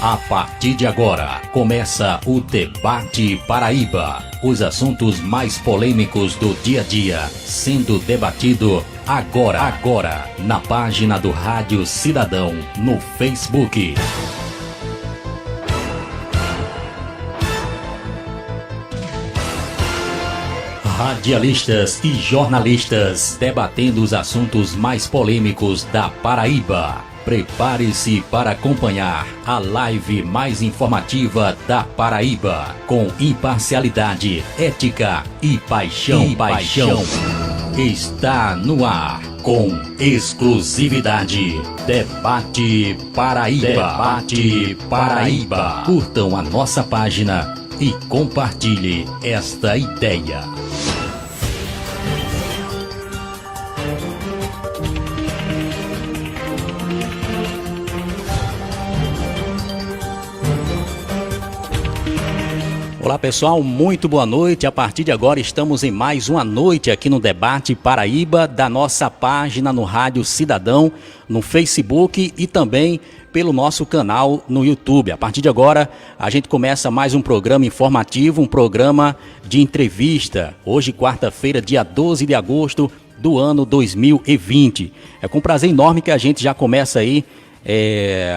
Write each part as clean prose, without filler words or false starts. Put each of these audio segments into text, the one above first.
A partir de agora, começa o Debate Paraíba. Os assuntos mais polêmicos do dia a dia, sendo debatido agora, na página do Rádio Cidadão, no Facebook. Radialistas e jornalistas debatendo os assuntos mais polêmicos da Paraíba. Prepare-se para acompanhar a live mais informativa da Paraíba, com imparcialidade, ética e paixão. Está no ar, com exclusividade. Debate Paraíba. Curtam a nossa página e compartilhe esta ideia. Olá pessoal, muito boa noite. A partir de agora estamos em mais uma noite aqui no Debate Paraíba, da nossa página no Rádio Cidadão, no Facebook e também pelo nosso canal no YouTube. A partir de agora a gente começa mais um programa informativo, um programa de entrevista. Hoje, quarta-feira, dia 12 de agosto do ano 2020. É com prazer enorme que a gente já começa aí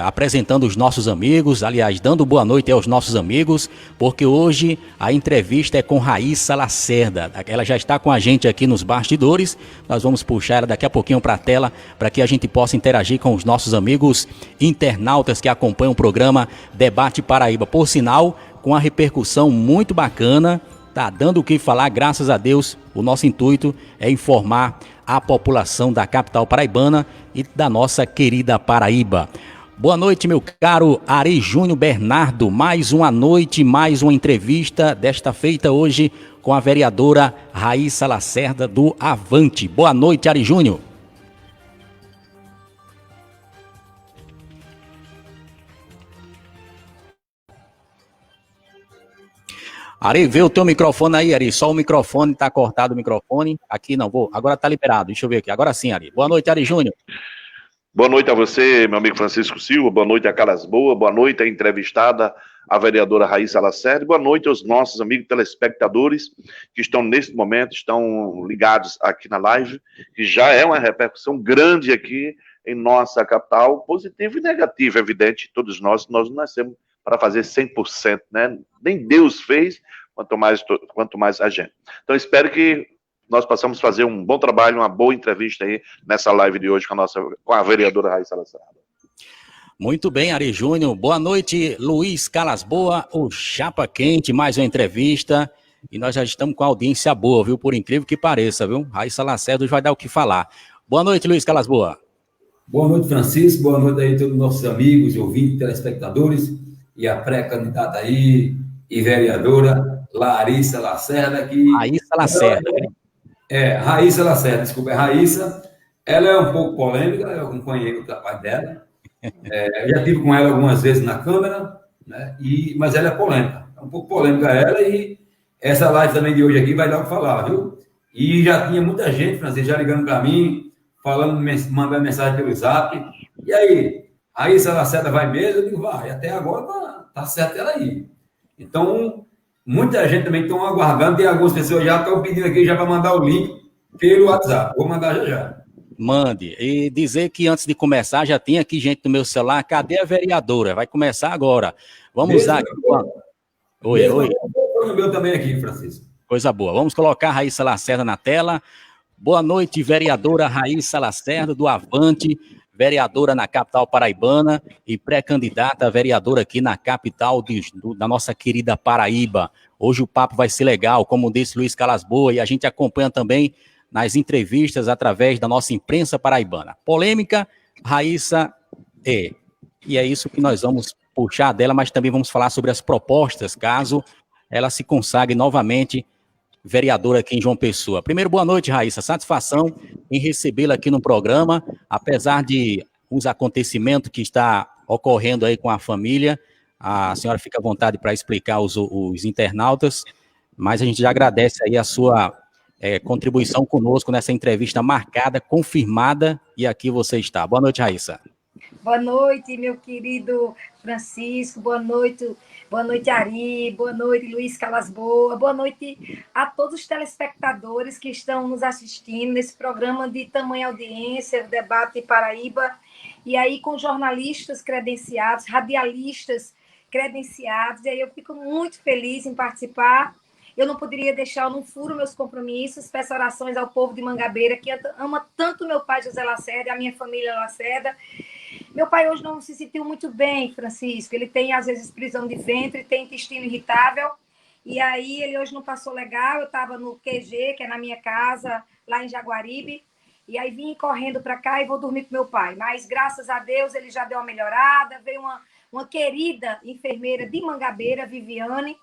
apresentando os nossos amigos, aliás, dando boa noite aos nossos amigos, porque hoje a entrevista é com Raíssa Lacerda. Ela já está com a gente aqui nos bastidores. Nós vamos puxar ela daqui a pouquinho para a tela, para que a gente possa interagir com os nossos amigos internautas que acompanham o programa Debate Paraíba. Por sinal, com a repercussão muito bacana, tá dando o que falar, graças a Deus. O nosso intuito é informar a população da capital paraibana e da nossa querida Paraíba. Boa noite, meu caro Ari Júnior Bernardo. Mais uma noite, mais uma entrevista, desta feita hoje com a vereadora Raíssa Lacerda do Avante. Boa noite, Ari Júnior. Ari, vê o teu microfone aí, Ari. Só o microfone, tá cortado o microfone. Aqui não, agora tá liberado. Deixa eu ver aqui. Agora sim, Ari. Boa noite, Ari Júnior. Boa noite a você, meu amigo Francisco Silva. Boa noite a Calas Boa. Boa noite a entrevistada, a vereadora Raíssa Lacerda. Boa noite aos nossos amigos telespectadores que estão neste momento, estão ligados aqui na live, que já é uma repercussão grande aqui em nossa capital, positiva e negativa, evidente. Todos nós nascemos para fazer 100%, né? Nem Deus fez, quanto mais a gente. Então, espero que nós possamos fazer um bom trabalho, uma boa entrevista aí nessa live de hoje com a vereadora Raíssa Lacerda. Muito bem, Ari Júnior. Boa noite, Luiz Calas Boa, o Chapa Quente, mais uma entrevista. E nós já estamos com a audiência boa, viu? Por incrível que pareça, viu? Raíssa Lacerda vai dar o que falar. Boa noite, Luiz Calas Boa. Boa noite, Francisco. Boa noite aí a todos os nossos amigos, ouvintes, telespectadores. E a pré-candidata aí, e vereadora Larissa Lacerda, que... Raíssa Lacerda. Raíssa Lacerda, desculpa, Raíssa. Ela é um pouco polêmica, eu acompanhei o trabalho dela. Eu já estive com ela algumas vezes na Câmara, né? Mas ela é polêmica. É um pouco polêmica ela, e essa live também de hoje aqui vai dar o que falar, viu? E já tinha muita gente, Francisco, já ligando para mim, mandando mensagem pelo Zap. E aí, Raíssa Lacerda vai mesmo? Eu digo, vai. Até agora tá certo ela aí. Então, muita gente também está aguardando. Tem algumas pessoas já estão pedindo aqui já para mandar o link pelo WhatsApp. Vou mandar já. Mande. E dizer que antes de começar, já tem aqui gente no meu celular. Cadê a vereadora? Vai começar agora. Vamos usar aqui. Oi. O meu também aqui, Francisco. Coisa boa. Vamos colocar a Raíssa Lacerda na tela. Boa noite, vereadora Raíssa Lacerda do Avante, vereadora na capital paraibana e pré-candidata a vereadora aqui na capital da nossa querida Paraíba. Hoje o papo vai ser legal, como disse Luiz Calas Boa, e a gente acompanha também nas entrevistas através da nossa imprensa paraibana. Polêmica, Raíssa é. E é isso que nós vamos puxar dela, mas também vamos falar sobre as propostas, caso ela se consagre novamente vereadora aqui em João Pessoa. Primeiro, boa noite, Raíssa. Satisfação em recebê-la aqui no programa, apesar de uns acontecimentos que está ocorrendo aí com a família. A senhora fica à vontade para explicar os internautas, mas a gente já agradece aí a sua contribuição conosco nessa entrevista marcada, confirmada, e aqui você está. Boa noite, Raíssa. Boa noite, meu querido Francisco. Boa noite, Ari. Boa noite, Luiz Calasboa. Boa noite a todos os telespectadores que estão nos assistindo nesse programa de tamanha audiência, o Debate Paraíba. E aí, com jornalistas credenciados, radialistas credenciados. E aí, eu fico muito feliz em participar. Eu não poderia deixar, eu não furo meus compromissos. Peço orações ao povo de Mangabeira, que ama tanto meu pai José Lacerda, a minha família Lacerda. Meu pai hoje não se sentiu muito bem, Francisco. Ele tem, às vezes, prisão de ventre, tem intestino irritável. E aí, ele hoje não passou legal. Eu estava no QG, que é na minha casa, lá em Jaguaribe. E aí, vim correndo para cá e vou dormir com meu pai. Mas, graças a Deus, ele já deu uma melhorada. Veio uma querida enfermeira de Mangabeira, Viviane.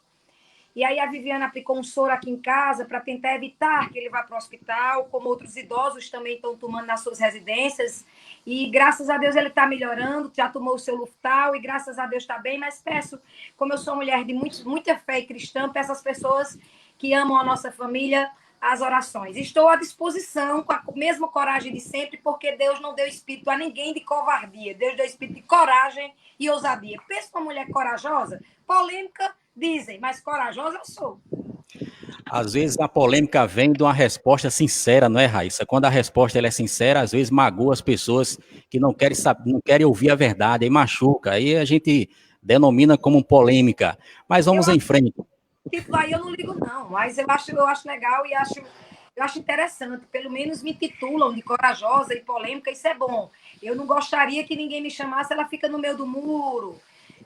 E aí a Viviane aplicou um soro aqui em casa para tentar evitar que ele vá para o hospital, como outros idosos também estão tomando nas suas residências. E graças a Deus ele está melhorando, já tomou o seu Luftal e graças a Deus está bem. Mas peço, como eu sou mulher de muita fé cristã, peço às pessoas que amam a nossa família as orações. Estou à disposição, com a mesma coragem de sempre, porque Deus não deu espírito a ninguém de covardia. Deus deu espírito de coragem e ousadia. Pensa uma mulher corajosa, polêmica, dizem, mas corajosa eu sou. Às vezes a polêmica vem de uma resposta sincera, não é, Raíssa? Quando a resposta ela é sincera, às vezes magoa as pessoas que não querem saber, não querem ouvir a verdade, aí machuca. Aí a gente denomina como polêmica. Mas vamos em frente. Título aí eu não ligo, não, mas eu acho legal e eu acho interessante. Pelo menos me titulam de corajosa e polêmica, isso é bom. Eu não gostaria que ninguém me chamasse, ela fica no meio do muro.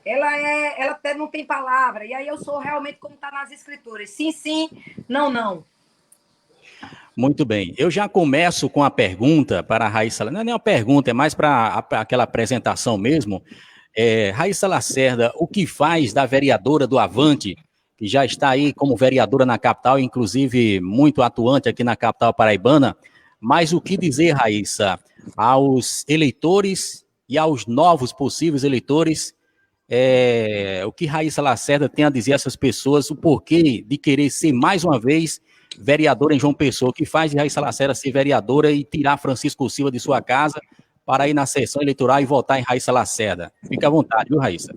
Ela até não tem palavra. E aí eu sou realmente como está nas escrituras. Sim, sim, não, não. Muito bem. Eu já começo com a pergunta para a Raíssa. Não é nem uma pergunta, é mais para aquela apresentação mesmo. Raíssa Lacerda, o que faz da vereadora do Avante, que já está aí como vereadora na capital, inclusive muito atuante aqui na capital paraibana, mas o que dizer, Raíssa, aos eleitores e aos novos possíveis eleitores, o que Raíssa Lacerda tem a dizer a essas pessoas, o porquê de querer ser mais uma vez vereadora em João Pessoa, o que faz de Raíssa Lacerda ser vereadora e tirar Francisco Silva de sua casa para ir na sessão eleitoral e votar em Raíssa Lacerda. Fica à vontade, viu, Raíssa?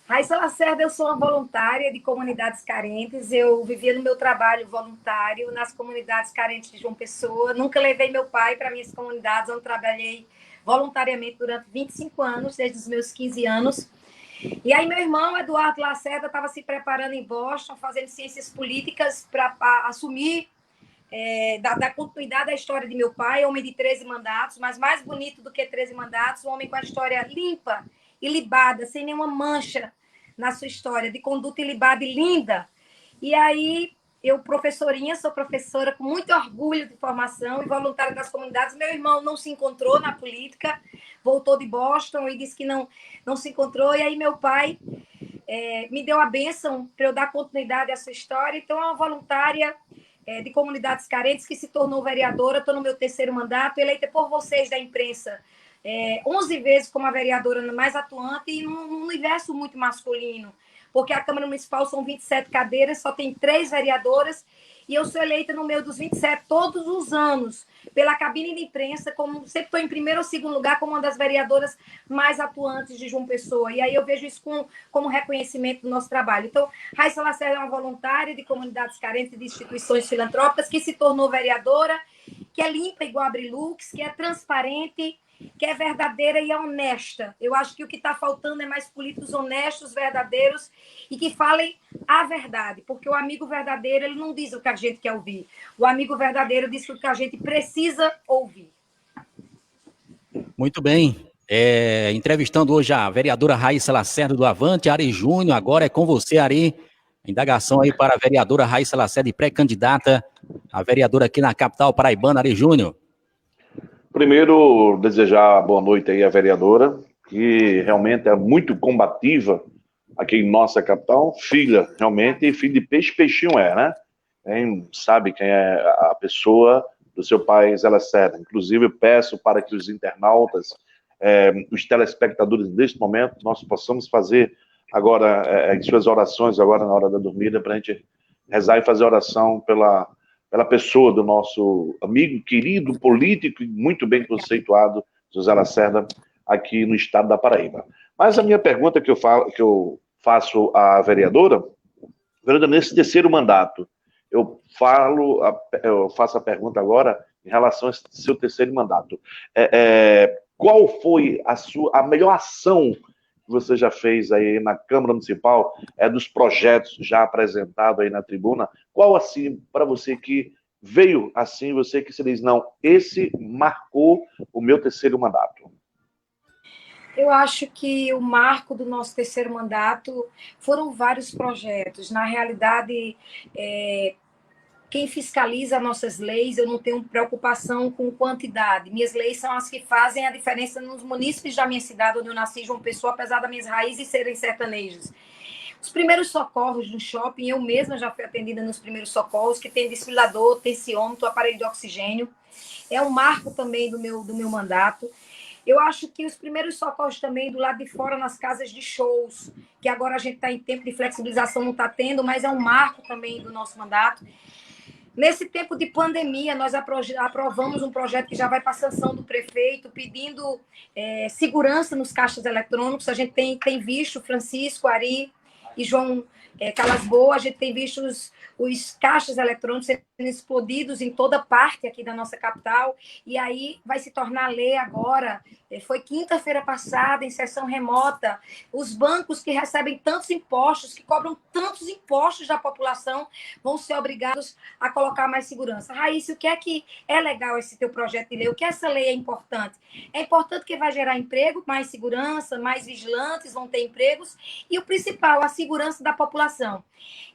Raíssa Lacerda, eu sou uma voluntária de comunidades carentes, eu vivia no meu trabalho voluntário nas comunidades carentes de João Pessoa, nunca levei meu pai para minhas comunidades, onde trabalhei voluntariamente durante 25 anos, desde os meus 15 anos. E aí meu irmão, Eduardo Lacerda, estava se preparando em Boston, fazendo ciências políticas para assumir, dar continuidade à história de meu pai, homem de 13 mandatos, mas mais bonito do que 13 mandatos, um homem com a história limpa, ilibada, sem nenhuma mancha na sua história, de conduta ilibada e linda. E aí, eu, professorinha, sou professora com muito orgulho de formação e voluntária das comunidades. Meu irmão não se encontrou na política, voltou de Boston e disse que não se encontrou. E aí, meu pai me deu a bênção para eu dar continuidade à sua história. Então, é uma voluntária de comunidades carentes que se tornou vereadora. Estou no meu 3º mandato, eleita por vocês da imprensa, 11 vezes como a vereadora mais atuante e num universo muito masculino, porque a Câmara Municipal são 27 cadeiras, só tem 3 vereadoras, e eu sou eleita no meio dos 27 todos os anos, pela cabine de imprensa, como sempre estou em primeiro ou segundo lugar, como uma das vereadoras mais atuantes de João Pessoa, e aí eu vejo isso como reconhecimento do nosso trabalho. Então, Raíssa Lacerda é uma voluntária de comunidades carentes e de instituições filantrópicas, que se tornou vereadora, que é limpa igual a Brilux, que é transparente, que é verdadeira e é honesta. Eu acho que o que está faltando é mais políticos honestos, verdadeiros e que falem a verdade, porque o amigo verdadeiro ele não diz o que a gente quer ouvir. O amigo verdadeiro diz o que a gente precisa ouvir. Muito bem. Entrevistando hoje a vereadora Raíssa Lacerda do Avante, Ari Júnior. Agora é com você, Ari. Indagação aí para a vereadora Raíssa Lacerda, pré-candidata a vereadora aqui na capital paraibana, Ari Júnior. Primeiro, desejar boa noite aí à vereadora, que realmente é muito combativa aqui em nossa capital, filha de peixinho né? Quem sabe quem é a pessoa do seu pai, Zé Lacerda. Inclusive, eu peço para que os internautas, os telespectadores, neste momento, nós possamos fazer agora as suas orações, agora na hora da dormida, para a gente rezar e fazer oração pela pessoa do nosso amigo, querido, político e muito bem conceituado, José Lacerda, aqui no estado da Paraíba. Mas a minha pergunta que eu faço à vereadora, nesse terceiro mandato, eu faço a pergunta agora em relação ao seu terceiro mandato. Qual foi a melhor ação que você já fez aí na Câmara Municipal, dos projetos já apresentados aí na tribuna? Qual, assim, para você que veio assim, você que se diz, não, esse marcou o meu terceiro mandato? Eu acho que o marco do nosso terceiro mandato foram vários projetos. Na realidade, quem fiscaliza nossas leis, eu não tenho preocupação com quantidade. Minhas leis são as que fazem a diferença nos munícipes da minha cidade, onde eu nasci, João Pessoa, apesar das minhas raízes serem sertanejas. Os primeiros socorros no shopping, eu mesma já fui atendida nos primeiros socorros, que tem desfibrilador, tensiômetro, aparelho de oxigênio. É um marco também do meu mandato. Eu acho que os primeiros socorros também do lado de fora, nas casas de shows, que agora a gente está em tempo de flexibilização, não está tendo, mas é um marco também do nosso mandato. Nesse tempo de pandemia, nós aprovamos um projeto que já vai para a sanção do prefeito, pedindo segurança nos caixas eletrônicos. A gente tem visto, Francisco, Ari e João Calas Boas, a gente tem visto os caixas eletrônicos sendo explodidos em toda parte aqui da nossa capital, e aí vai se tornar lei agora. Foi quinta-feira passada, em sessão remota, os bancos que recebem tantos impostos, que cobram tantos impostos da população, vão ser obrigados a colocar mais segurança. Raíssa, o que é legal esse teu projeto de lei? O que essa lei é importante? É importante que vai gerar emprego, mais segurança, mais vigilantes vão ter empregos, e o principal, a segurança da população.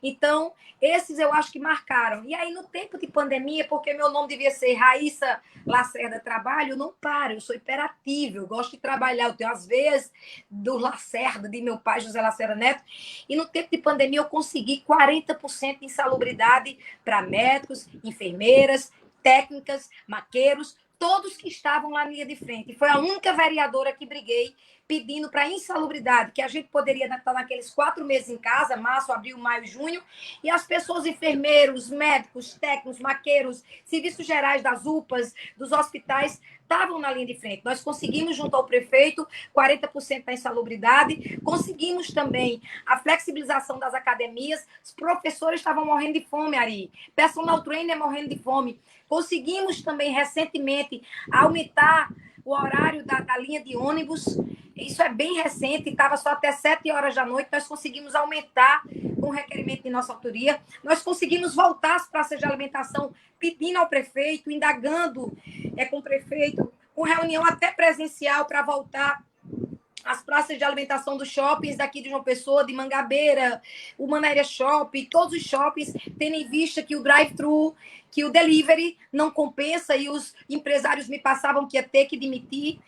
Então, esses eu acho que marcaram. E aí, no tempo de pandemia, porque meu nome devia ser Raíssa Lacerda Trabalho, eu não paro, eu sou hiperativa, eu gosto de trabalhar, eu tenho as veias do Lacerda, de meu pai, José Lacerda Neto, e no tempo de pandemia eu consegui 40% de insalubridade para médicos, enfermeiras, técnicas, maqueiros, todos que estavam lá na linha de frente. Foi a única vereadora que briguei pedindo para insalubridade, que a gente poderia estar naqueles 4 meses em casa, março, abril, maio, junho, e as pessoas, enfermeiros, médicos, técnicos, maqueiros, serviços gerais das UPAs, dos hospitais, estavam na linha de frente. Nós conseguimos, junto ao prefeito, 40% da insalubridade, conseguimos também a flexibilização das academias, os professores estavam morrendo de fome, Ari, personal trainer morrendo de fome. Conseguimos também, recentemente, aumentar o horário da linha de ônibus. Isso é bem recente, estava só até 7 horas da noite, nós conseguimos aumentar com requerimento de nossa autoria, nós conseguimos voltar às praças de alimentação, pedindo ao prefeito, indagando com o prefeito, com reunião até presencial para voltar as praças de alimentação dos shoppings daqui de João Pessoa, de Mangabeira, o Manéria Shopping, todos os shoppings, tendo em vista que o drive-thru, que o delivery não compensa e os empresários me passavam que ia ter que demitir.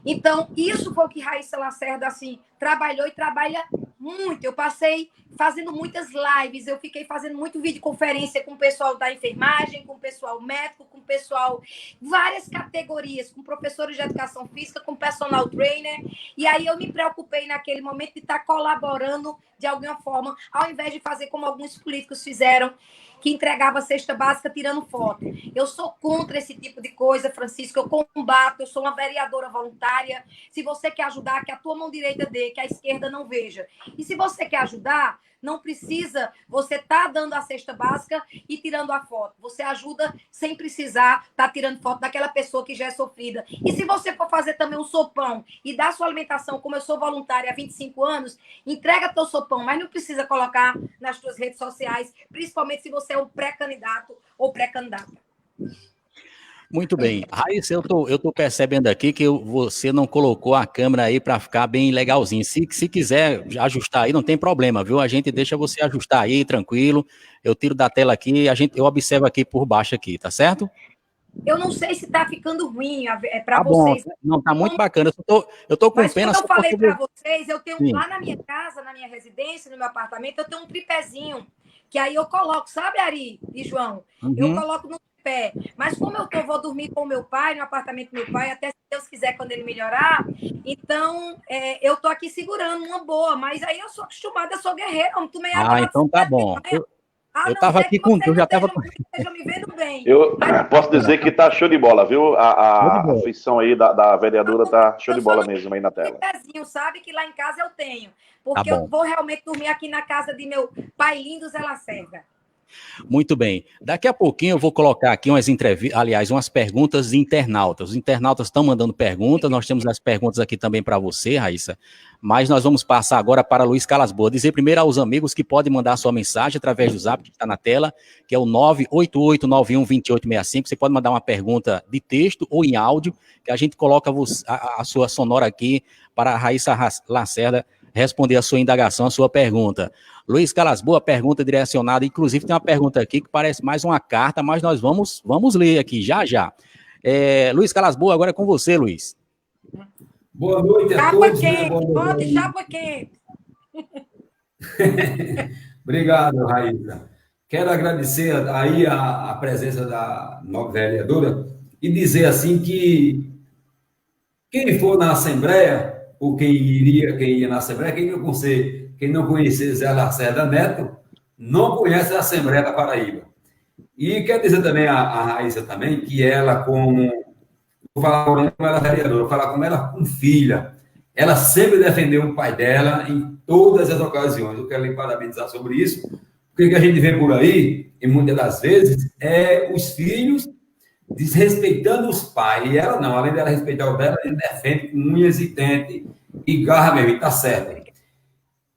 Então, isso foi o que Raíssa Lacerda, assim, trabalhou e trabalha muito. Eu passei fazendo muitas lives, eu fiquei fazendo muito videoconferência com o pessoal da enfermagem, com o pessoal médico, com o pessoal, várias categorias, com professores de educação física, com personal trainer. E aí eu me preocupei naquele momento de estar colaborando de alguma forma, ao invés de fazer como alguns políticos fizeram, que entregava a cesta básica tirando foto. Eu sou contra esse tipo de coisa, Francisco, eu combato, eu sou uma vereadora voluntária. Se você quer ajudar, que a tua mão direita dê, que a esquerda não veja. E se você quer ajudar, não precisa você estar dando a cesta básica e tirando a foto. Você ajuda sem precisar estar tirando foto daquela pessoa que já é sofrida. E se você for fazer também um sopão e dar sua alimentação, como eu sou voluntária há 25 anos, entrega teu sopão, mas não precisa colocar nas suas redes sociais, principalmente se você é um pré-candidato ou pré-candidata. Muito bem. Raíssa, eu tô percebendo aqui que você não colocou a câmera aí para ficar bem legalzinho. Se quiser ajustar aí, não tem problema, viu? A gente deixa você ajustar aí, tranquilo. Eu tiro da tela aqui, eu observo aqui por baixo aqui, tá certo? Eu não sei se está ficando ruim para tá vocês. Bom. Não, tá muito bacana. Eu tô com Mas pena. Mas quando eu falei para vocês, eu tenho Sim. lá na minha casa, na minha residência, no meu apartamento, eu tenho um tripézinho, que aí eu coloco, sabe, Ari e João? Uhum. Eu coloco no pé. Mas como vou dormir com o meu pai, no apartamento do meu pai, até se Deus quiser, quando ele melhorar, então eu tô aqui segurando uma boa, mas aí eu sou acostumada, eu sou guerreira, tu meia então tá bom. Eu estava aqui com... Eu já estava... Estejam me vendo bem. Eu posso dizer que tá show de bola, viu? A afeição aí da vereadora tá show de bola mesmo aí na tela. Sabe que lá em casa eu tenho. Porque eu vou realmente dormir aqui na casa de meu pai lindo, Zé Lacerda. Muito bem. Daqui a pouquinho eu vou colocar aqui umas perguntas de internautas. Os internautas estão mandando perguntas, nós temos as perguntas aqui também para você, Raíssa, mas nós vamos passar agora para Luiz Calas Boas. Dizer primeiro aos amigos que podem mandar sua mensagem através do Zap que está na tela, que é o 988912865. Você pode mandar uma pergunta de texto ou em áudio, que a gente coloca a sua sonora aqui para a Raíssa Lacerda responder a sua indagação, a sua pergunta. Luiz Calas Boas, pergunta direcionada, inclusive tem uma pergunta aqui que parece mais uma carta, mas nós vamos ler aqui, já. Luiz Calas Boas, agora é com você, Luiz. Boa noite a todos. Chapa quente. Obrigado, Raíssa. Quero agradecer aí a presença da nova vereadora e dizer assim que quem for na Assembleia, ou quem ia na Assembleia, quem não conhecer Zé Lacerda Neto, não conhece a Assembleia da Paraíba. E quero dizer também a Raíssa também, que ela, vou falar como ela vereadora, vou falar como ela com filha, ela sempre defendeu o pai dela em todas as ocasiões. Eu quero lhe parabenizar sobre isso, porque o que a gente vê por aí, e muitas das vezes, é os filhos desrespeitando os pais. E ela não, além dela respeitar o dela, ela defende com unhas e dentes e garra mesmo, e tá certo.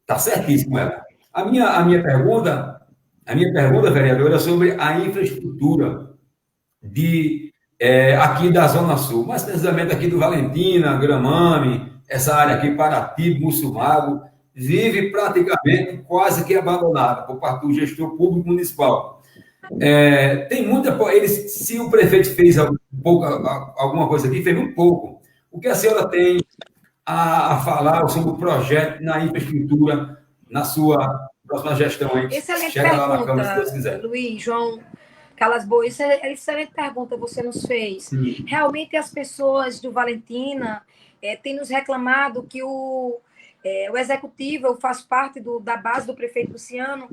Tá certíssimo ela. A minha pergunta, vereadora, é sobre a infraestrutura aqui da Zona Sul, mais precisamente aqui do Valentina, Gramame, essa área aqui, Paratiba, Mussumago, vive praticamente quase que abandonada por parte do gestor público municipal. Tem muita... se o prefeito fez alguma coisa aqui, fez muito pouco. O que a senhora tem a falar sobre o projeto na infraestrutura, na sua próxima gestão aí? Excelente Chega pergunta, lá na Câmara, se Deus quiser. Luiz, João Calas Boas, isso é excelente pergunta que você nos fez. Sim. Realmente as pessoas do Valentina têm nos reclamado que o executivo, eu faço parte da base do prefeito Luciano,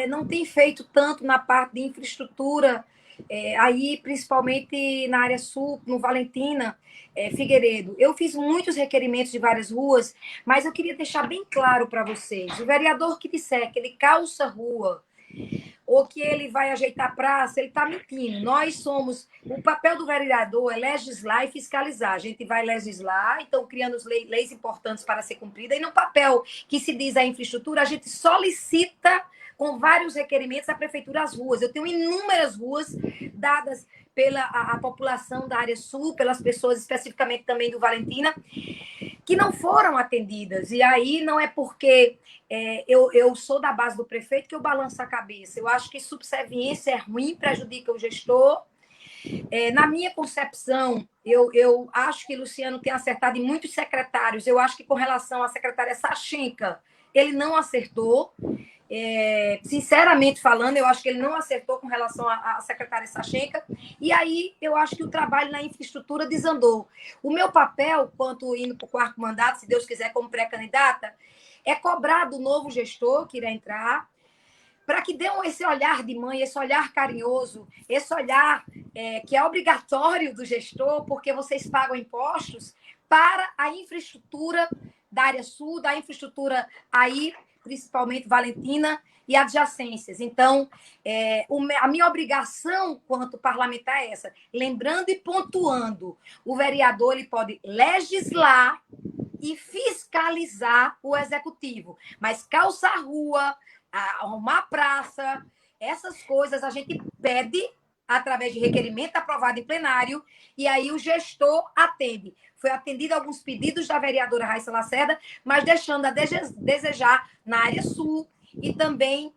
não tem feito tanto na parte de infraestrutura, aí principalmente na área sul, no Valentina, Figueiredo. Eu fiz muitos requerimentos de várias ruas, mas eu queria deixar bem claro para vocês, o vereador que disser que ele calça rua, ou que ele vai ajeitar a praça, ele está mentindo. O papel do vereador é legislar e fiscalizar. A gente vai legislar, então criando leis importantes para ser cumprida, e no papel que se diz a infraestrutura, a gente solicita com vários requerimentos à prefeitura as ruas. Eu tenho inúmeras ruas dadas pela a população da área sul, pelas pessoas especificamente também do Valentina, que não foram atendidas. E aí não é porque eu sou da base do prefeito que eu balanço a cabeça. Eu acho que subserviência é ruim, prejudica o gestor. Na minha concepção, eu acho que Luciano tem acertado em muitos secretários. Eu acho que com relação à secretária Sachenka, ele não acertou. Sinceramente falando, eu acho que ele não acertou com relação à secretária Sachenka, e aí eu acho que o trabalho na infraestrutura desandou. O meu papel, quanto indo para o quarto mandato, se Deus quiser, como pré-candidata, é cobrar do novo gestor que irá entrar, para que dê esse olhar de mãe, esse olhar carinhoso, esse olhar que é obrigatório do gestor, porque vocês pagam impostos, para a infraestrutura da área sul, da infraestrutura aí, principalmente Valentina e adjacências. Então, a minha obrigação quanto parlamentar é essa. Lembrando e pontuando, o vereador ele pode legislar e fiscalizar o executivo, mas calçar rua, arrumar praça, essas coisas a gente pede através de requerimento aprovado em plenário, e aí o gestor atende. Foi atendido alguns pedidos da vereadora Raíssa Lacerda, mas deixando a desejar na área sul e também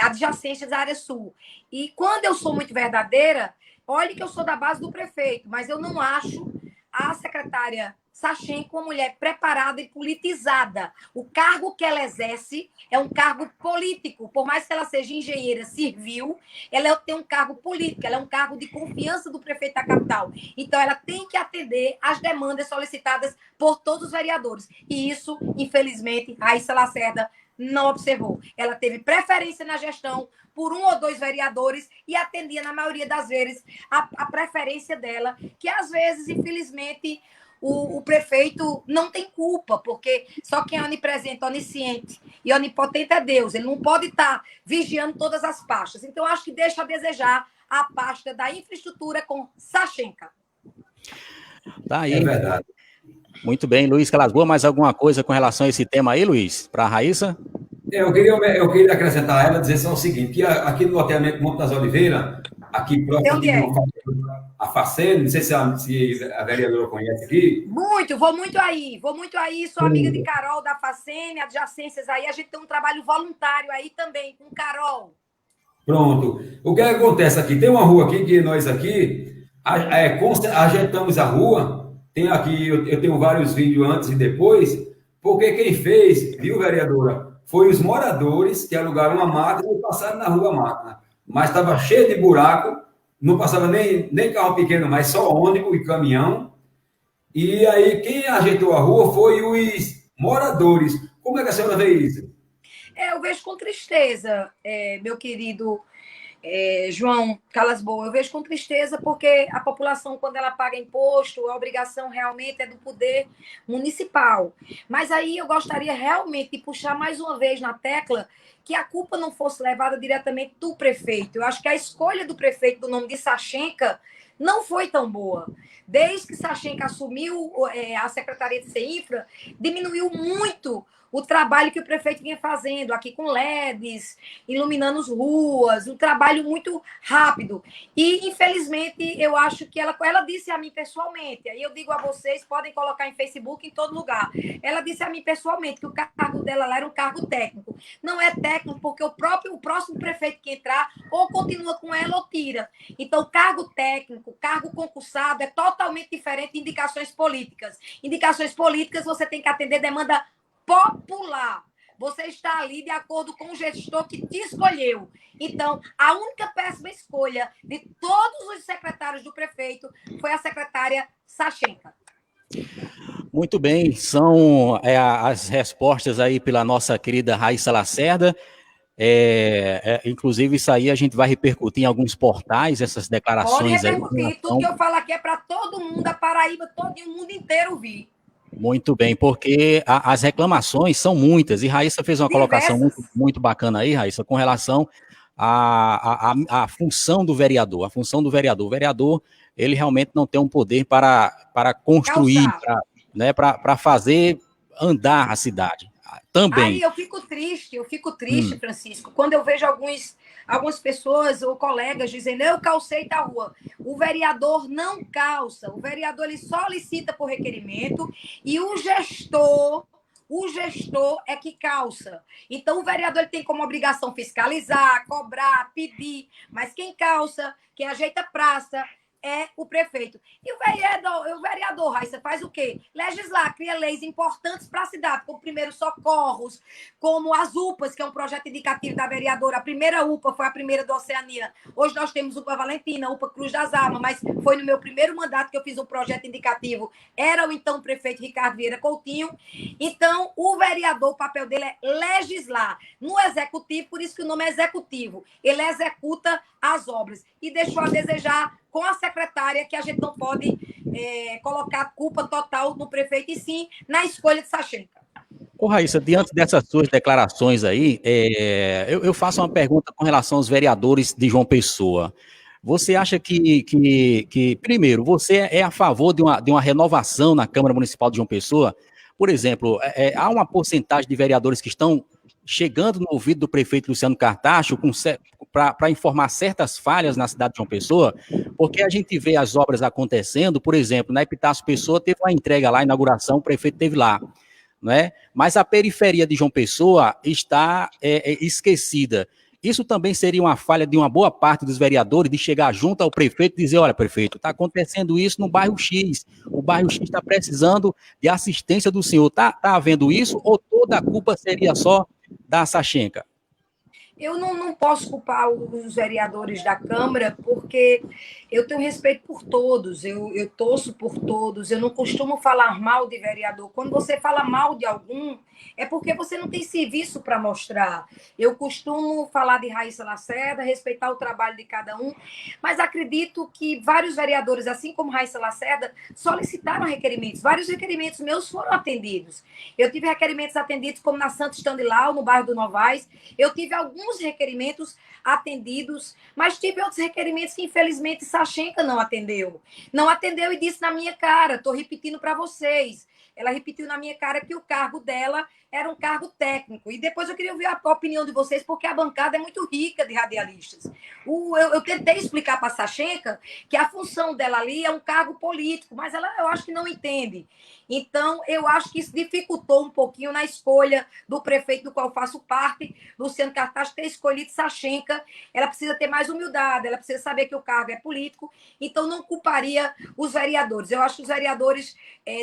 adjacências à área sul. E quando eu sou muito verdadeira, olhe que eu sou da base do prefeito, mas eu não acho a secretária Sachenka uma mulher preparada e politizada. O cargo que ela exerce é um cargo político. Por mais que ela seja engenheira civil, ela tem um cargo político, ela é um cargo de confiança do prefeito da capital. Então, ela tem que atender às demandas solicitadas por todos os vereadores. E isso, infelizmente, Raíssa Lacerda Não observou. Ela teve preferência na gestão por 1 ou 2 vereadores e atendia, na maioria das vezes, a preferência dela, que às vezes, infelizmente, o prefeito não tem culpa, porque só quem é onipresente, onisciente e onipotente é Deus. Ele não pode estar vigiando todas as pastas. Então, acho que deixa a desejar a pasta da infraestrutura com Sachenka. Tá aí. É verdade. Muito bem, Luiz Calasboa, mais alguma coisa com relação a esse tema aí, Luiz? Para a Raíssa? Eu queria acrescentar a ela, dizer só o seguinte, que aqui no loteamento Monte das Oliveiras, aqui próximo de a Facene, não sei se a vereadora conhece aqui. Vou muito aí, sou amiga de Carol da Facene, adjacências aí, a gente tem um trabalho voluntário aí também, com Carol. Pronto. O que acontece aqui? Tem uma rua aqui que nós aqui ajeitamos a rua. Tem aqui, eu tenho vários vídeos antes e depois, porque quem fez, viu, vereadora, foi os moradores que alugaram uma máquina e passaram na rua a máquina. Mas estava cheio de buraco, não passava nem carro pequeno, mas só ônibus e caminhão. E aí, quem ajeitou a rua foi os moradores. Como é que a senhora vê isso? Eu vejo com tristeza, meu querido João Calasboa, eu vejo com tristeza porque a população, quando ela paga imposto, a obrigação realmente é do poder municipal. Mas aí eu gostaria realmente de puxar mais uma vez na tecla que a culpa não fosse levada diretamente do prefeito. Eu acho que a escolha do prefeito do nome de Sachenka não foi tão boa. Desde que Sachenka assumiu a Secretaria de CEINFRA, diminuiu muito o trabalho que o prefeito vinha fazendo aqui com LEDs, iluminando as ruas, um trabalho muito rápido. E, infelizmente, eu acho que ela disse a mim pessoalmente, aí eu digo a vocês, podem colocar em Facebook, em todo lugar, ela disse a mim pessoalmente que o cargo dela lá era um cargo técnico. Não é técnico porque o próximo prefeito que entrar ou continua com ela ou tira. Então, cargo técnico, cargo concursado é totalmente diferente de indicações políticas. Indicações políticas você tem que atender demanda popular. Você está ali de acordo com o gestor que te escolheu. Então, a única péssima escolha de todos os secretários do prefeito foi a secretária Sachenka. Muito bem, são as respostas aí pela nossa querida Raíssa Lacerda. Inclusive, isso aí a gente vai repercutir em alguns portais, essas declarações. Pode repercutir, aí, tudo que eu falo aqui é para todo mundo, a Paraíba, todo o mundo inteiro ouvir. Muito bem, porque as reclamações são muitas, e Raíssa fez uma colocação muito bacana aí, Raíssa, com relação à função do vereador. A função do vereador. O vereador, ele realmente não tem um poder para construir, para fazer andar a cidade. Também. Aí eu fico triste, Francisco, quando eu vejo algumas pessoas ou colegas dizendo, eu calcei da rua. O vereador não calça, o vereador ele solicita por requerimento e o gestor é que calça. Então, o vereador ele tem como obrigação fiscalizar, cobrar, pedir, mas quem calça, quem ajeita praça, é o prefeito. E o vereador, Raíssa, faz o quê? Legislar, cria leis importantes para a cidade, como primeiros socorros, como as UPAs, que é um projeto indicativo da vereadora. A primeira UPA foi a primeira da Oceania. Hoje nós temos UPA Valentina, UPA Cruz das Almas, mas foi no meu primeiro mandato que eu fiz um projeto indicativo. Era o então prefeito Ricardo Vieira Coutinho. Então, o vereador, o papel dele é legislar. No executivo, por isso que o nome é executivo. Ele executa as obras. E deixou a desejar com a secretária, que a gente não pode colocar culpa total no prefeito, e sim na escolha de Sachenka. Ô, Raíssa, diante dessas suas declarações aí, eu faço uma pergunta com relação aos vereadores de João Pessoa. Você acha que primeiro, você é a favor de uma renovação na Câmara Municipal de João Pessoa? Por exemplo, há uma porcentagem de vereadores que estão chegando no ouvido do prefeito Luciano Cartacho para informar certas falhas na cidade de João Pessoa, porque a gente vê as obras acontecendo, por exemplo, na Epitácio Pessoa teve uma entrega lá, a inauguração, o prefeito esteve lá, não é? Mas a periferia de João Pessoa está esquecida. Isso também seria uma falha de uma boa parte dos vereadores de chegar junto ao prefeito e dizer, olha, prefeito, está acontecendo isso no bairro X, o bairro X está precisando de assistência do senhor, está havendo isso, ou toda a culpa seria só da Sachenka? Eu não posso culpar os vereadores da Câmara, porque eu tenho respeito por todos, eu torço por todos, eu não costumo falar mal de vereador. Quando você fala mal de algum, é porque você não tem serviço para mostrar. Eu costumo falar de Raíssa Lacerda, respeitar o trabalho de cada um, mas acredito que vários vereadores, assim como Raíssa Lacerda, solicitaram requerimentos. Vários requerimentos meus foram atendidos. Eu tive requerimentos atendidos, como na Santa Estanilau, no bairro do Novaes. Eu tive alguns requerimentos atendidos, mas tive outros requerimentos que, infelizmente, Sachenka não atendeu. Não atendeu e disse na minha cara, estou repetindo para vocês. Ela repetiu na minha cara que o cargo dela era um cargo técnico. E depois eu queria ouvir a opinião de vocês, porque a bancada é muito rica de radialistas. Eu tentei explicar para a Sachenka que a função dela ali é um cargo político, mas ela, eu acho que não entende. Então, eu acho que isso dificultou um pouquinho na escolha do prefeito do qual faço parte, Luciano Cartaz, ter escolhido Sachenka. Ela precisa ter mais humildade, ela precisa saber que o cargo é político, então não culparia os vereadores. Eu acho que os vereadores,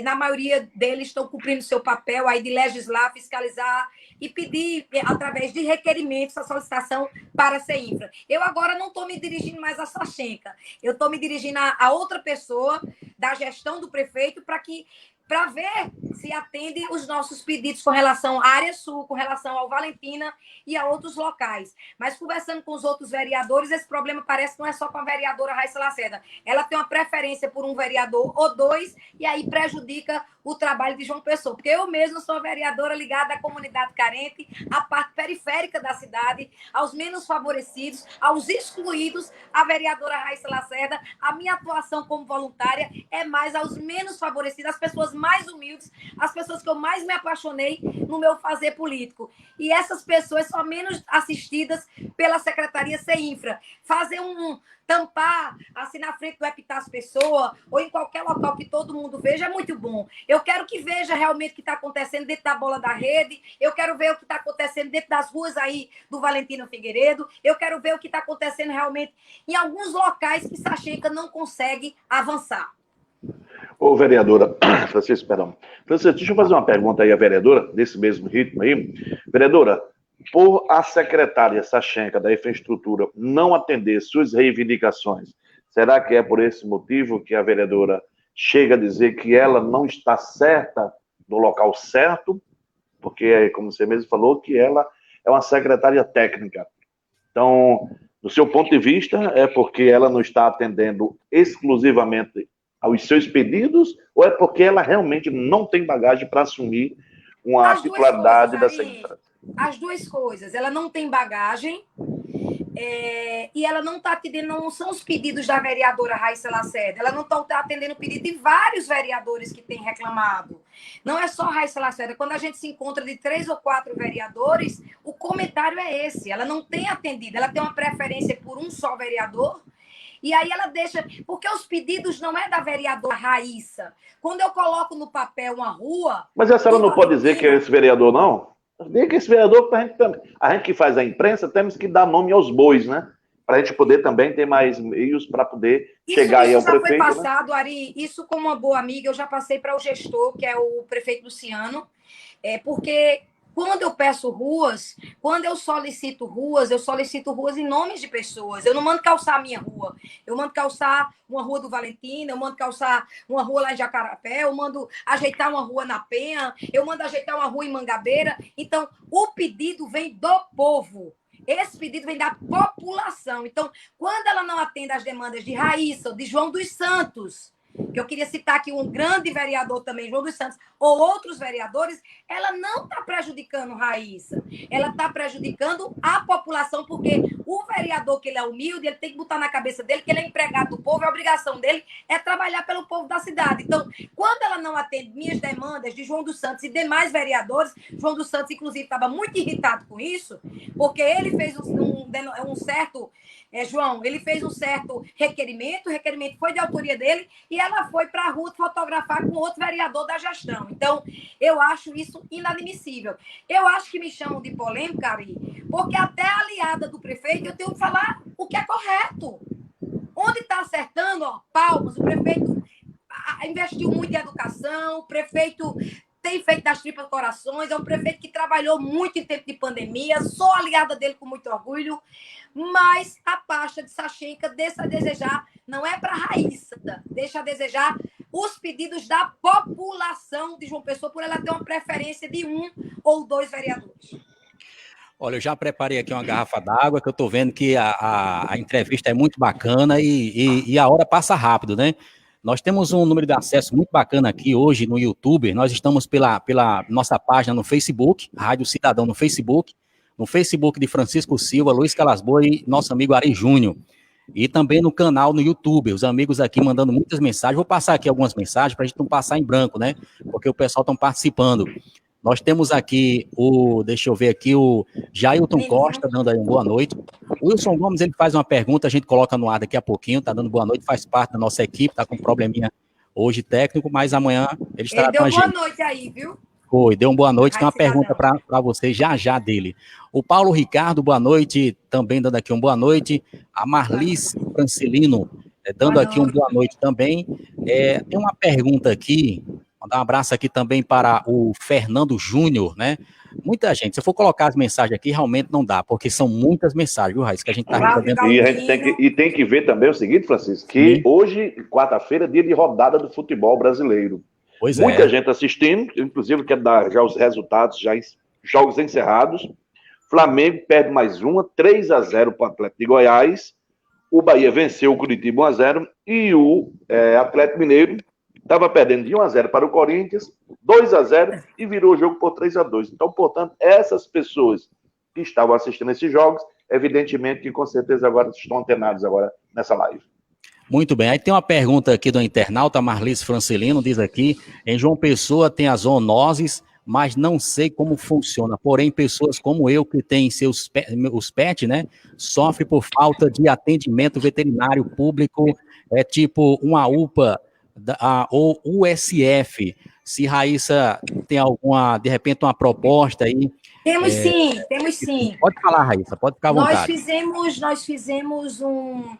na maioria deles, estão cumprindo seu papel aí de legislar, fiscalizar e pedir, através de requerimentos, a solicitação para a CEINFRA. Eu agora não estou me dirigindo mais a Sachenka, eu estou me dirigindo a outra pessoa da gestão do prefeito para ver se atende os nossos pedidos com relação à área sul, com relação ao Valentina e a outros locais. Mas conversando com os outros vereadores, esse problema parece que não é só com a vereadora Raíssa Lacerda. Ela tem uma preferência por um vereador ou dois, e aí prejudica o trabalho de João Pessoa. Porque eu mesma sou vereadora ligada à comunidade carente, à parte periférica da cidade, aos menos favorecidos, aos excluídos. A vereadora Raíssa Lacerda, a minha atuação como voluntária é mais aos menos favorecidos, às pessoas mais humildes, as pessoas que eu mais me apaixonei no meu fazer político. E essas pessoas são menos assistidas pela Secretaria CEINFRA. Fazer tampar assim na frente do Epitácio Pessoa ou em qualquer local que todo mundo veja é muito bom. Eu quero que veja realmente o que está acontecendo dentro da bola da rede, eu quero ver o que está acontecendo dentro das ruas aí do Valentino Figueiredo, eu quero ver o que está acontecendo realmente em alguns locais que Sachenka não consegue avançar. Ô, vereadora, Francisco, perdão. Francisco, deixa eu fazer uma pergunta aí à vereadora, nesse mesmo ritmo aí. Vereadora, por a secretária Sachenka da Infraestrutura não atender suas reivindicações, será que é por esse motivo que a vereadora chega a dizer que ela não está certa no local certo? Porque, como você mesmo falou, que ela é uma secretária técnica. Então, do seu ponto de vista, é porque ela não está atendendo exclusivamente aos seus pedidos, ou é porque ela realmente não tem bagagem para assumir uma titularidade da secretaria? As duas coisas. Ela não tem bagagem e ela não está atendendo, não são os pedidos da vereadora Raíssa Lacerda. Ela não está atendendo o pedido de vários vereadores que têm reclamado. Não é só Raíssa Lacerda. Quando a gente se encontra de 3 ou 4 vereadores, o comentário é esse. Ela não tem atendido. Ela tem uma preferência por um só vereador. E aí ela deixa... Porque os pedidos não é da vereadora Raíssa. Quando eu coloco no papel uma rua... Mas a senhora não pode dizer que é esse vereador, não? Diga que esse vereador, a gente que faz a imprensa, temos que dar nome aos bois, né? Para a gente poder também ter mais meios para poder chegar aí ao prefeito. Isso já foi passado, né? Ari, isso como uma boa amiga, eu já passei para o gestor, que é o prefeito Luciano, porque... Quando eu peço ruas, quando eu solicito ruas em nome de pessoas. Eu não mando calçar a minha rua. Eu mando calçar uma rua do Valentina, eu mando calçar uma rua lá em Jacarapé, eu mando ajeitar uma rua na Penha, eu mando ajeitar uma rua em Mangabeira. Então, o pedido vem do povo. Esse pedido vem da população. Então, quando ela não atende às demandas de Raíssa, de João dos Santos, que eu queria citar aqui um grande vereador também, João dos Santos, ou outros vereadores, ela não está prejudicando Raíssa, ela está prejudicando a população, porque o vereador, que ele é humilde, ele tem que botar na cabeça dele que ele é empregado do povo, a obrigação dele é trabalhar pelo povo da cidade. Então, quando ela não atende minhas demandas de João dos Santos e demais vereadores, João dos Santos, inclusive, estava muito irritado com isso, porque ele fez um certo... João, ele fez um certo requerimento, o requerimento foi de autoria dele, e ela foi para a rua fotografar com outro vereador da gestão. Então, eu acho isso inadmissível. Eu acho que me chamam de polêmica, Ari, porque até a aliada do prefeito eu tenho que falar o que é correto. Onde está acertando, palmas, o prefeito investiu muito em educação, o prefeito tem feito das tripas corações, é um prefeito que trabalhou muito em tempo de pandemia, sou aliada dele com muito orgulho, mas a pasta de Sachenka deixa a desejar, não é para a Raíssa, deixa a desejar os pedidos da população de João Pessoa, por ela ter uma preferência de 1 ou 2 vereadores. Olha, eu já preparei aqui uma garrafa d'água, que eu estou vendo que a entrevista é muito bacana e a hora passa rápido, né? Nós temos um número de acesso muito bacana aqui hoje no YouTube. Nós estamos pela nossa página no Facebook, Rádio Cidadão no Facebook de Francisco Silva, Luiz Calasboa e nosso amigo Ari Júnior. E também no canal no YouTube, os amigos aqui mandando muitas mensagens. Vou passar aqui algumas mensagens para a gente não passar em branco, né? Porque o pessoal está participando. Nós temos aqui deixa eu ver aqui, o Jailton Costa dando aí uma boa noite. O Wilson Gomes, ele faz uma pergunta, a gente coloca no ar daqui a pouquinho, tá dando boa noite, faz parte da nossa equipe, tá com um probleminha hoje técnico, mas amanhã ele estará com a gente. Ele deu boa noite aí, viu? Foi, deu uma boa noite, tem uma pergunta para você já dele. O Paulo Ricardo, boa noite, também dando aqui uma boa noite. A Marlice Francilino, dando aqui uma boa noite também. Tem uma pergunta aqui, mandar um abraço aqui também para o Fernando Júnior, né? Muita gente, se eu for colocar as mensagens aqui, realmente não dá, porque são muitas mensagens, viu, Raíssa, que a gente está recebendo. E a gente tem que ver também o seguinte, Francisco, que hoje, quarta-feira, é dia de rodada do futebol brasileiro. Pois Muita gente assistindo, inclusive quero dar já os resultados, jogos encerrados. Flamengo perde mais uma, 3-0 para o Atlético de Goiás. O Bahia venceu o Curitiba 1-0 e o Atlético Mineiro estava perdendo de 1-0 para o Corinthians, 2-0 e virou o jogo por 3-2. Então, portanto, essas pessoas que estavam assistindo esses jogos, evidentemente que com certeza agora estão antenados agora nessa live. Muito bem, aí tem uma pergunta aqui do internauta, Marlice Francilino, diz aqui, em João Pessoa tem as zoonoses, mas não sei como funciona, porém pessoas como eu que têm os pets, né, sofrem por falta de atendimento veterinário público, tipo uma UPA, ou USF, se Raíssa tem alguma, de repente, uma proposta aí. Temos sim. Pode falar, Raíssa, pode ficar à vontade. Nós fizemos um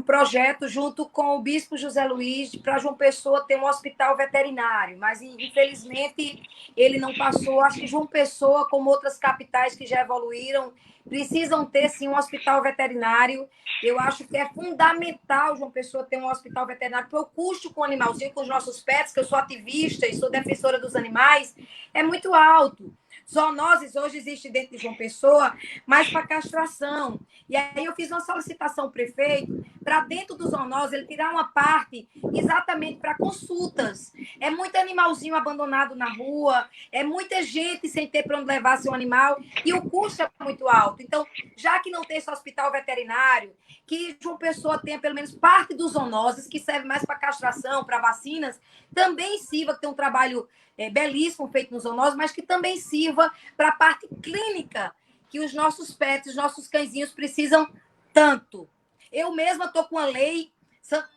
projeto junto com o Bispo José Luiz para João Pessoa ter um hospital veterinário, mas infelizmente ele não passou. Acho que João Pessoa, como outras capitais que já evoluíram, precisam ter, sim, um hospital veterinário. Eu acho que é fundamental João Pessoa ter um hospital veterinário, porque o custo com o animalzinho, com os nossos pets, que eu sou ativista e sou defensora dos animais, é muito alto. Zoonoses hoje existe dentro de João Pessoa, mas para castração. E aí eu fiz uma solicitação ao prefeito para dentro dos zoonoses ele tirar uma parte exatamente para consultas. É muito animalzinho abandonado na rua, é muita gente sem ter para onde levar seu animal e o custo é muito alto. Então, já que não tem esse hospital veterinário, que João Pessoa tenha pelo menos parte dos zoonoses, que serve mais para castração, para vacinas, também sirva, que tem um trabalho belíssimo feito nos zoonoses, mas que também sirva para a parte clínica, que os nossos pets, os nossos cãezinhos precisam tanto. Eu mesma estou com a lei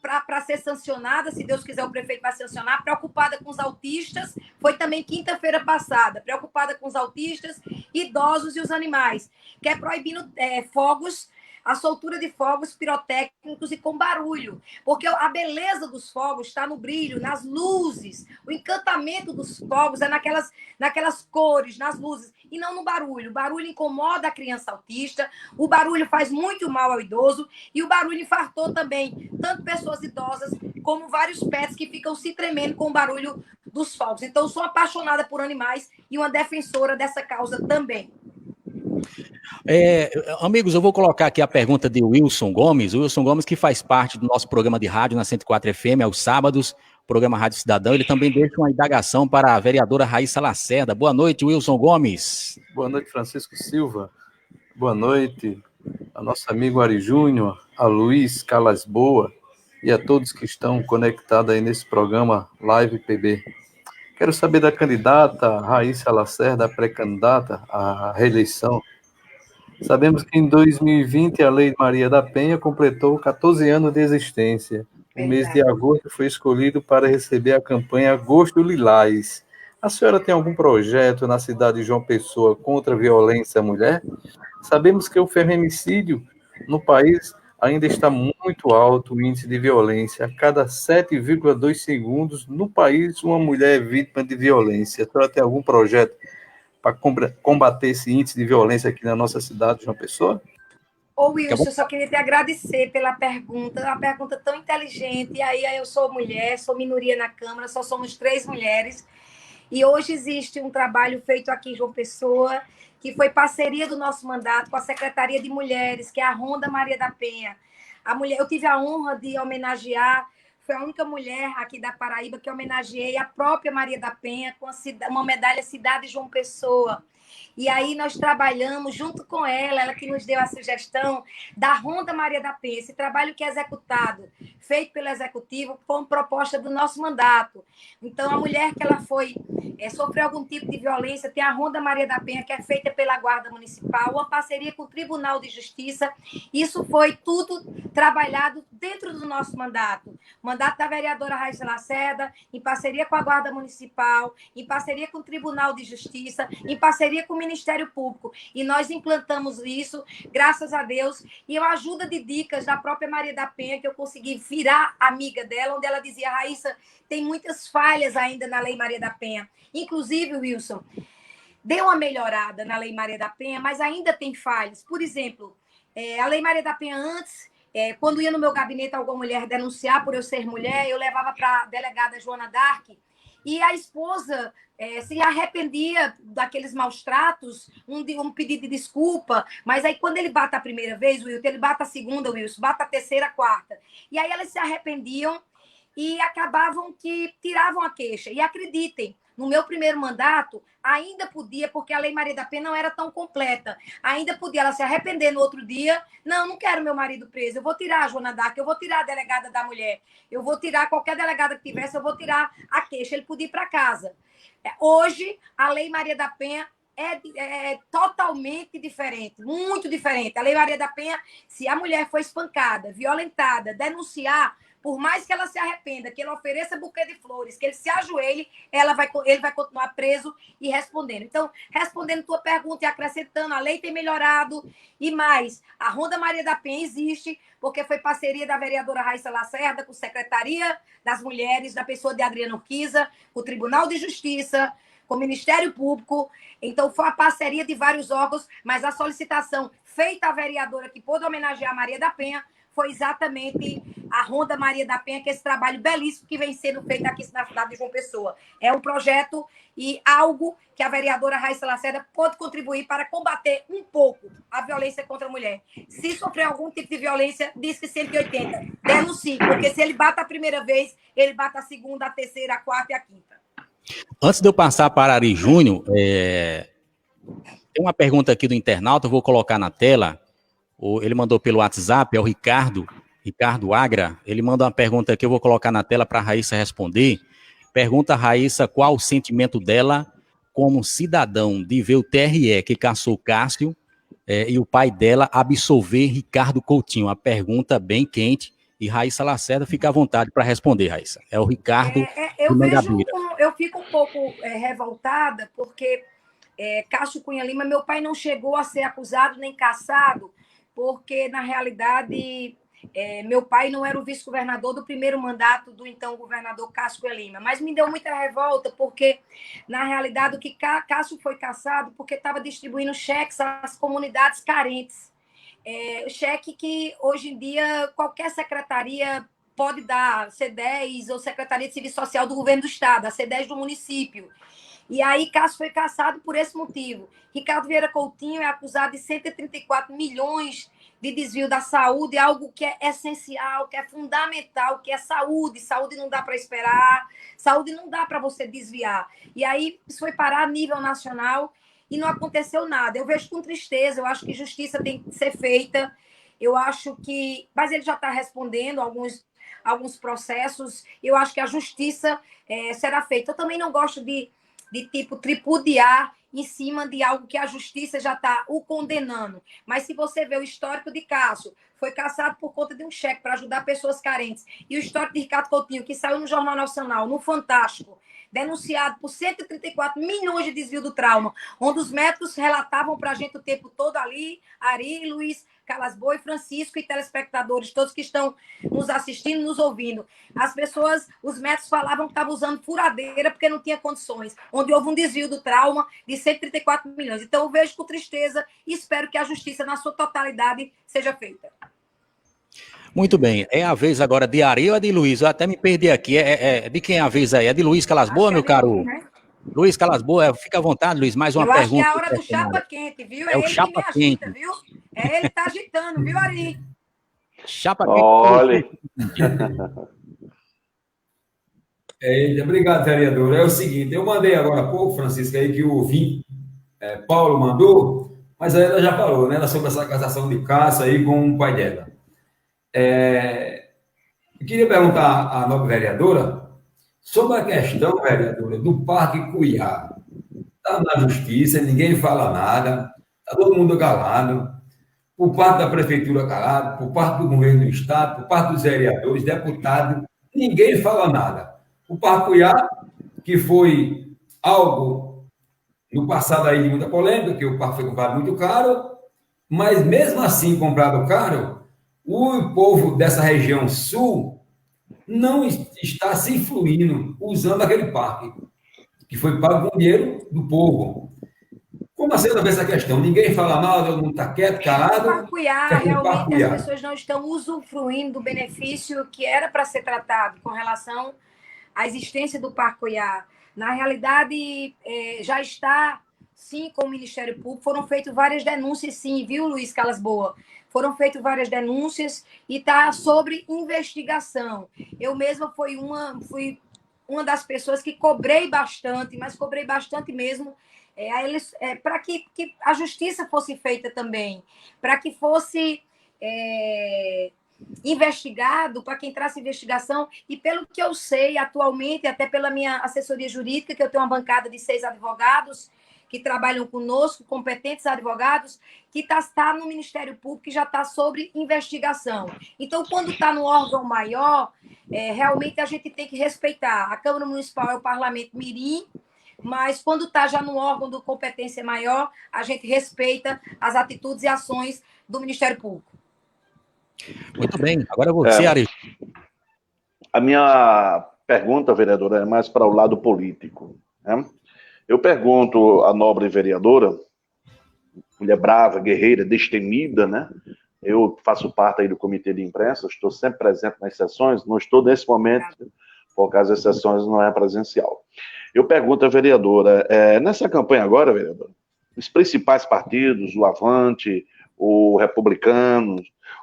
para ser sancionada, se Deus quiser o prefeito vai sancionar, preocupada com os autistas, foi também quinta-feira passada, preocupada com os autistas, idosos e os animais, que é proibindo fogos, a soltura de fogos pirotécnicos e com barulho, porque a beleza dos fogos está no brilho, nas luzes, o encantamento dos fogos é naquelas cores, nas luzes, e não no barulho. O barulho incomoda a criança autista, o barulho faz muito mal ao idoso, e o barulho infartou também, tanto pessoas idosas, como vários pets que ficam se tremendo com o barulho dos fogos. Então, eu sou apaixonada por animais e uma defensora dessa causa também. Amigos, eu vou colocar aqui a pergunta de Wilson Gomes, que faz parte do nosso programa de rádio na 104 FM, aos sábados, programa Rádio Cidadão. Ele também deixa uma indagação para a vereadora Raíssa Lacerda. Boa noite, Wilson Gomes. Boa noite, Francisco Silva. Boa noite ao nosso amigo Ari Júnior, a Luiz Calasboa e a todos que estão conectados aí nesse programa Live PB. Quero saber da candidata Raíssa Lacerda, a pré-candidata à reeleição. Sabemos que em 2020 a Lei Maria da Penha completou 14 anos de existência. O mês de agosto foi escolhido para receber a campanha Agosto Lilás. A senhora tem algum projeto na cidade de João Pessoa contra a violência à mulher? Sabemos que o feminicídio no país ainda está muito alto o índice de violência. A cada 7,2 segundos no país, uma mulher é vítima de violência. A senhora tem algum projeto para combater esse índice de violência aqui na nossa cidade, João Pessoa? Ô, Wilson, eu só queria te agradecer pela pergunta, uma pergunta tão inteligente. E aí eu sou mulher, sou minoria na Câmara, só somos 3 mulheres. E hoje existe um trabalho feito aqui em João Pessoa, que foi parceria do nosso mandato com a Secretaria de Mulheres, que é a Ronda Maria da Penha. Eu tive a honra de homenagear, foi a única mulher aqui da Paraíba que homenageei a própria Maria da Penha com uma medalha Cidade João Pessoa. E aí nós trabalhamos junto com ela que nos deu a sugestão da Ronda Maria da Penha, esse trabalho que é executado, feito pelo Executivo, com proposta do nosso mandato. Então, a mulher que ela sofreu algum tipo de violência, tem a Ronda Maria da Penha, que é feita pela Guarda Municipal, uma parceria com o Tribunal de Justiça. Isso foi tudo trabalhado dentro do nosso mandato. Mandato da vereadora Raíssa Lacerda, em parceria com a Guarda Municipal, em parceria com o Tribunal de Justiça, em parceria com o Ministério Público. E nós implantamos isso, graças a Deus, e a ajuda de dicas da própria Maria da Penha, que eu consegui virar amiga dela, onde ela dizia: Raíssa, tem muitas falhas ainda na Lei Maria da Penha. Inclusive, Wilson, deu uma melhorada na Lei Maria da Penha, mas ainda tem falhas. Por exemplo, a Lei Maria da Penha antes, quando ia no meu gabinete alguma mulher denunciar por eu ser mulher, eu levava para a delegada Joana Dark, e a esposa se arrependia daqueles maus tratos, um pedido de desculpa, mas aí quando ele bate a primeira vez, Wilson, ele bate a segunda, Wilson, bate a terceira, a quarta. E aí elas se arrependiam e acabavam que tiravam a queixa. E acreditem, no meu primeiro mandato, ainda podia, porque a Lei Maria da Penha não era tão completa, ainda podia ela se arrepender no outro dia: não quero meu marido preso, eu vou tirar a Joana Dark, eu vou tirar a delegada da mulher, eu vou tirar qualquer delegada que tivesse, eu vou tirar a queixa, ele podia ir para casa. Hoje, a Lei Maria da Penha é totalmente diferente, muito diferente. A Lei Maria da Penha, se a mulher for espancada, violentada, denunciar, por mais que ela se arrependa, que ele ofereça buquê de flores, que ele se ajoelhe, ele vai continuar preso e respondendo. Então, respondendo tua pergunta e acrescentando, a lei tem melhorado, e mais, a Ronda Maria da Penha existe, porque foi parceria da vereadora Raíssa Lacerda com a Secretaria das Mulheres, da pessoa de Adriana Urquiza, com o Tribunal de Justiça, com o Ministério Público. Então, foi a parceria de vários órgãos, mas a solicitação feita à vereadora que pôde homenagear a Maria da Penha foi exatamente a Ronda Maria da Penha, que é esse trabalho belíssimo que vem sendo feito aqui na cidade de João Pessoa. É um projeto e algo que a vereadora Raíssa Lacerda pode contribuir para combater um pouco a violência contra a mulher. Se sofrer algum tipo de violência, diz que 180. Denuncie, porque se ele bate a primeira vez, ele bate a segunda, a terceira, a quarta e a quinta. Antes de eu passar para Ari Júnior, tem uma pergunta aqui do internauta, eu vou colocar na tela. Ele mandou pelo WhatsApp, é o Ricardo Agra. Ele manda uma pergunta aqui, eu vou colocar na tela para a Raíssa responder. Pergunta a Raíssa qual o sentimento dela como cidadão de ver o TRE que caçou Cássio e o pai dela absolver Ricardo Coutinho. Uma pergunta bem quente. E Raíssa Lacerda, fica à vontade para responder, Raíssa. É o Ricardo eu fico um pouco revoltada, porque Cássio Cunha Lima, meu pai não chegou a ser acusado nem caçado, porque, na realidade, meu pai não era o vice-governador do primeiro mandato do então governador Cássio Cunha Lima. Mas me deu muita revolta, porque, na realidade, o que Cássio foi caçado porque estava distribuindo cheques às comunidades carentes. Cheque que, hoje em dia, qualquer secretaria pode dar, C10 ou Secretaria de Serviço Social do Governo do Estado, a C10 do município. E aí, Cássio foi caçado por esse motivo. Ricardo Vieira Coutinho é acusado de 134 milhões de desvio da saúde, algo que é essencial, que é fundamental, que é saúde. Saúde não dá para esperar, saúde não dá para você desviar. E aí, isso foi parar a nível nacional e não aconteceu nada. Eu vejo com tristeza, eu acho que justiça tem que ser feita, eu acho que... Mas ele já está respondendo alguns processos, eu acho que a justiça será feita. Eu também não gosto de tipo, tripudiar em cima de algo que a justiça já está o condenando. Mas se você vê o histórico de Cássio, foi cassado por conta de um cheque para ajudar pessoas carentes, e o histórico de Ricardo Coutinho, que saiu no Jornal Nacional, no Fantástico, denunciado por 134 milhões de desvio do trauma, onde os médicos relatavam para a gente o tempo todo ali, Ari, Luiz, Calasboa e Francisco e telespectadores, todos que estão nos assistindo, nos ouvindo. As pessoas, os médicos falavam que estavam usando furadeira porque não tinha condições, onde houve um desvio do trauma de 134 milhões. Então, eu vejo com tristeza e espero que a justiça, na sua totalidade, seja feita. Muito bem. É a vez agora de Ari ou é de Luiz? Eu até me perdi aqui. De quem é a vez aí? É de Luiz Calasboa, meu caro? Né? Luiz Calasboa, fica à vontade, Luiz. Mais uma eu pergunta. Eu acho que é a hora do chapa quente, viu? É o ele chapa que me agita, quente. viu? É ele que tá agitando, viu, Ari? Chapa quente. Olha. Obrigado, vereador. É o seguinte, eu mandei agora há pouco, Francisco, aí que o Paulo mandou, mas aí ela já falou, né, sobre essa casação de Cássio aí com o pai dela. Eu queria perguntar à nobre vereadora sobre a questão, vereadora, do Parque Cuiá. Está na justiça, ninguém fala nada, está todo mundo calado, por parte da prefeitura calado, por parte do governo do estado, por parte dos vereadores, deputados, ninguém fala nada. O Parque Cuiá, que foi algo no passado aí de muita polêmica, que o parque foi comprado muito caro, mas mesmo assim comprado caro, o povo dessa região sul não está se influindo usando aquele parque, que foi pago com dinheiro do povo. Como assim essa questão? Ninguém fala mal, todo mundo está quieto, calado. O Parque Cuiá, realmente as pessoas não estão usufruindo do benefício que era para ser tratado com relação à existência do Parque Cuiá. Na realidade, já está, sim, com o Ministério Público. Foram feitas várias denúncias, sim, viu, Luiz Calasboa? Foram feitas várias denúncias e está sobre investigação. Eu mesma fui uma das pessoas que cobrei bastante, mas cobrei bastante mesmo, para que a justiça fosse feita também, para que fosse investigado, para que entrasse investigação, e pelo que eu sei atualmente, até pela minha assessoria jurídica, que eu tenho uma bancada de 6 advogados que trabalham conosco, competentes advogados, que está no Ministério Público, que já está sobre investigação. Então, quando está no órgão maior, realmente a gente tem que respeitar. A Câmara Municipal é o Parlamento Mirim, mas quando está já no órgão de competência maior, a gente respeita as atitudes e ações do Ministério Público. Muito bem. Agora você, Ari. A minha pergunta, vereadora, é mais para o lado político, né? Eu pergunto à nobre vereadora, mulher brava, guerreira, destemida, né? Eu faço parte aí do comitê de imprensa, estou sempre presente nas sessões, não estou nesse momento, por causa das sessões não é presencial. Eu pergunto à vereadora, nessa campanha agora, vereadora, os principais partidos, o Avante, o Republicano,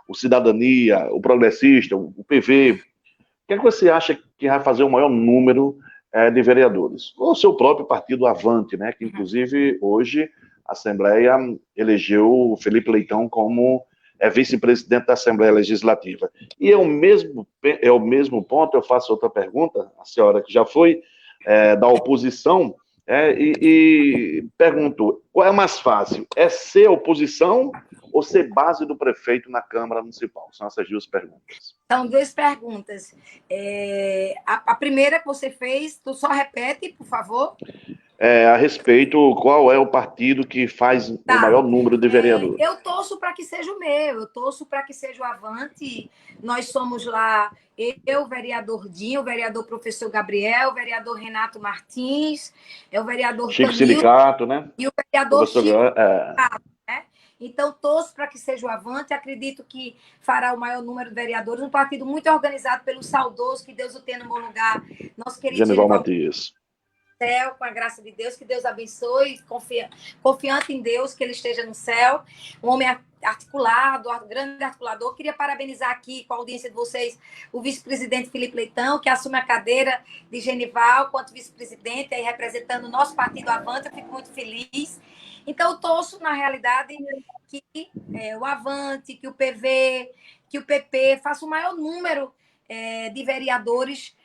o Cidadania, o Progressista, o PV, o que é que você acha que vai fazer o maior número de vereadores? O seu próprio partido Avante, né, que inclusive hoje a Assembleia elegeu o Felipe Leitão como vice-presidente da Assembleia Legislativa. E é o mesmo ponto, eu faço outra pergunta, a senhora que já foi da oposição, e pergunto, qual é mais fácil? É ser oposição ou ser base do prefeito na Câmara Municipal? São essas duas perguntas. São duas perguntas. A primeira que você fez, tu só repete, por favor. A respeito, qual é o partido que faz o maior número de vereadores? Eu torço para que seja o meu, eu torço para que seja o Avante. Nós somos lá, eu, vereador Dinho, o vereador professor Gabriel, o vereador Renato Martins, o vereador Chico Silicato, né? E o vereador Chico Silicato, né? Então, torço para que seja o Avante, acredito que fará o maior número de vereadores, um partido muito organizado pelo saudoso, que Deus o tenha no bom lugar, nosso querido Genival Matias. Céu, com a graça de Deus, que Deus abençoe, confiante em Deus, que ele esteja no céu, um homem articulado, grande articulador. Queria parabenizar aqui com a audiência de vocês o vice-presidente Felipe Leitão, que assume a cadeira de Genival quanto vice-presidente, aí representando o nosso partido Avante. Eu fico muito feliz. Então, eu torço, na realidade, que o Avante, que o PV, que o PP faça o maior número de vereadores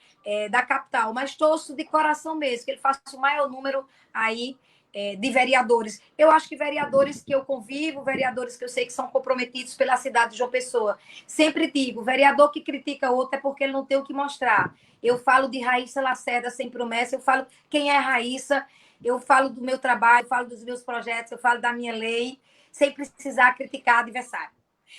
da capital, mas torço de coração mesmo, que ele faça o maior número aí de vereadores. Eu acho que vereadores que eu convivo, vereadores que eu sei que são comprometidos pela cidade de João Pessoa. Sempre digo, vereador que critica outro é porque ele não tem o que mostrar. Eu falo de Raíssa Lacerda sem promessa, eu falo quem é Raíssa, eu falo do meu trabalho, eu falo dos meus projetos, eu falo da minha lei, sem precisar criticar adversário.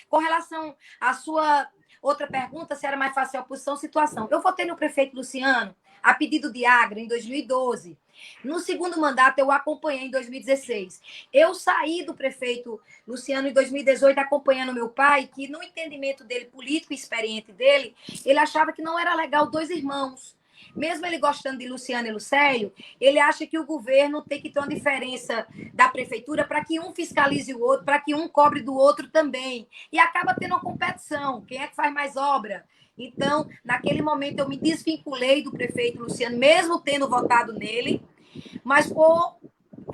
Com relação à sua outra pergunta, se era mais fácil a oposição, situação. Eu votei no prefeito Luciano, a pedido de Agra, em 2012. No segundo mandato, eu acompanhei em 2016. Eu saí do prefeito Luciano em 2018, acompanhando meu pai, que no entendimento dele, político e experiente dele, ele achava que não era legal dois irmãos. Mesmo ele gostando de Luciano e Lucélio, ele acha que o governo tem que ter uma diferença da prefeitura para que um fiscalize o outro, para que um cobre do outro também. E acaba tendo uma competição. Quem é que faz mais obra? Então, naquele momento, eu me desvinculei do prefeito Luciano, mesmo tendo votado nele, mas por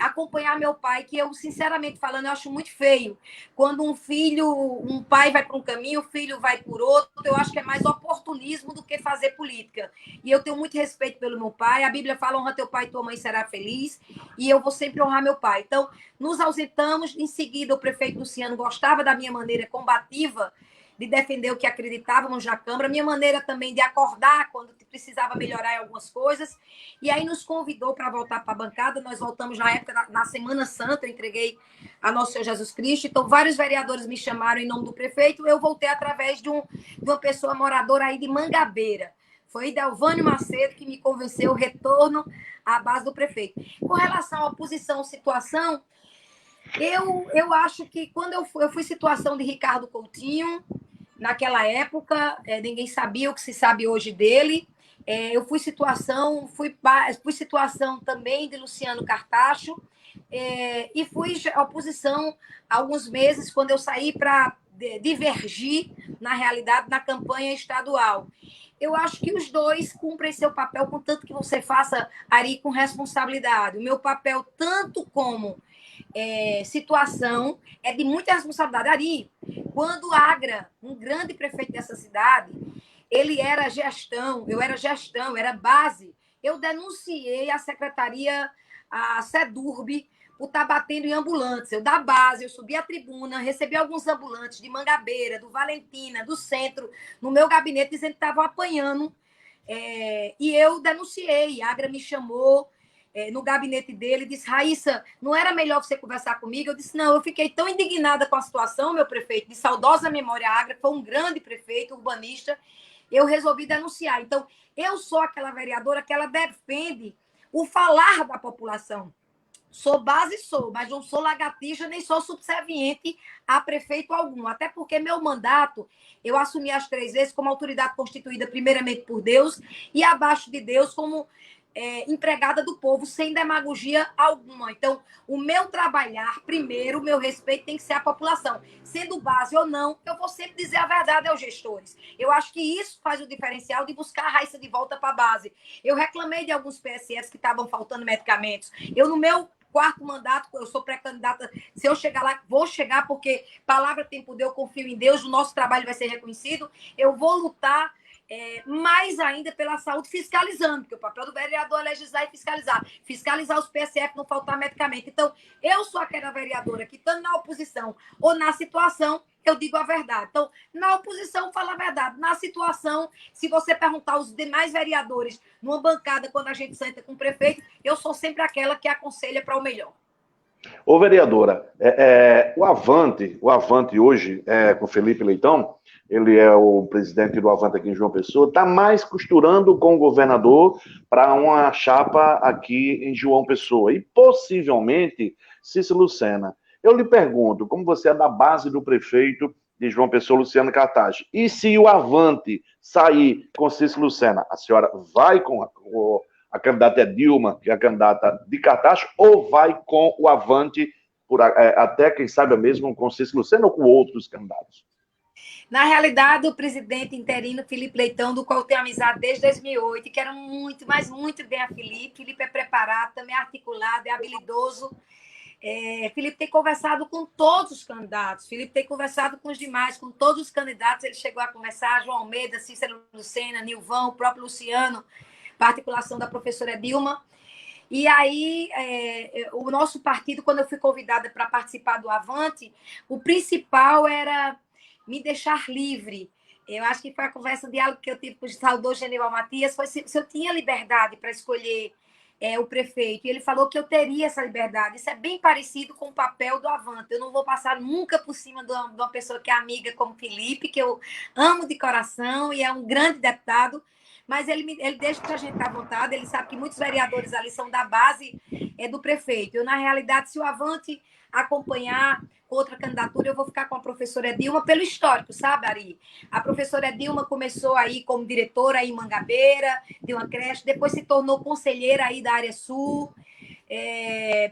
acompanhar meu pai, que eu, sinceramente falando, eu acho muito feio. Quando um pai vai para um caminho, o filho vai por outro, eu acho que é mais oportunismo do que fazer política. E eu tenho muito respeito pelo meu pai. A Bíblia fala, honra teu pai e tua mãe será feliz. E eu vou sempre honrar meu pai. Então, nos ausentamos. Em seguida, o prefeito Luciano gostava da minha maneira combativa de defender o que acreditávamos na Câmara, minha maneira também de acordar quando precisava melhorar em algumas coisas, e aí nos convidou para voltar para a bancada. Nós voltamos na época, na Semana Santa, eu entreguei a Nosso Senhor Jesus Cristo, então vários vereadores me chamaram em nome do prefeito, eu voltei através de uma pessoa moradora aí de Mangabeira, foi Delvânio Macedo que me convenceu o retorno à base do prefeito. Com relação à oposição, situação, eu acho que quando eu fui situação de Ricardo Coutinho, naquela época, ninguém sabia o que se sabe hoje dele. Eu fui situação também de Luciano Cartacho, e fui oposição há alguns meses, quando eu saí para divergir, na realidade, na campanha estadual. Eu acho que os dois cumprem seu papel, contanto que você faça, Ari, com responsabilidade. O meu papel, tanto como situação, é de muita responsabilidade. Ari, quando Agra, um grande prefeito dessa cidade, ele era gestão, eu era base, eu denunciei a secretaria, a SEDURB, por estar batendo em ambulantes. Eu, da base, eu subi a tribuna, recebi alguns ambulantes de Mangabeira, do Valentina, do centro, no meu gabinete, dizendo que estavam apanhando. E eu denunciei. Agra me chamou no gabinete dele, disse, Raíssa, não era melhor você conversar comigo? Eu disse, não, eu fiquei tão indignada com a situação, meu prefeito, de saudosa memória, Agra foi um grande prefeito, urbanista, eu resolvi denunciar. Então, eu sou aquela vereadora que ela defende o falar da população. Sou base, mas não sou lagartixa, nem sou subserviente a prefeito algum. Até porque meu mandato, eu assumi as 3 vezes como autoridade constituída primeiramente por Deus e abaixo de Deus como empregada do povo, sem demagogia alguma. Então, o meu trabalhar, primeiro, o meu respeito tem que ser a população. Sendo base ou não, eu vou sempre dizer a verdade aos gestores. Eu acho que isso faz o diferencial de buscar a Raíssa de volta para a base. Eu reclamei de alguns PSFs que estavam faltando medicamentos. Eu, no meu 4º mandato, eu sou pré-candidata, se eu chegar lá, vou chegar, porque palavra tem poder, eu confio em Deus, o nosso trabalho vai ser reconhecido, eu vou lutar mais ainda pela saúde, fiscalizando, porque o papel do vereador é legislar e fiscalizar os PSF, não faltar medicamento. Então, eu sou aquela vereadora que, estando na oposição ou na situação, eu digo a verdade. Então, na oposição, fala a verdade. Na situação, se você perguntar aos demais vereadores numa bancada, quando a gente senta com o prefeito, eu sou sempre aquela que aconselha para o melhor. Ô, vereadora, o Avante hoje, com Felipe Leitão, ele é o presidente do Avante aqui em João Pessoa, está mais costurando com o governador para uma chapa aqui em João Pessoa. E possivelmente Cícero Lucena. Eu lhe pergunto, como você é da base do prefeito de João Pessoa, Luciano Cartacho, e se o Avante sair com Cícero Lucena, a senhora vai com a candidata é Dilma, que é a candidata de Cartacho, ou vai com o Avante, até, quem sabe mesmo, com Cícero Lucena ou com outros candidatos? Na realidade, o presidente interino, Felipe Leitão, do qual eu tenho amizade desde 2008, e quero muito, mas muito bem a Felipe. Felipe é preparado, também é articulado, é habilidoso. Felipe tem conversado com todos os candidatos, Felipe tem conversado com os demais, com todos os candidatos. Ele chegou a conversar, João Almeida, Cícero Lucena, Nilvão, o próprio Luciano, para articulação da professora Dilma. E aí, o nosso partido, quando eu fui convidada para participar do Avante, o principal era me deixar livre. Eu acho que foi a conversa, o diálogo que eu tive com o saudoso Genival Matias, foi se eu tinha liberdade para escolher o prefeito. E ele falou que eu teria essa liberdade. Isso é bem parecido com o papel do Avante. Eu não vou passar nunca por cima de uma pessoa que é amiga como Felipe, que eu amo de coração e é um grande deputado, mas ele deixa a gente à vontade. Ele sabe que muitos vereadores ali são da base do prefeito. Eu, na realidade, se o Avante acompanhar outra candidatura, eu vou ficar com a professora Dilma pelo histórico, sabe, Ari? A professora Dilma começou aí como diretora aí em Mangabeira, de uma creche, depois se tornou conselheira aí da área sul,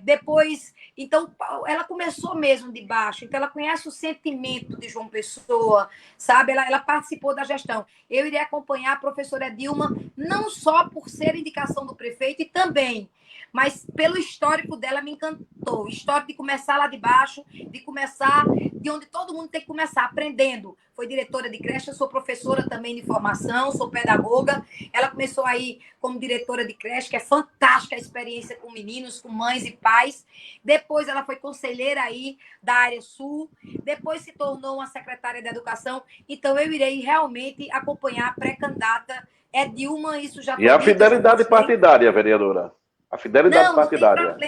depois, então, ela começou mesmo de baixo, então ela conhece o sentimento de João Pessoa, sabe? Ela participou da gestão. Eu iria acompanhar a professora Dilma, não só por ser indicação do prefeito, e também mas pelo histórico dela me encantou. O histórico de começar lá de baixo, de começar de onde todo mundo tem que começar, aprendendo. Foi diretora de creche, eu sou professora também de formação, sou pedagoga. Ela começou aí como diretora de creche, que é fantástica a experiência com meninos, com mães e pais. Depois ela foi conselheira aí da área sul. Depois se tornou uma secretária de educação. Então eu irei realmente acompanhar a pré-candidata Dilma, isso já foi. E a fidelidade partidária, vereadora? A fidelidade partidária.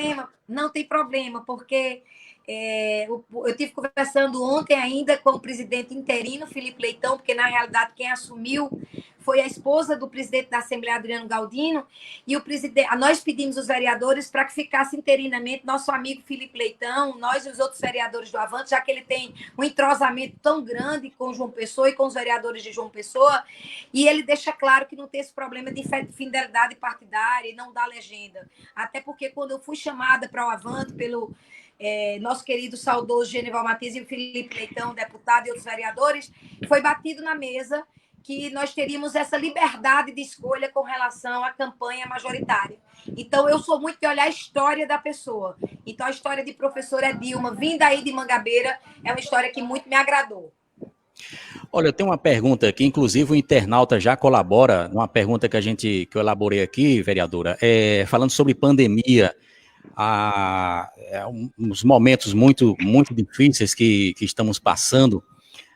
Não tem problema, porque eu tive conversando ontem ainda com o presidente interino, Felipe Leitão, porque, na realidade, quem assumiu foi a esposa do presidente da Assembleia, Adriano Galdino, e nós pedimos os vereadores para que ficasse interinamente nosso amigo Felipe Leitão, nós e os outros vereadores do Avante, já que ele tem um entrosamento tão grande com João Pessoa e com os vereadores de João Pessoa, e ele deixa claro que não tem esse problema de fidelidade partidária e não dá legenda. Até porque quando eu fui chamada para o Avante pelo nosso querido saudoso Genival Matias e o Felipe Leitão, deputado e outros vereadores, foi batido na mesa que nós teríamos essa liberdade de escolha com relação à campanha majoritária. Então, eu sou muito de olhar a história da pessoa. Então, a história de professora Dilma, vinda aí de Mangabeira, é uma história que muito me agradou. Olha, eu tenho uma pergunta aqui, inclusive o internauta já colabora, uma pergunta que eu elaborei aqui, vereadora, falando sobre pandemia, uns momentos muito, muito difíceis que estamos passando,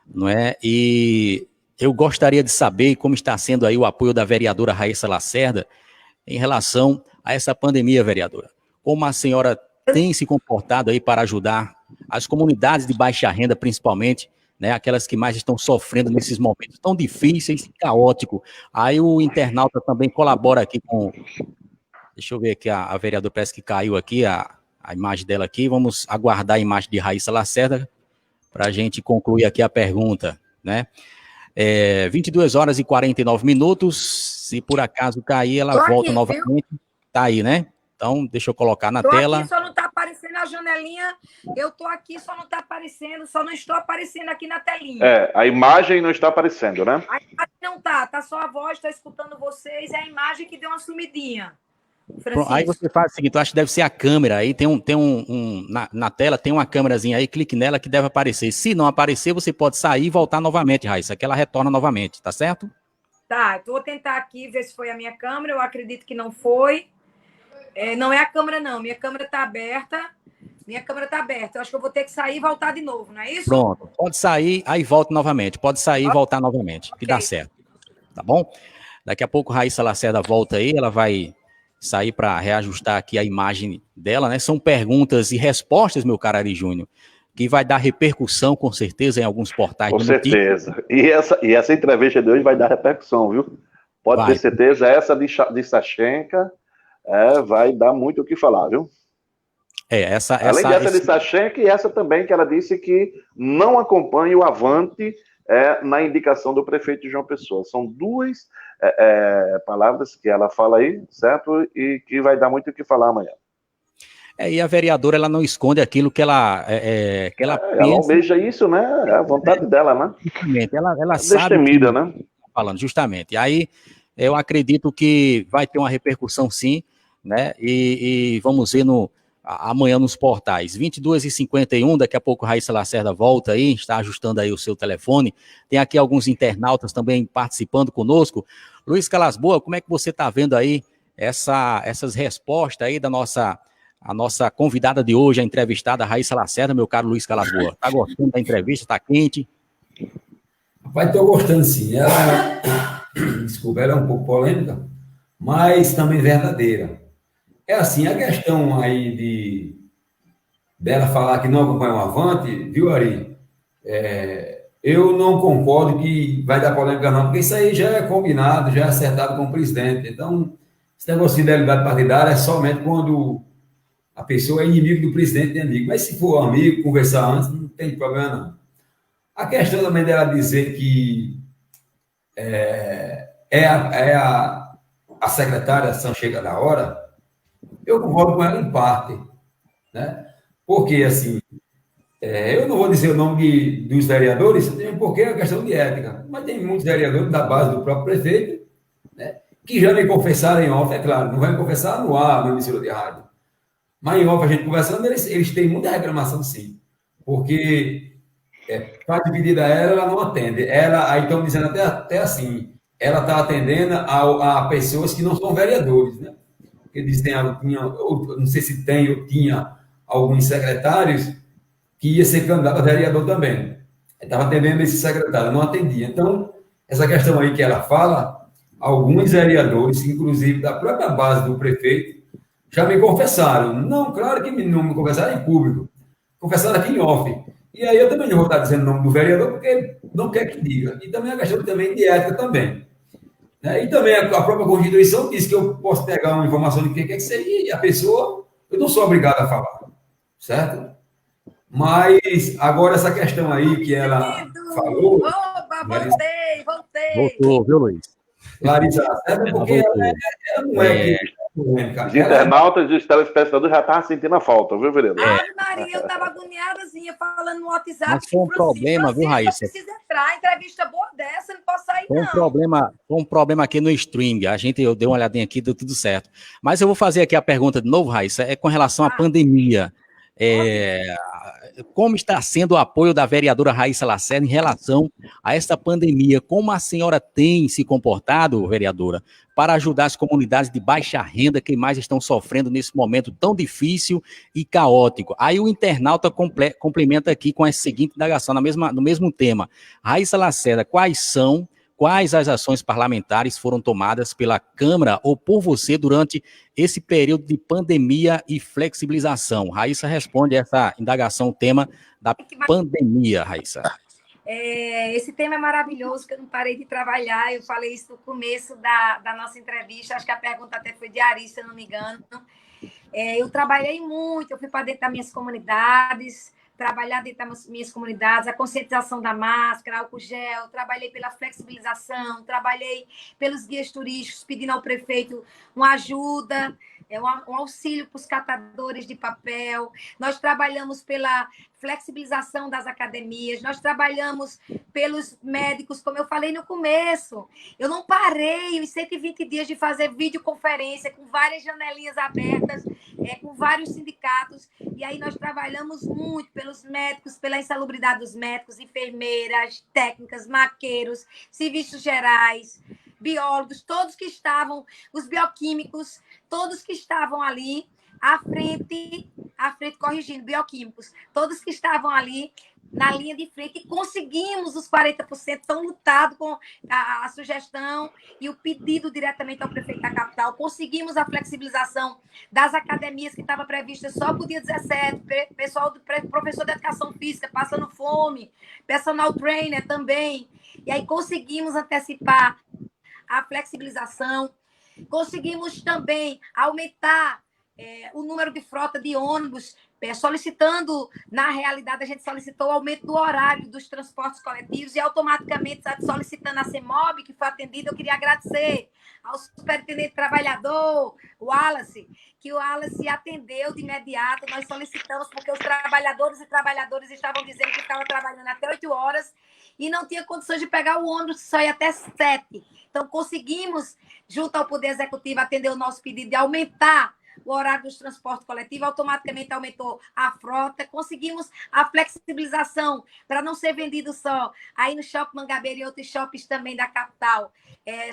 não é? E eu gostaria de saber como está sendo aí o apoio da vereadora Raíssa Lacerda em relação a essa pandemia, vereadora. Como a senhora tem se comportado aí para ajudar as comunidades de baixa renda, principalmente, né, aquelas que mais estão sofrendo nesses momentos tão difíceis e caóticos. Aí o internauta também colabora aqui com... Deixa eu ver aqui, a vereadora parece que caiu aqui, a imagem dela aqui. Vamos aguardar a imagem de Raíssa Lacerda para a gente concluir aqui a pergunta, né? 22 horas e 49 minutos. Se por acaso cair, ela volta novamente. Tá aí, né? Então, deixa eu colocar na tela. Aqui, só não está aparecendo a janelinha. Eu estou aqui, só não está aparecendo, só não estou aparecendo aqui na telinha. A imagem não está aparecendo, né? A imagem não tá só a voz, estou escutando vocês, é a imagem que deu uma sumidinha. Pronto, aí você faz o seguinte, eu acho que deve ser a câmera, aí na tela tem uma câmerazinha aí, clique nela que deve aparecer. Se não aparecer, você pode sair e voltar novamente, Raíssa, que ela retorna novamente, tá certo? Tá, eu vou tentar aqui ver se foi a minha câmera, eu acredito que não foi. Não é a câmera não, minha câmera tá aberta, eu acho que eu vou ter que sair e voltar de novo, não é isso? Pronto, pode sair, aí volta novamente, pode sair e voltar novamente, que dá certo, tá bom? Daqui a pouco Raíssa Lacerda volta aí, ela vai sair para reajustar aqui a imagem dela, né? São perguntas e respostas, meu caro Ari Júnior, que vai dar repercussão, com certeza, em alguns portais. Com certeza. E essa entrevista de hoje vai dar repercussão, viu? Pode ter certeza, essa de Sachenka vai dar muito o que falar, viu? Além dessa de Sachenka, e essa também que ela disse que não acompanha o Avante na indicação do prefeito de João Pessoa. São duas palavras que ela fala aí, certo? E que vai dar muito o que falar amanhã. E a vereadora, ela não esconde aquilo que ela pensa. Ela almeja isso, né? É a vontade dela, né? Justamente, ela sabe... Destemida, né? Falando, justamente. Aí, eu acredito que vai ter uma repercussão, sim, né? E vamos ver amanhã nos portais. 22h51, daqui a pouco Raíssa Lacerda volta aí, está ajustando aí o seu telefone. Tem aqui alguns internautas também participando conosco. Luiz Calasboa, como é que você está vendo aí essas respostas aí a nossa convidada de hoje, a entrevistada Raíssa Lacerda, meu caro Luiz Calas Boas. Está gostando da entrevista? Está quente? Rapaz, estou gostando sim. Desculpa, ela é um pouco polêmica, mas também verdadeira. É assim, a questão aí dela falar que não acompanha o Avante, viu, Ari? Eu não concordo que vai dar polêmica, não, porque isso aí já é combinado, já é acertado com o presidente. Então, esse negócio de fidelidade partidária é somente quando a pessoa é inimigo do presidente e amigo. Mas se for amigo, conversar antes, não tem problema, não. A questão também dela dizer que a secretária São Chega da Hora, eu concordo com ela em parte, né? Porque, assim, eu não vou dizer o nome dos vereadores, porque é questão de ética, mas tem muitos vereadores da base do próprio prefeito, né, que já me confessaram em off, é claro, não vai me confessar no ar, na emissora de rádio, mas em off a gente conversando, eles têm muita reclamação, sim, porque para dividida ela não atende, aí estão dizendo até assim, ela está atendendo a pessoas que não são vereadores, né, porque dizem, não sei se tem ou tinha alguns secretários que ia ser candidato a vereador também. Estava atendendo esse secretário, não atendia. Então, essa questão aí que ela fala, alguns vereadores, inclusive da própria base do prefeito, já me confessaram. Não, claro que não me confessaram em público, confessaram aqui em off. E aí eu também não vou estar dizendo o nome do vereador, porque ele não quer que diga. E também a questão também de ética também. E também a própria Constituição diz que eu posso pegar uma informação de quem quer que seja e a pessoa, eu não sou obrigado a falar, certo? Mas agora essa questão aí que ela falou... Opa, voltei! Voltou, viu, Luiz? Larissa, sabe porque ela não é que... Os internautas e os telespectadores já estavam sentindo a falta, viu, vereador? Maria, eu estava agoniadazinha falando no WhatsApp. Mas foi um problema, viu, Raíssa? Eu preciso entrar, entrevista boa dessa, não posso sair, não. Foi um problema aqui no stream. Eu dei uma olhadinha aqui, deu tudo certo. Mas eu vou fazer aqui a pergunta de novo, Raíssa, com relação à pandemia. Como está sendo o apoio da vereadora Raíssa Lacerda em relação a esta pandemia? Como a senhora tem se comportado, vereadora, para ajudar as comunidades de baixa renda que mais estão sofrendo nesse momento tão difícil e caótico? Aí o internauta complementa aqui com a seguinte indagação, no mesmo tema. Raíssa Lacerda, quais as ações parlamentares foram tomadas pela Câmara ou por você durante esse período de pandemia e flexibilização? Raíssa responde essa indagação, o tema da pandemia, Raíssa. Esse tema é maravilhoso, que eu não parei de trabalhar. Eu falei isso no começo da nossa entrevista, acho que a pergunta até foi de Ari, se eu não me engano. Eu trabalhei muito, eu fui para dentro das minhas comunidades, trabalhar dentro das minhas comunidades, a conscientização da máscara, álcool gel, trabalhei pela flexibilização, trabalhei pelos guias turísticos, pedindo ao prefeito uma ajuda, um auxílio para os catadores de papel. Nós trabalhamos pela flexibilização das academias, nós trabalhamos pelos médicos, como eu falei no começo. Eu não parei os 120 dias de fazer videoconferência com várias janelinhas abertas, com vários sindicatos, e aí nós trabalhamos muito pelos médicos, pela insalubridade dos médicos, enfermeiras, técnicas, maqueiros, serviços gerais, biólogos, todos que estavam, os bioquímicos, todos que estavam ali à frente, corrigindo, bioquímicos, todos que estavam ali na linha de frente, e conseguimos os 40%, tão lutado com a sugestão e o pedido diretamente ao prefeito da capital, conseguimos a flexibilização das academias que estava prevista só para o dia 17, pessoal do professor de educação física passando fome, personal trainer também, e aí conseguimos antecipar a flexibilização, conseguimos também aumentar o número de frota de ônibus, solicitando, na realidade, a gente solicitou o aumento do horário dos transportes coletivos e automaticamente, solicitando a CEMOB, que foi atendida, eu queria agradecer ao superintendente trabalhador, o Wallace, que o Wallace atendeu de imediato, nós solicitamos, porque os trabalhadores e trabalhadoras estavam dizendo que estavam trabalhando até 8 horas e não tinha condições de pegar o ônibus, só ia até 7. Então, conseguimos, junto ao Poder Executivo, atender o nosso pedido de aumentar o horário dos transportes coletivos, automaticamente aumentou a frota, conseguimos a flexibilização para não ser vendido só aí no Shopping Mangabeira e outros shoppings também da capital,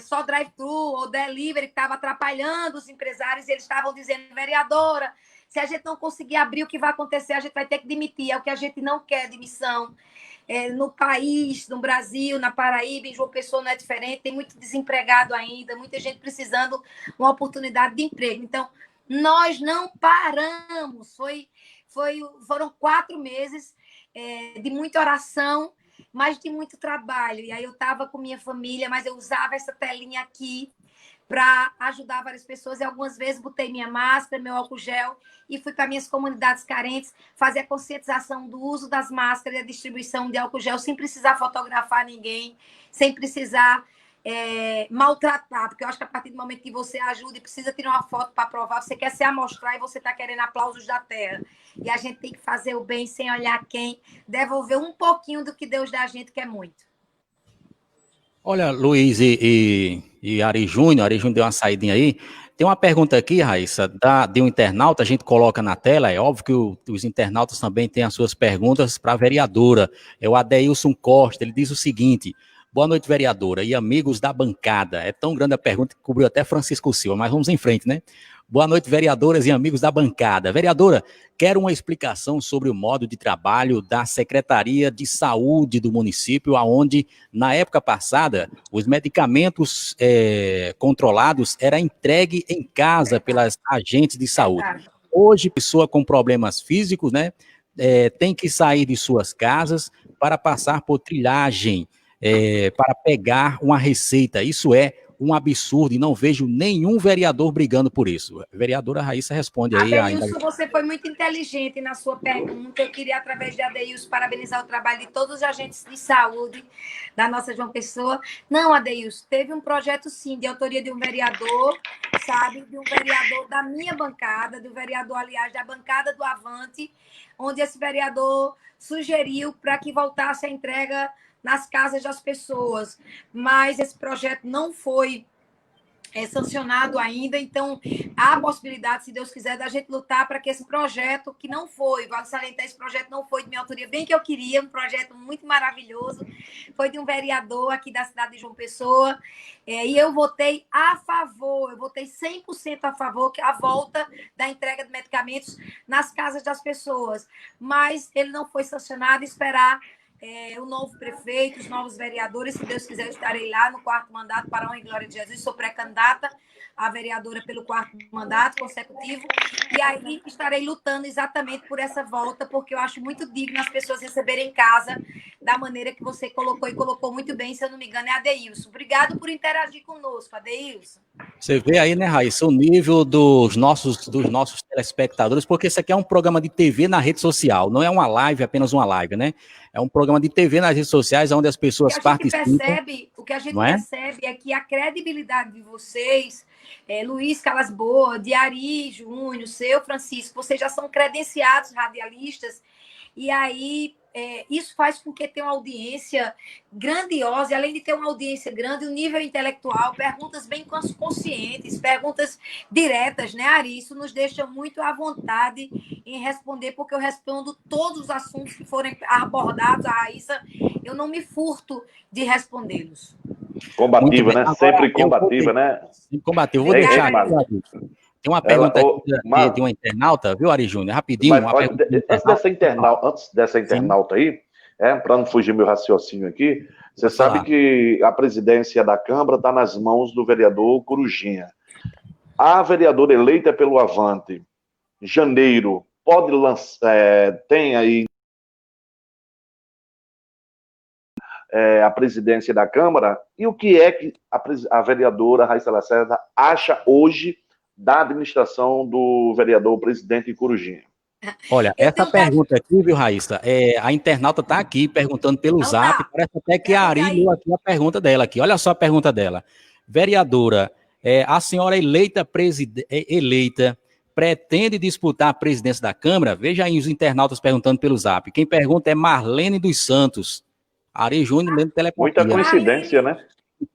só drive-thru ou delivery, que estava atrapalhando os empresários, e eles estavam dizendo, vereadora, se a gente não conseguir abrir, o que vai acontecer? A gente vai ter que demitir, é o que a gente não quer, demissão. No país, no Brasil, na Paraíba, em João Pessoa não é diferente, tem muito desempregado ainda, muita gente precisando de uma oportunidade de emprego. Então, nós não paramos, foram 4 meses de muita oração, mas de muito trabalho. E aí eu estava com minha família, mas eu usava essa telinha aqui para ajudar várias pessoas, e algumas vezes botei minha máscara, meu álcool gel, e fui para minhas comunidades carentes fazer a conscientização do uso das máscaras e a distribuição de álcool gel, sem precisar fotografar ninguém, sem precisar maltratar, porque eu acho que a partir do momento que você ajuda e precisa tirar uma foto para provar, você quer se amostrar e você está querendo aplausos da terra. E a gente tem que fazer o bem sem olhar quem, devolver um pouquinho do que Deus dá a gente, que é muito. Olha, Luiz e Ari Júnior deu uma saidinha aí. Tem uma pergunta aqui, Raíssa, de um internauta, a gente coloca na tela, é óbvio que os internautas também têm as suas perguntas para a vereadora. É o Adeilson Costa, ele diz o seguinte: boa noite, vereadora e amigos da bancada. É tão grande a pergunta que cobriu até Francisco Silva, mas vamos em frente, né? Boa noite, vereadoras e amigos da bancada. Vereadora, quero uma explicação sobre o modo de trabalho da Secretaria de Saúde do município, onde, na época passada, os medicamentos controlados eram entregues em casa pelas agentes de saúde. Hoje, pessoa com problemas físicos, né, tem que sair de suas casas para passar por trilhagem, para pegar uma receita. Isso é um absurdo e não vejo nenhum vereador brigando por isso. A vereadora Raíssa responde aí. Adeilson, você foi muito inteligente na sua pergunta. Eu queria, através de Adeilson, parabenizar o trabalho de todos os agentes de saúde da nossa João Pessoa. Não, Adeilson, teve um projeto, sim, de autoria de um vereador, sabe, de um vereador da minha bancada, do vereador, aliás, da bancada do Avante, onde esse vereador sugeriu para que voltasse a entrega nas casas das pessoas, mas esse projeto não foi sancionado ainda, então há a possibilidade, se Deus quiser, da gente lutar para que esse projeto, que não foi, vale salientar, esse projeto não foi de minha autoria, bem que eu queria, um projeto muito maravilhoso, foi de um vereador aqui da cidade de João Pessoa, e eu votei a favor, eu votei 100% a favor, que a volta da entrega de medicamentos nas casas das pessoas, mas ele não foi sancionado, esperar o novo prefeito, os novos vereadores, se Deus quiser, eu estarei lá no 4º mandato, para a honra e glória de Jesus, sou pré-candidata a vereadora pelo 4º mandato consecutivo, e aí estarei lutando exatamente por essa volta, porque eu acho muito digno as pessoas receberem em casa da maneira que você colocou, e colocou muito bem, se eu não me engano, é Adeilson. Obrigado por interagir conosco, Adeilson. Você vê aí, né, Raíssa, o nível dos nossos telespectadores, porque isso aqui é um programa de TV na rede social, não é uma live, apenas uma live, né? É um programa de TV nas redes sociais, onde as pessoas participam. O que a gente percebe é que a credibilidade de vocês, Luiz Calas Boa, de Ari Júnior, seu Francisco, vocês já são credenciados radialistas, e aí isso faz com que tenha uma audiência grandiosa, e além de ter uma audiência grande, um nível intelectual, perguntas bem conscientes, perguntas diretas, né, Ari? Isso nos deixa muito à vontade em responder, porque eu respondo todos os assuntos que forem abordados, a Raíssa, eu não me furto de respondê-los. Combativa, né? Agora, sempre combativa, né? Sempre combativa. Vou deixar aqui. Tem uma pergunta aqui de uma internauta, viu, Ari Júnior? Rapidinho. Antes dessa internauta aí, para não fugir meu raciocínio aqui, você sabe que a presidência da Câmara está nas mãos do vereador Corujinha. A vereadora eleita pelo Avante, janeiro, pode lançar, tem aí a presidência da Câmara, e o que é que a vereadora Raíssa Lacerda acha hoje da administração do vereador presidente Corujinha? Olha, essa pergunta aqui, viu, Raíssa, a internauta está aqui perguntando pelo Zap, parece até que a Ari leu aqui a pergunta dela aqui. Olha só a pergunta dela. Vereadora, a senhora eleita pretende disputar a presidência da Câmara? Veja aí os internautas perguntando pelo Zap. Quem pergunta é Marlene dos Santos. Ari Júnior lendo telepatia. Muita coincidência, né?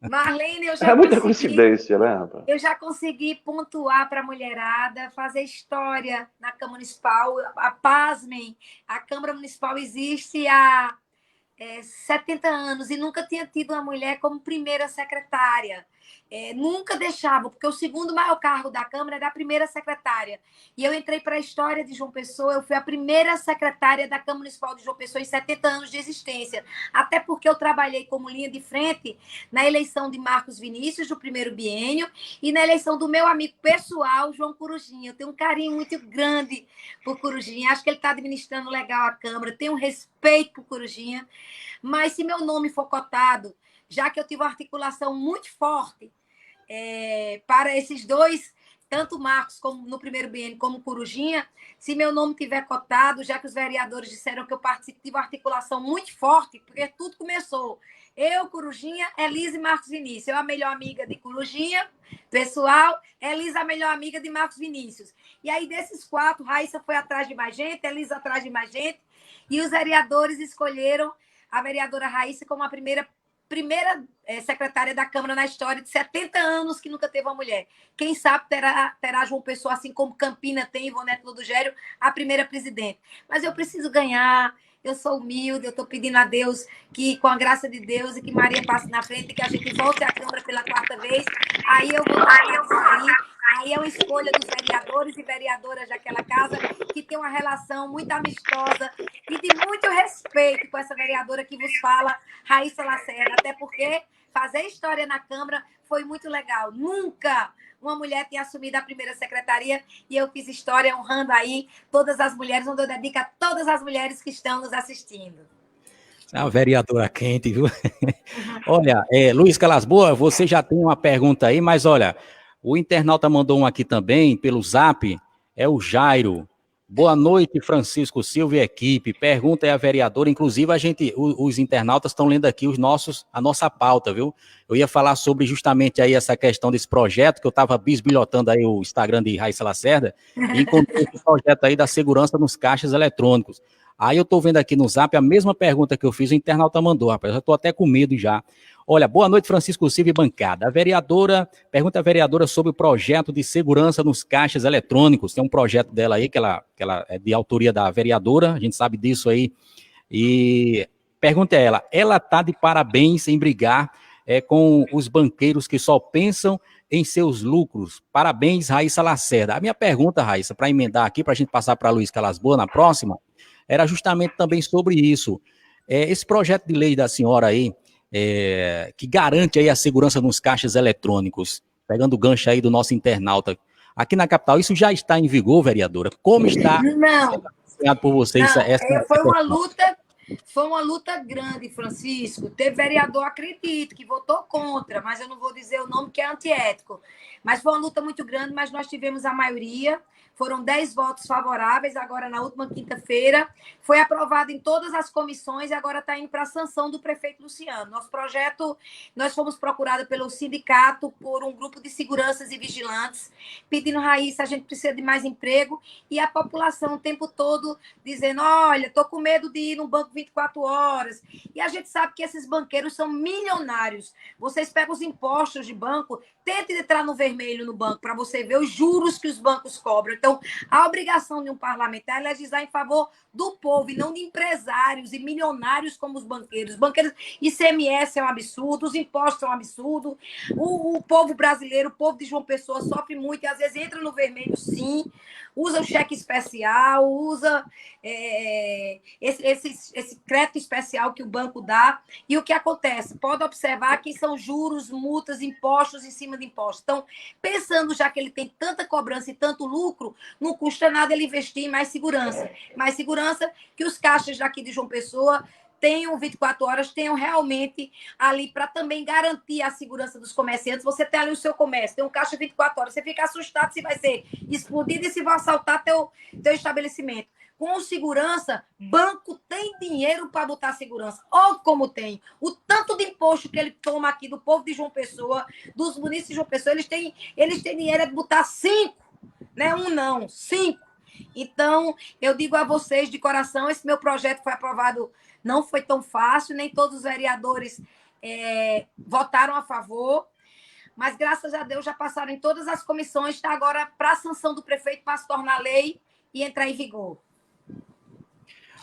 Marlene, É muita coincidência, né, rapaz? eu já consegui pontuar para a mulherada, fazer história na Câmara Municipal. Pasmem, a Câmara Municipal existe há 70 anos e nunca tinha tido uma mulher como primeira secretária. Nunca deixava, porque o segundo maior cargo da Câmara é da primeira secretária. E eu entrei para a história de João Pessoa, eu fui a primeira secretária da Câmara Municipal de João Pessoa em 70 anos de existência. Até porque eu trabalhei como linha de frente na eleição de Marcos Vinícius, do primeiro biênio, e na eleição do meu amigo pessoal, João Corujinha. Eu tenho um carinho muito grande por Corujinha, acho que ele está administrando legal a Câmara, tenho um respeito por Corujinha, mas se meu nome for cotado, já que eu tive uma articulação muito forte para esses dois, tanto Marcos como no primeiro biênio como Corujinha, se meu nome tiver cotado, já que os vereadores disseram que eu tive uma articulação muito forte, porque tudo começou. Eu, Corujinha, Elisa e Marcos Vinícius. Eu, a melhor amiga de Corujinha, pessoal, Elisa, a melhor amiga de Marcos Vinícius. E aí, desses 4, Raíssa foi atrás de mais gente, Elisa atrás de mais gente, e os vereadores escolheram a vereadora Raíssa como a primeira secretária da Câmara na história de 70 anos que nunca teve uma mulher. Quem sabe terá João Pessoa, assim como Campina tem, Ivonete Ludogério, a primeira presidente. Mas eu preciso ganhar, eu sou humilde, eu estou pedindo a Deus que, com a graça de Deus, e que Maria passe na frente, que a gente volte à Câmara pela 4ª vez, aí eu vou sair. Aí é uma escolha dos vereadores e vereadoras daquela casa que tem uma relação muito amistosa e de muito respeito com essa vereadora que vos fala, Raíssa Lacerda, até porque fazer história na Câmara foi muito legal. Nunca uma mulher tinha assumido a primeira secretaria e eu fiz história honrando aí todas as mulheres, onde eu dedico a todas as mulheres que estão nos assistindo. É uma vereadora quente, viu? Olha, Luiz Calasboa, você já tem uma pergunta aí, mas olha, o internauta mandou um aqui também, pelo Zap, é o Jairo. Boa noite, Francisco Silva e equipe. Pergunta é a vereadora, inclusive os internautas estão lendo aqui a nossa pauta, viu? Eu ia falar sobre justamente aí essa questão desse projeto, que eu estava bisbilhotando aí o Instagram de Raíssa Lacerda, e encontrei esse projeto aí da segurança nos caixas eletrônicos. Aí eu estou vendo aqui no Zap a mesma pergunta que eu fiz, o internauta mandou, rapaz, eu já estou até com medo já. Olha, boa noite, Francisco Silva e bancada. Pergunta a vereadora sobre o projeto de segurança nos caixas eletrônicos. Tem um projeto dela aí, que ela é de autoria da vereadora, a gente sabe disso aí. E pergunta a ela está de parabéns em brigar com os banqueiros que só pensam em seus lucros. Parabéns, Raíssa Lacerda. A minha pergunta, Raíssa, para emendar aqui, para a gente passar para Luiz Calasboa na próxima, era justamente também sobre isso. Esse projeto de lei da senhora aí, que garante aí a segurança nos caixas eletrônicos, pegando o gancho aí do nosso internauta, aqui na capital, isso já está em vigor, vereadora? Como está Não, por vocês? foi uma luta grande, Francisco. Teve vereador, acredito, que votou contra, mas eu não vou dizer o nome, que é antiético. Mas foi uma luta muito grande, mas nós tivemos a maioria. Foram 10 votos favoráveis, agora na última quinta-feira. Foi aprovado em todas as comissões e agora está indo para a sanção do prefeito Luciano. Nosso projeto, nós fomos procurados pelo sindicato, por um grupo de seguranças e vigilantes, pedindo, Raíssa, a gente precisa de mais emprego, e a população o tempo todo dizendo, olha, estou com medo de ir no banco 24 horas. E a gente sabe que esses banqueiros são milionários. Vocês pegam os impostos de banco, tente entrar no vermelho no banco para você ver os juros que os bancos cobram. Então, a obrigação de um parlamentar é legislar em favor do povo e não de empresários e milionários como os banqueiros. Banqueiros, ICMS é um absurdo, os impostos são um absurdo. O povo brasileiro, o povo de João Pessoa sofre muito e às vezes entra no vermelho, sim. Usa o cheque especial, usa esse crédito especial que o banco dá. E o que acontece? Pode observar que são juros, multas, impostos em cima de impostos. Então, pensando já que ele tem tanta cobrança e tanto lucro, não custa nada ele investir em mais segurança. Mais segurança que os caixas daqui de João Pessoa tenham 24 horas, tenham realmente ali para também garantir a segurança dos comerciantes. Você tem ali o seu comércio, tem um caixa 24 horas, você fica assustado se vai ser explodido e se vai assaltar teu estabelecimento. Com segurança, banco tem dinheiro para botar segurança. Ou como tem. O tanto de imposto que ele toma aqui do povo de João Pessoa, dos munícipes de João Pessoa, eles têm dinheiro de botar 5, né? 1 não, 5. Então, eu digo a vocês de coração, esse meu projeto foi aprovado, não foi tão fácil, nem todos os vereadores votaram a favor, mas graças a Deus já passaram em todas as comissões, está agora para a sanção do prefeito para se tornar lei e entrar em vigor.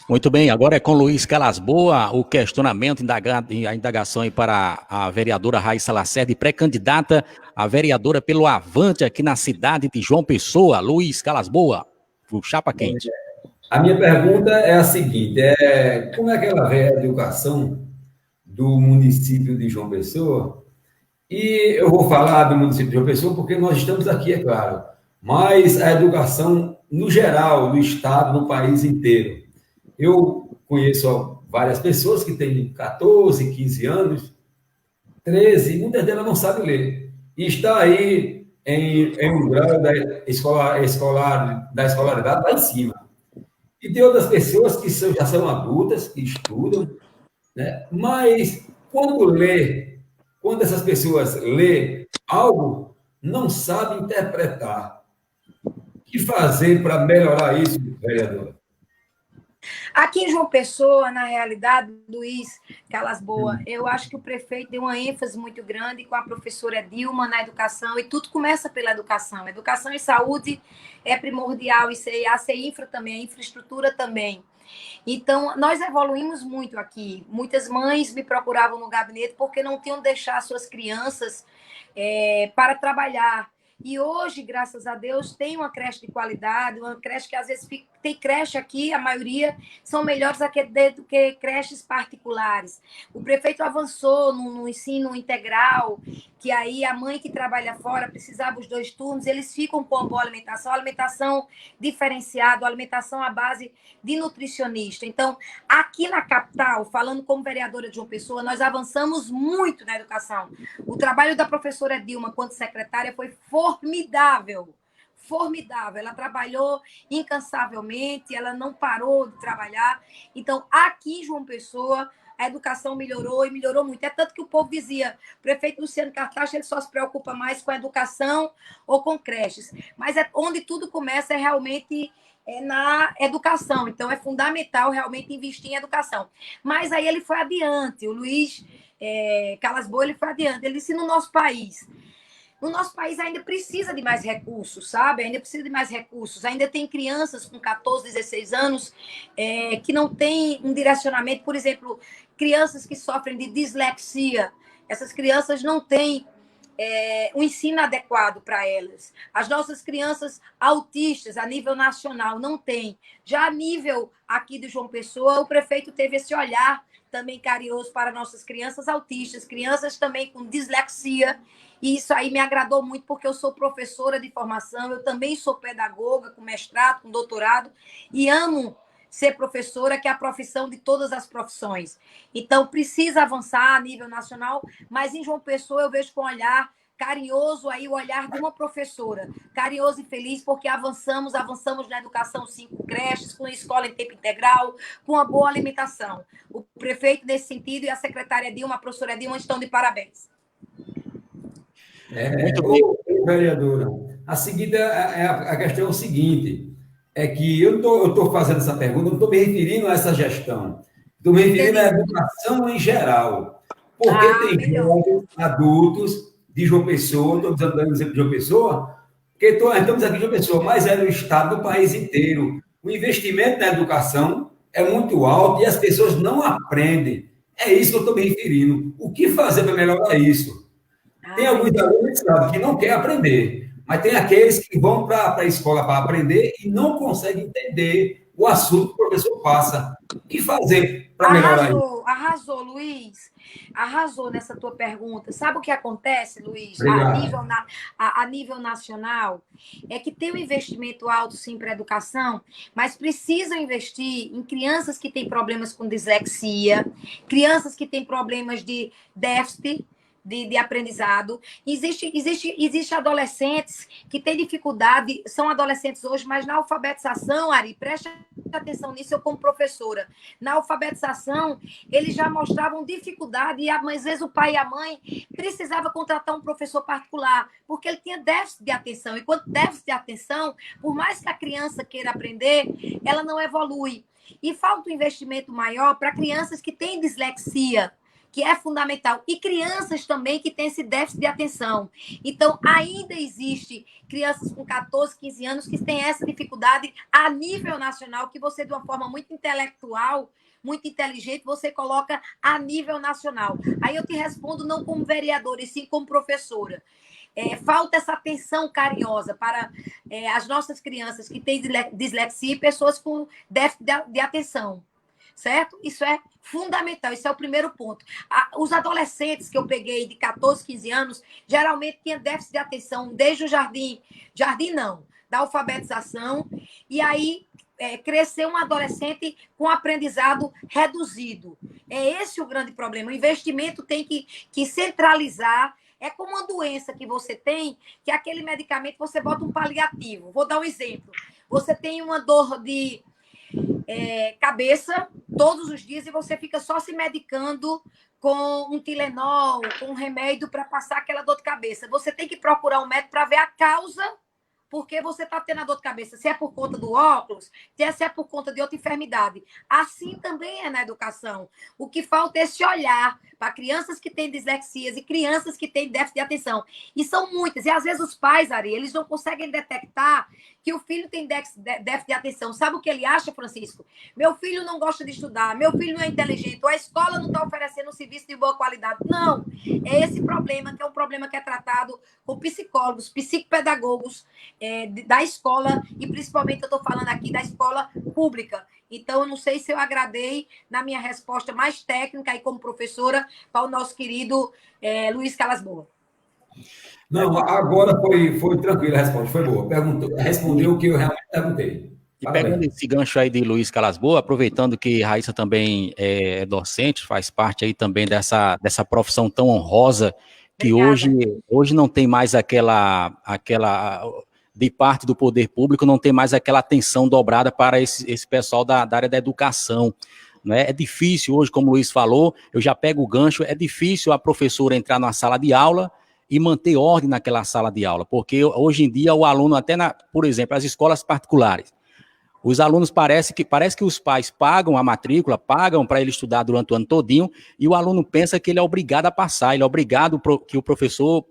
Muito bem, agora é com Luiz Calasboa o questionamento, a indagação aí para a vereadora Raíssa Lacerda, pré-candidata a vereadora pelo Avante aqui na cidade de João Pessoa. Luiz Calasboa, o chapa quente. A minha pergunta é a seguinte, como é que ela vê a educação do município de João Pessoa? E eu vou falar do município de João Pessoa porque nós estamos aqui, é claro, mas a educação no geral, no estado, no país inteiro. Eu conheço várias pessoas que têm 14, 15 anos, 13, muitas delas não sabem ler. E está aí em um grau da escolaridade lá em cima. E tem outras pessoas que já são adultas, que estudam, né? Mas quando essas pessoas lê algo, não sabem interpretar. O que fazer para melhorar isso, vereadora? Aqui em João Pessoa, na realidade, Luiz Calasboa, eu acho que o prefeito deu uma ênfase muito grande com a professora Dilma na educação, e tudo começa pela educação. Educação e saúde é primordial, e a CINFRA também, a infraestrutura também. Então, nós evoluímos muito aqui. Muitas mães me procuravam no gabinete porque não tinham deixar suas crianças para trabalhar. E hoje, graças a Deus, tem uma creche de qualidade, uma creche que às vezes tem creche aqui, a maioria são melhores do que creches particulares. O prefeito avançou no ensino integral, que aí a mãe que trabalha fora precisava os 2 turnos, eles ficam com uma boa alimentação diferenciada, alimentação à base de nutricionista. Então, aqui na capital, falando como vereadora de João Pessoa, nós avançamos muito na educação. O trabalho da professora Dilma, quanto secretária, foi formidável. Ela trabalhou incansavelmente, ela não parou de trabalhar. Então, aqui em João Pessoa, a educação melhorou e melhorou muito. É tanto que o povo dizia, o prefeito Luciano Cartacho, ele só se preocupa mais com a educação ou com creches. Mas onde tudo começa é realmente na educação. Então, é fundamental realmente investir em educação. Mas aí ele foi adiante, o Luiz Calasboa, ele foi adiante. Ele disse, no nosso país ainda precisa de mais recursos, sabe? Ainda tem crianças com 14, 16 anos que não têm um direcionamento. Por exemplo, crianças que sofrem de dislexia. Essas crianças não têm um ensino adequado para elas. As nossas crianças autistas, a nível nacional, não têm. Já a nível aqui de João Pessoa, o prefeito teve esse olhar também carinhoso para nossas crianças autistas, crianças também com dislexia. E isso aí me agradou muito, porque eu sou professora de formação, eu também sou pedagoga, com mestrado, com doutorado, e amo ser professora, que é a profissão de todas as profissões. Então, precisa avançar a nível nacional, mas em João Pessoa eu vejo com um olhar carinhoso aí, o olhar de uma professora, carinhoso e feliz, porque avançamos na educação, 5 creches, com escola em tempo integral, com uma boa alimentação. O prefeito, nesse sentido, e a secretária Dilma, a professora Dilma, estão de parabéns. Muito bem. Vereadora, a seguinte, a questão é o seguinte, é que eu estou fazendo essa pergunta, não estou me referindo a essa gestão, estou me referindo à educação em geral, porque tem jovens adultos de João Pessoa, estou dando exemplo de João Pessoa, porque estamos aqui em João Pessoa, mas é no estado do país inteiro. O investimento na educação é muito alto e as pessoas não aprendem. É isso que eu estou me referindo. O que fazer para melhorar isso? Tem alguns alunos que não querem aprender, mas tem aqueles que vão para a escola para aprender e não conseguem entender o assunto que o professor passa. O que fazer para melhorar isso? Arrasou, Luiz. Arrasou nessa tua pergunta. Sabe o que acontece, Luiz, a nível nacional? É que tem um investimento alto, sim, para a educação, mas precisam investir em crianças que têm problemas com dislexia, crianças que têm problemas de déficit, de aprendizado. Existe adolescentes que têm dificuldade, são adolescentes hoje, mas na alfabetização, Ari, preste atenção nisso, eu como professora. Na alfabetização, eles já mostravam dificuldade e às vezes o pai e a mãe precisavam contratar um professor particular, porque ele tinha déficit de atenção. E quando déficit de atenção, por mais que a criança queira aprender, ela não evolui. E falta um investimento maior para crianças que têm dislexia, que é fundamental. E crianças também que têm esse déficit de atenção. Então, ainda existe crianças com 14, 15 anos que têm essa dificuldade a nível nacional, que você, de uma forma muito intelectual, muito inteligente, você coloca a nível nacional. Aí eu te respondo não como vereadora, e sim como professora. Falta essa atenção carinhosa para as nossas crianças que têm dislexia e pessoas com déficit de atenção, certo? Isso é fundamental, isso é o primeiro ponto. Os adolescentes que eu peguei de 14, 15 anos, geralmente tinham déficit de atenção desde o jardim não, da alfabetização, e aí crescer um adolescente com aprendizado reduzido. É esse o grande problema. O investimento tem que centralizar. É como uma doença que você tem, que aquele medicamento você bota um paliativo. Vou dar um exemplo. Você tem uma dor de cabeça todos os dias e você fica só se medicando com um Tilenol, com um remédio para passar aquela dor de cabeça. Você tem que procurar um médico para ver a causa porque você está tendo a dor de cabeça. Se é por conta do óculos, se é por conta de outra enfermidade. Assim também é na educação. O que falta é esse olhar para crianças que têm dislexias e crianças que têm déficit de atenção. E são muitas. E às vezes os pais, Ari, eles não conseguem detectar que o filho tem déficit de atenção. Sabe o que ele acha, Francisco? Meu filho não gosta de estudar, meu filho não é inteligente, ou a escola não está oferecendo um serviço de boa qualidade. Não, é esse problema, que é um problema que é tratado com psicólogos, psicopedagogos da escola, e principalmente eu estou falando aqui da escola pública. Então, eu não sei se eu agradei na minha resposta mais técnica e como professora para o nosso querido Luiz Calasboa. Não, agora foi tranquila a resposta, foi boa. Respondeu o que eu realmente perguntei. E pegando esse gancho aí de Luiz Calasboa, aproveitando que Raíssa também é docente, faz parte aí também dessa profissão tão honrosa, que hoje não tem mais aquela de parte do poder público, não tem mais aquela atenção dobrada para esse pessoal da área da educação. Né? É difícil hoje, como o Luiz falou, eu já pego o gancho, é difícil a professora entrar na sala de aula e manter ordem naquela sala de aula, porque hoje em dia o aluno, por exemplo, as escolas particulares, os alunos parece que os pais pagam a matrícula, pagam para ele estudar durante o ano todinho, e o aluno pensa que ele é obrigado a passar, ele é obrigado que o professor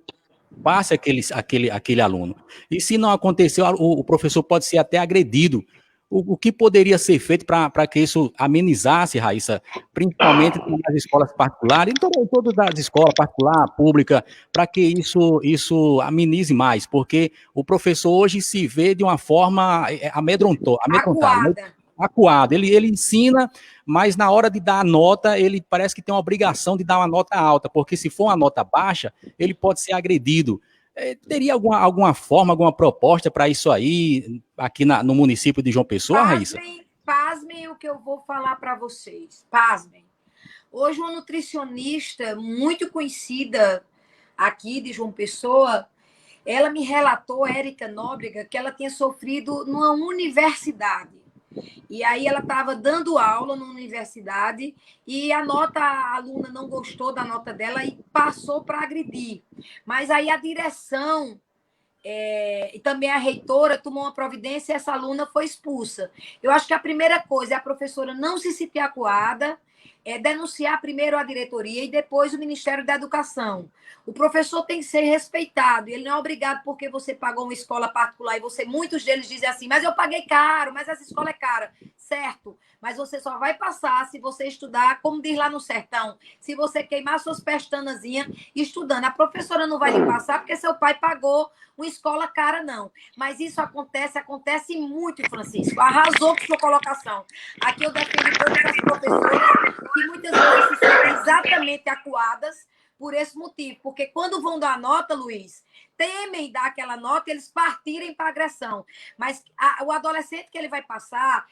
passe aquele aluno. E se não acontecer, o professor pode ser até agredido. O que poderia ser feito para que isso amenizasse, Raíssa, principalmente nas escolas particulares, em todas as escolas, particular, pública, para que isso amenize mais? Porque o professor hoje se vê de uma forma amedrontada, acuado. Ele ensina, mas na hora de dar a nota, ele parece que tem uma obrigação de dar uma nota alta, porque se for uma nota baixa, ele pode ser agredido. Teria alguma forma, alguma proposta para isso aí, aqui no município de João Pessoa, Raíssa? Pasmem o que eu vou falar para vocês. Pasmem. Hoje, uma nutricionista muito conhecida aqui de João Pessoa, ela me relatou, Érica Nóbrega, que ela tinha sofrido numa universidade. E aí ela estava dando aula na universidade e a aluna não gostou da nota dela e passou para agredir. Mas aí a direção e também a reitora tomou uma providência e essa aluna foi expulsa. Eu acho que a primeira coisa é a professora não se sentir acuada, denunciar primeiro a diretoria e depois o Ministério da Educação. O professor tem que ser respeitado, ele não é obrigado porque você pagou uma escola particular e muitos deles dizem assim, mas eu paguei caro, mas essa escola é cara. Certo, mas você só vai passar se você estudar, como diz lá no sertão, se você queimar suas pestanazinhas estudando. A professora não vai lhe passar porque seu pai pagou uma escola cara, não. Mas isso acontece muito, Francisco. Arrasou com sua colocação. Aqui eu defendo todas as professoras que muitas vezes se sentem exatamente acuadas por esse motivo. Porque quando vão dar nota, Luiz, temem dar aquela nota e eles partirem para agressão. Mas o adolescente que ele vai passar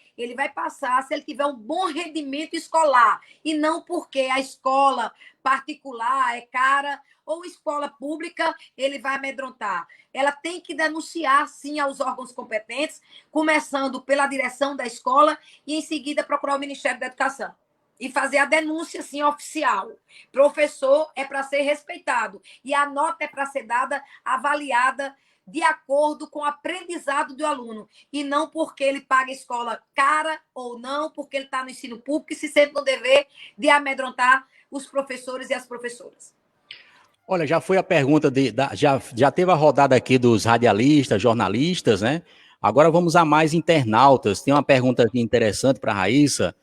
se ele tiver um bom rendimento escolar. E não porque a escola particular é cara ou escola pública, ele vai amedrontar. Ela tem que denunciar, sim, aos órgãos competentes, começando pela direção da escola e, em seguida, procurar o Ministério da Educação. E fazer a denúncia, sim, oficial. Professor é para ser respeitado. E a nota é para ser dada, avaliada de acordo com o aprendizado do aluno. E não porque ele paga escola cara ou não, porque ele está no ensino público e se sente no dever de amedrontar os professores e as professoras. Olha, já foi a pergunta, já teve a rodada aqui dos radialistas, jornalistas, né? Agora vamos a mais internautas. Tem uma pergunta aqui interessante para a Raíssa.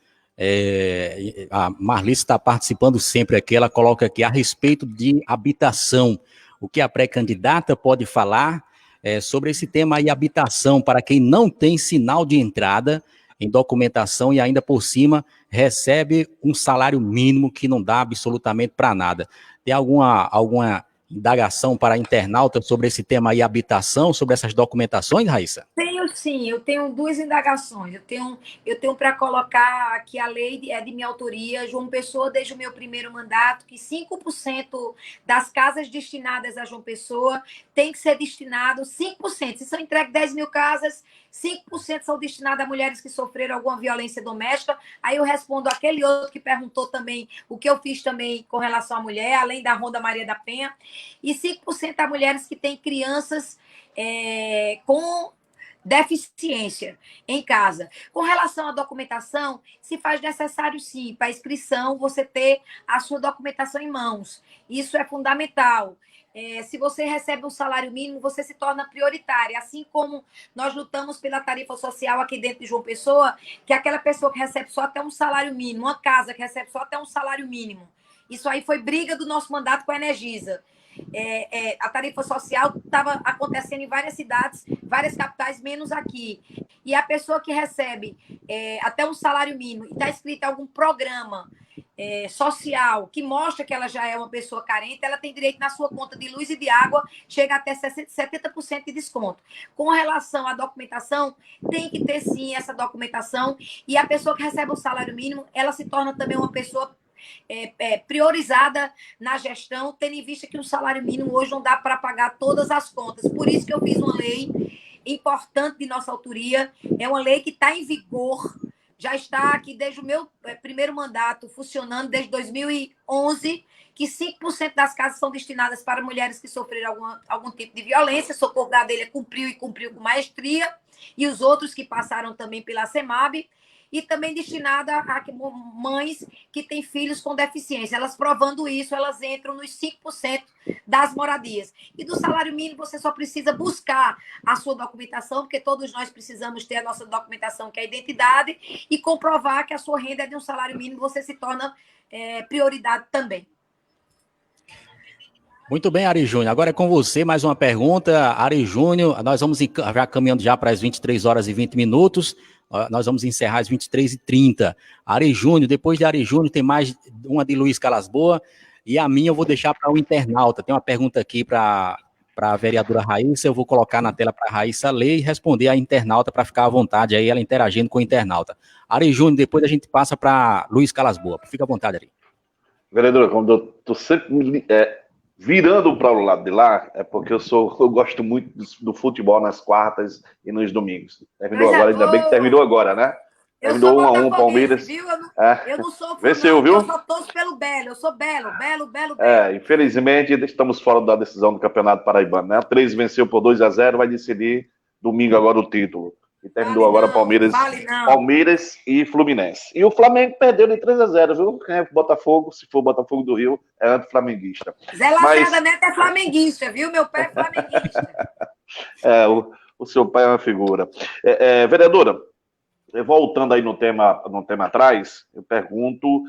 A Marlice está participando sempre aqui, ela coloca aqui a respeito de habitação. O que a pré-candidata pode falar sobre esse tema aí, habitação, para quem não tem sinal de entrada em documentação e ainda por cima recebe um salário mínimo que não dá absolutamente para nada. Tem alguma indagação para internauta sobre esse tema aí, habitação, sobre essas documentações, Raíssa? Tenho sim, eu tenho duas indagações. Eu tenho para colocar que a lei é de minha autoria, João Pessoa, desde o meu primeiro mandato, que 5% das casas destinadas a João Pessoa tem que ser destinado 5%. Se são entregues 10 mil casas, 5% são destinadas a mulheres que sofreram alguma violência doméstica. Aí eu respondo aquele outro que perguntou também o que eu fiz também com relação à mulher, além da Ronda Maria da Penha. E 5% a mulheres que têm crianças com deficiência em casa. Com relação à documentação, se faz necessário, sim, para a inscrição, você ter a sua documentação em mãos. Isso é fundamental. Se você recebe um salário mínimo, você se torna prioritária. Assim como nós lutamos pela tarifa social aqui dentro de João Pessoa, que é aquela pessoa que recebe só até um salário mínimo, uma casa que recebe só até um salário mínimo. Isso aí foi briga do nosso mandato com a Energisa. A tarifa social estava acontecendo em várias cidades, várias capitais, menos aqui. E a pessoa que recebe até um salário mínimo e está inscrita em algum programa social que mostra que ela já é uma pessoa carente, ela tem direito na sua conta de luz e de água, chega até 70% de desconto. Com relação à documentação, tem que ter sim essa documentação, e a pessoa que recebe o salário mínimo, ela se torna também uma pessoa priorizada na gestão, tendo em vista que o salário mínimo hoje não dá para pagar todas as contas. Por isso que eu fiz uma lei importante de nossa autoria, é uma lei que está em vigor, já está aqui desde o meu primeiro mandato, funcionando desde 2011, que 5% das casas são destinadas para mulheres que sofreram algum tipo de violência. Socorro Gadelha cumpriu e cumpriu com maestria, e os outros que passaram também pela SEMAB, e também destinada a mães que têm filhos com deficiência. Elas provando isso, elas entram nos 5% das moradias. E do salário mínimo, você só precisa buscar a sua documentação, porque todos nós precisamos ter a nossa documentação, que é a identidade, e comprovar que a sua renda é de um salário mínimo, você se torna prioridade também. Muito bem, Ari Júnior. Agora é com você, mais uma pergunta. Ari Júnior, nós vamos já caminhando já para as 23 horas e 20 minutos. Nós vamos encerrar às 23h30. Ari Júnior, depois de Ari Júnior, tem mais uma de Luiz Calasboa, e a minha eu vou deixar para o internauta. Tem uma pergunta aqui para a vereadora Raíssa, eu vou colocar na tela para a Raíssa ler e responder a internauta para ficar à vontade aí, ela interagindo com o internauta. Ari Júnior, depois a gente passa para Luiz Calasboa. Fica à vontade, Ari. Vereadora, quando eu estou sempre virando para o lado de lá, é porque eu gosto muito do futebol nas quartas e nos domingos. Terminou agora, ainda bem que terminou agora, né? Terminou 1-1, Palmeiras. Viu? Eu não sou venceu, viu? Eu só torço pelo Belo. Eu sou Belo. Infelizmente, estamos fora da decisão do Campeonato Paraibano, né? 3 venceu por 2-0, vai decidir domingo agora o título. E terminou agora Palmeiras e Fluminense. E o Flamengo perdeu de 3-0, viu? Quem é Botafogo, se for Botafogo do Rio, é anti-flamenguista. Zé Lacerda Neto é flamenguista, viu? Meu pai é flamenguista. O seu pai é uma figura. Vereadora, voltando aí no tema atrás, eu pergunto,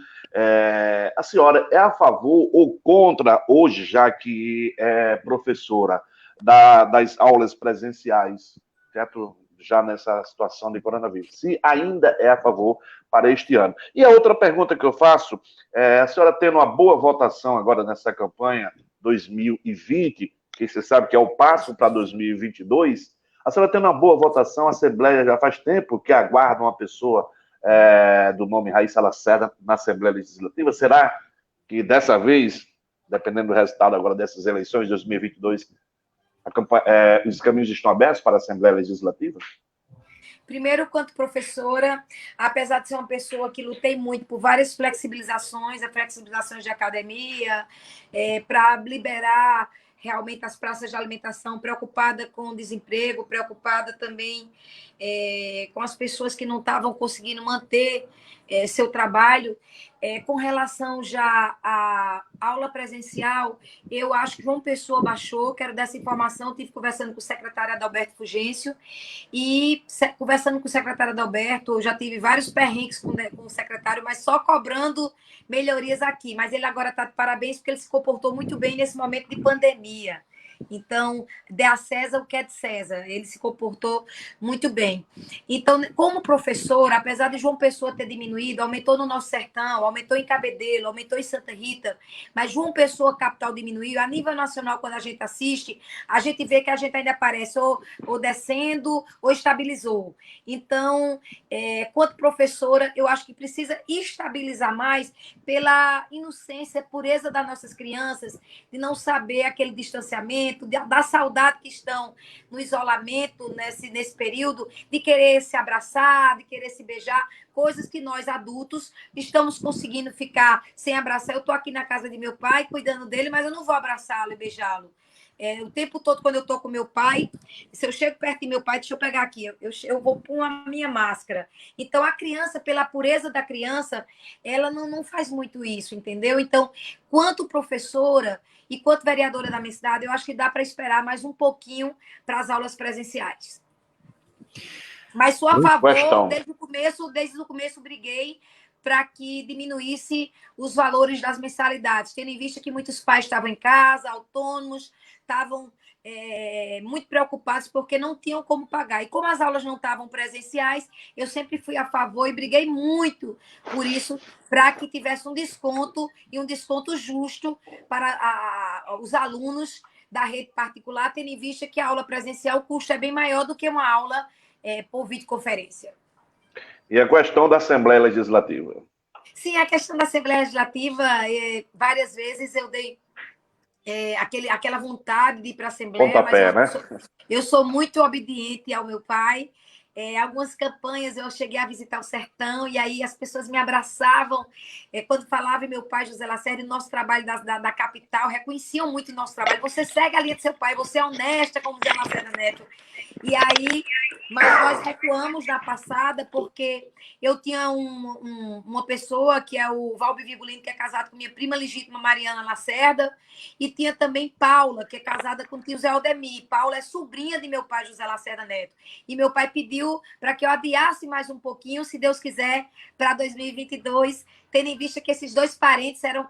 a senhora é a favor ou contra, hoje, já que é professora, das aulas presenciais, certo? Já nessa situação de coronavírus, se ainda é a favor para este ano. E a outra pergunta que eu faço, a senhora tendo uma boa votação agora nessa campanha 2020, que você sabe que é o passo para 2022, a senhora tendo uma boa votação, a Assembleia já faz tempo que aguarda uma pessoa do nome Raíssa Lacerda na Assembleia Legislativa. Será que dessa vez, dependendo do resultado agora dessas eleições de 2022, os caminhos estão abertos para a Assembleia Legislativa? Primeiro, quanto professora, apesar de ser uma pessoa que lutei muito por várias flexibilizações de academia, para liberar realmente as praças de alimentação, preocupada com o desemprego, preocupada também com as pessoas que não estavam conseguindo manter seu trabalho. Com relação já à aula presencial, eu acho que João Pessoa baixou, quero dessa informação, estive conversando com o secretário Adalberto Fugêncio, e conversando com o secretário Adalberto, eu já tive vários perrengues com o secretário, mas só cobrando melhorias aqui. Mas ele agora está de parabéns, porque ele se comportou muito bem nesse momento de pandemia. Então, dê a César o que é de César. Ele se comportou muito bem. Então, como professor, apesar de João Pessoa ter diminuído, aumentou no Nosso Sertão, aumentou em Cabedelo, aumentou em Santa Rita, mas João Pessoa, capital, diminuiu. A nível nacional, quando a gente assiste, a gente vê que a gente ainda aparece ou descendo ou estabilizou. Então, quanto professora, eu acho que precisa estabilizar mais pela inocência, pureza das nossas crianças, de não saber aquele distanciamento, da saudade que estão no isolamento nesse período, de querer se abraçar, de querer se beijar, coisas que nós adultos estamos conseguindo ficar sem abraçar. Eu estou aqui na casa de meu pai, cuidando dele, mas eu não vou abraçá-lo e beijá-lo. O tempo todo, quando eu estou com meu pai, se eu chego perto de meu pai, deixa eu pegar aqui, eu vou pôr a minha máscara. Então, a criança, pela pureza da criança, ela não faz muito isso, entendeu? Então, quanto professora e quanto vereadora da minha cidade, eu acho que dá para esperar mais um pouquinho para as aulas presenciais. Mas sou a favor, desde o começo briguei para que diminuísse os valores das mensalidades, tendo em vista que muitos pais estavam em casa, autônomos, estavam muito preocupados porque não tinham como pagar. E como as aulas não estavam presenciais, eu sempre fui a favor e briguei muito por isso, para que tivesse um desconto, e um desconto justo para os alunos da rede particular, tendo em vista que a aula presencial, o custo é bem maior do que uma aula por videoconferência. E a questão da Assembleia Legislativa? Sim, a questão da Assembleia Legislativa, várias vezes eu dei aquela vontade de ir para a Assembleia, Pontapé, mas né? eu sou muito obediente ao meu pai. Algumas campanhas eu cheguei a visitar o sertão, e aí as pessoas me abraçavam. Quando falava em meu pai, José Lacerda, nosso trabalho da capital, reconheciam muito o nosso trabalho. Você segue a linha do seu pai, você é honesta como José Lacerda Neto. E aí, mas nós recuamos na passada, porque eu tinha uma pessoa, que é o Valber Vigolino, que é casado com minha prima legítima, Mariana Lacerda, e tinha também Paula, que é casada com o tio Zé Aldemir. Paula é sobrinha de meu pai, José Lacerda Neto. E meu pai pediu para que eu adiasse mais um pouquinho, se Deus quiser, para 2022, tendo em vista que esses dois parentes eram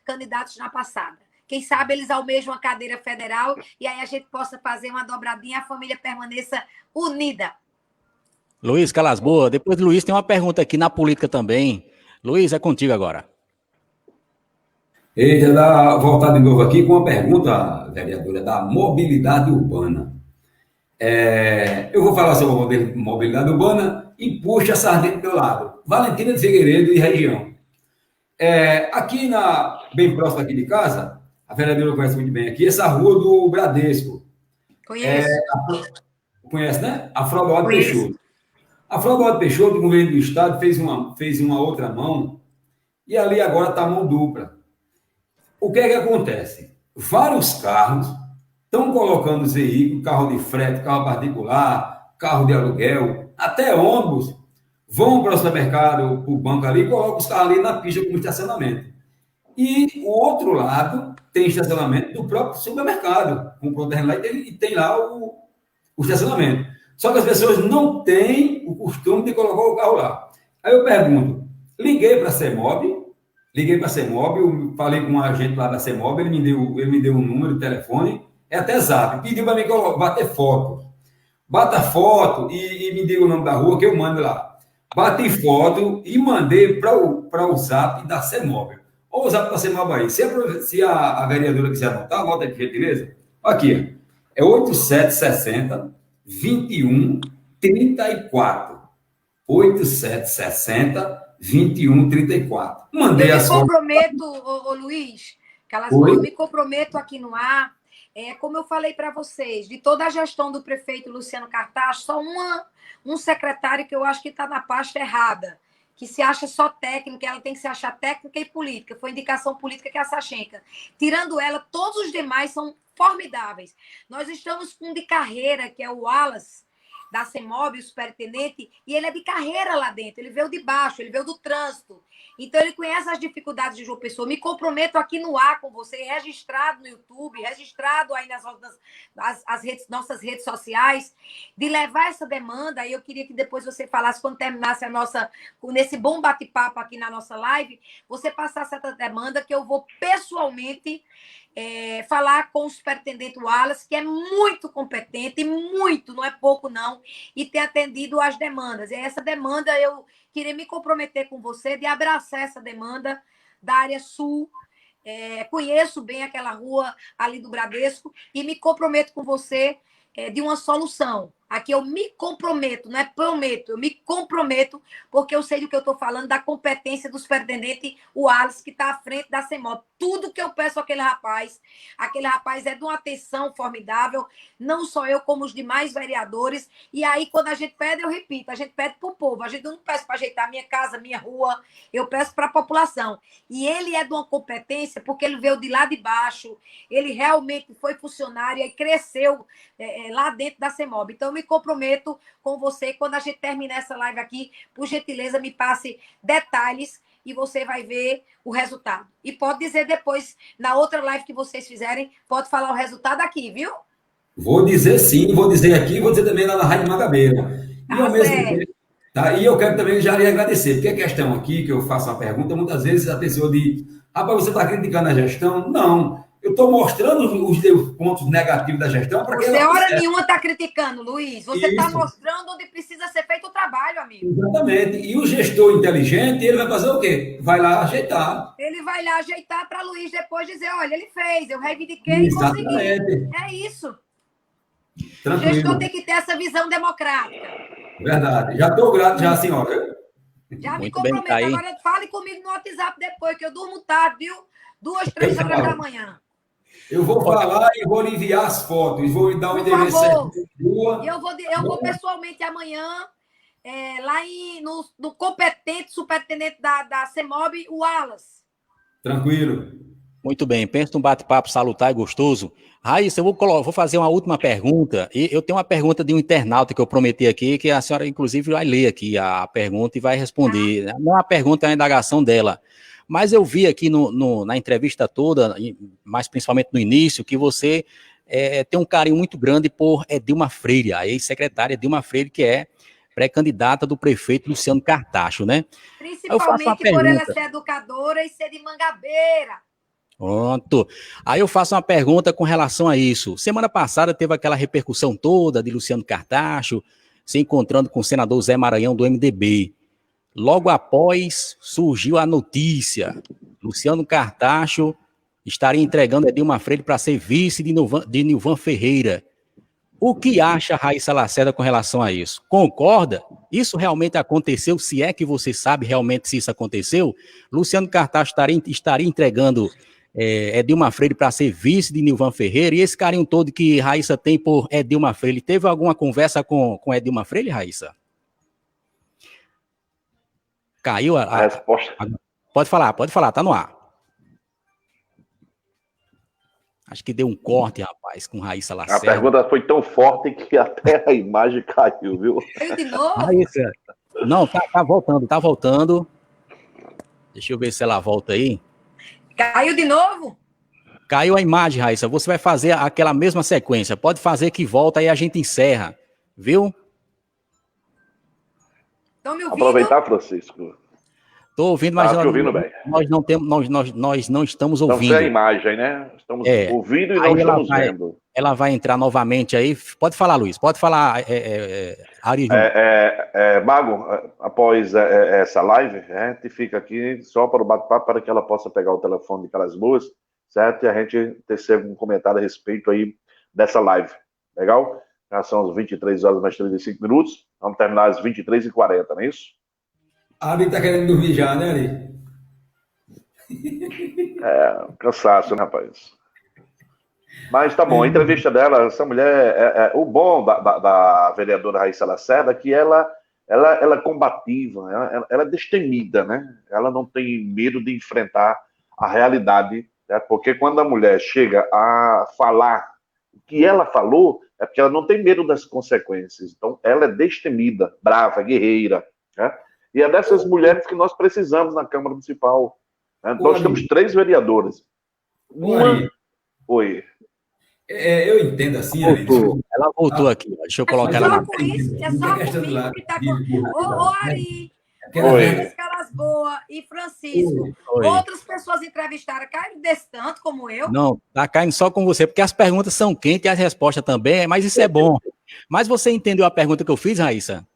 candidatos na passada. Quem sabe eles almejam uma cadeira federal e aí a gente possa fazer uma dobradinha e a família permaneça unida. Luiz Calasboa, depois de Luiz tem uma pergunta aqui na política também. Luiz, é contigo agora. Vou voltar de novo aqui com uma pergunta, vereadora, da mobilidade urbana. Eu vou falar sobre mobilidade urbana e puxa a sardinha do meu lado. Valentina de Figueiredo e região. Aqui bem próximo aqui de casa, a vereadora conhece muito bem aqui, essa rua do Bradesco. Conheço. Conhece, né? A Frodoaldo Peixoto. A Frodoaldo Peixoto, o governo do estado, fez uma outra mão, e ali agora está a mão dupla. O que é que acontece? Vários carros estão colocando os veículos, carro de frete, carro particular, carro de aluguel, até ônibus, vão para o supermercado, para o banco ali, e colocam os carros ali na pista como estacionamento. E o outro lado tem estacionamento do próprio supermercado, comprou o terreno lá e tem lá o estacionamento. Só que as pessoas não têm o costume de colocar o carro lá. Aí eu pergunto, liguei para a CEMOB, eu falei com um agente lá da CEMOB, ele me deu um número de telefone, até Zap, pediu para mim bater foto. Bata foto e me diga o nome da rua que eu mando lá. Bati foto e mandei para o Zap da CEMOB. Ou o Zap da CEMOB aí. Se a vereadora quiser anotar, volta de gentileza. Aqui, é 8760 21 34. 8760 21 34. Mandei eu as fotos. Eu me comprometo, Luiz, eu me comprometo aqui no ar, como eu falei para vocês, de toda a gestão do prefeito Luciano Cartaz, só um secretário que eu acho que está na pasta errada, que se acha só técnica, ela tem que se achar técnica e política. Foi indicação política que é a Sachenka. Tirando ela, todos os demais são formidáveis. Nós estamos com um de carreira, que é o Wallace, da CEMOB, o superintendente, e ele é de carreira lá dentro, ele veio de baixo, ele veio do trânsito. Então, ele conhece as dificuldades de João Pessoa. Me comprometo aqui no ar com você, registrado no YouTube, registrado aí nossas redes sociais, de levar essa demanda. E eu queria que depois você falasse, quando terminasse nesse bom bate-papo aqui na nossa live, você passasse essa demanda, que eu vou pessoalmente falar com o superintendente Wallace, que é muito competente, muito, não é pouco não, e tem atendido às demandas. E essa demanda, eu queria me comprometer com você de abraçar essa demanda da área sul. Conheço bem aquela rua ali do Bradesco e me comprometo com você de uma solução. Aqui eu me comprometo, não é prometo, eu me comprometo, porque eu sei do que eu estou falando, da competência do superintendente Wallace, que está à frente da CEMOB. Tudo que eu peço àquele rapaz é de uma atenção formidável, não só eu, como os demais vereadores. E aí, quando a gente pede, eu repito, a gente pede para o povo, a gente não peço para ajeitar minha casa, minha rua, eu peço para a população. E ele é de uma competência, porque ele veio de lá de baixo, ele realmente foi funcionário e cresceu lá dentro da CEMOB. Então, eu me comprometo com você, quando a gente terminar essa live aqui, por gentileza, me passe detalhes e você vai ver o resultado. E pode dizer depois, na outra live que vocês fizerem, pode falar o resultado aqui, viu? Vou dizer sim, vou dizer aqui, vou dizer também lá na Rádio Magabeira. E ao mesmo tempo, tá? E eu quero também já lhe agradecer, porque a questão aqui, que eu faço uma pergunta, muitas vezes a pessoa diz, rapaz, você está criticando a gestão? Não. Eu estou mostrando os pontos negativos da gestão para que você hora nenhuma está criticando, Luiz. Você está mostrando onde precisa ser feito o trabalho, amigo. Exatamente. E o gestor inteligente, ele vai fazer o quê? Vai lá ajeitar. Ele vai lá ajeitar para Luiz depois dizer, olha, ele fez, eu reivindiquei e consegui. É isso. Tranquilo. O gestor tem que ter essa visão democrática. Verdade. Já estou grato, já, senhora. Já me comprometo. Bem, agora fale comigo no WhatsApp depois, que eu durmo tarde, viu? 2, 3 horas da manhã. Eu vou falar e vou lhe enviar as fotos. Vou lhe dar o endereço. Eu vou pessoalmente amanhã, lá no competente superintendente da CEMOB, o Wallace. Tranquilo. Muito bem, penso num bate-papo salutar e gostoso. Raíssa, eu vou fazer uma última pergunta. E eu tenho uma pergunta de um internauta que eu prometi aqui, que a senhora, inclusive, vai ler aqui a pergunta e vai responder. Não é uma pergunta, é uma indagação dela. Mas eu vi aqui na entrevista toda, mais principalmente no início, que você tem um carinho muito grande por Edilma Freire, a ex-secretária Edilma Freire, que é pré-candidata do prefeito Luciano Cartacho, né? Principalmente por ela ser educadora e ser de Mangabeira. Pronto. Aí eu faço uma pergunta com relação a isso. Semana passada teve aquela repercussão toda de Luciano Cartacho se encontrando com o senador Zé Maranhão do MDB. Logo após, surgiu a notícia. Luciano Cartacho estaria entregando Edilma Freire para ser vice de Nilvan Ferreira. O que acha Raíssa Lacerda com relação a isso? Concorda? Isso realmente aconteceu? Se é que você sabe realmente se isso aconteceu? Luciano Cartacho estaria entregando Edilma Freire para ser vice de Nilvan Ferreira? E esse carinho todo que Raíssa tem por Edilma Freire, teve alguma conversa com Edilma Freire, Raíssa? Caiu a resposta. Pode falar, tá no ar. Acho que deu um corte, rapaz, com Raíssa Lacerda. A pergunta foi tão forte que até a imagem caiu, viu? Caiu de novo? Raíssa. Não, tá voltando. Deixa eu ver se ela volta aí. Caiu de novo? Caiu a imagem, Raíssa. Você vai fazer aquela mesma sequência. Pode fazer que volta aí a gente encerra. Viu? Estão me ouvindo? Aproveitar, Francisco. Estou ouvindo, mas nós não estamos ouvindo. Não sei a imagem, né? Estamos ouvindo e não estamos vendo. Ela vai entrar novamente aí. Pode falar, Luiz. Pode falar, Ari. Mago, após essa live, a gente fica aqui só para o bate-papo, para que ela possa pegar o telefone de Calas Boas, certo? E a gente tecer um comentário a respeito aí dessa live. Legal? Já são as 23 horas mais 35 minutos. Vamos terminar às 23h40, não é isso? A Ari tá querendo dormir já, né, Ari? Cansaço, né, rapaz? Mas tá bom, a entrevista dela, essa mulher, o bom da vereadora Raíssa Lacerda é que ela é combativa, ela é destemida, né? Ela não tem medo de enfrentar a realidade né? Porque quando a mulher chega a falar o que ela falou, é porque ela não tem medo das consequências. Então, ela é destemida, brava, guerreira, né? E é dessas mulheres que nós precisamos na Câmara Municipal, né? Nós temos 3 vereadoras. Uma... Oi. Eu entendo assim, Ari. Ela voltou aqui. Deixa eu colocar ela na Por isso, é só comigo que está com... Ô, Ari, Oi. Luiz Calasboa e Francisco, Oi. outras pessoas entrevistaram, caem desse tanto como eu. Não, tá caindo só com você, porque as perguntas são quentes e as respostas também, mas isso é bom. Mas você entendeu a pergunta que eu fiz, Raíssa?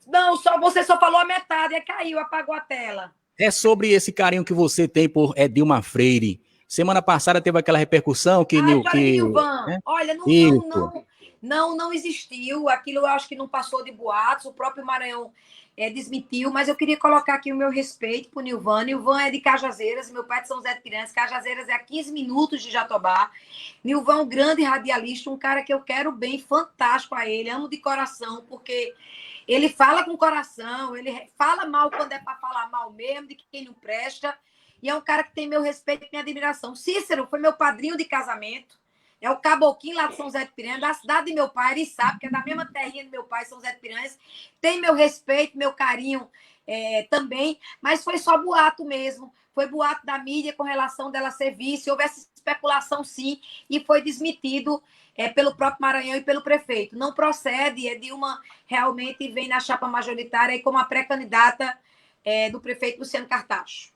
Não, você só falou a metade, aí caiu, apagou a tela. É sobre esse carinho que você tem por Edilma Freire. Semana passada teve aquela repercussão que... Nilvan, né? olha, não existiu, aquilo eu acho que não passou de boatos, o próprio Maranhão desmentiu, mas eu queria colocar aqui o meu respeito para o Nilvan. Nilvan é de Cajazeiras, meu pai é de São José de Piranhas, Cajazeiras é a 15 minutos de Jatobá. Nilvan é um grande radialista, um cara que eu quero bem, fantástico a ele, amo de coração, porque ele fala com coração, ele fala mal quando é para falar mal mesmo, de quem não presta, e é um cara que tem meu respeito e minha admiração. Cícero foi meu padrinho de casamento, é o Caboclinho lá de São José de Piranhas, da cidade de meu pai, ele sabe que é da mesma terrinha do meu pai, São José de Piranhas. Tem meu respeito, meu carinho também, mas foi só boato mesmo. Foi boato da mídia com relação dela ser vice. Houve essa especulação, sim, e foi desmentido pelo próprio Maranhão e pelo prefeito. Não procede, Edilma realmente vem na chapa majoritária e como a pré-candidata do prefeito Luciano Cartacho.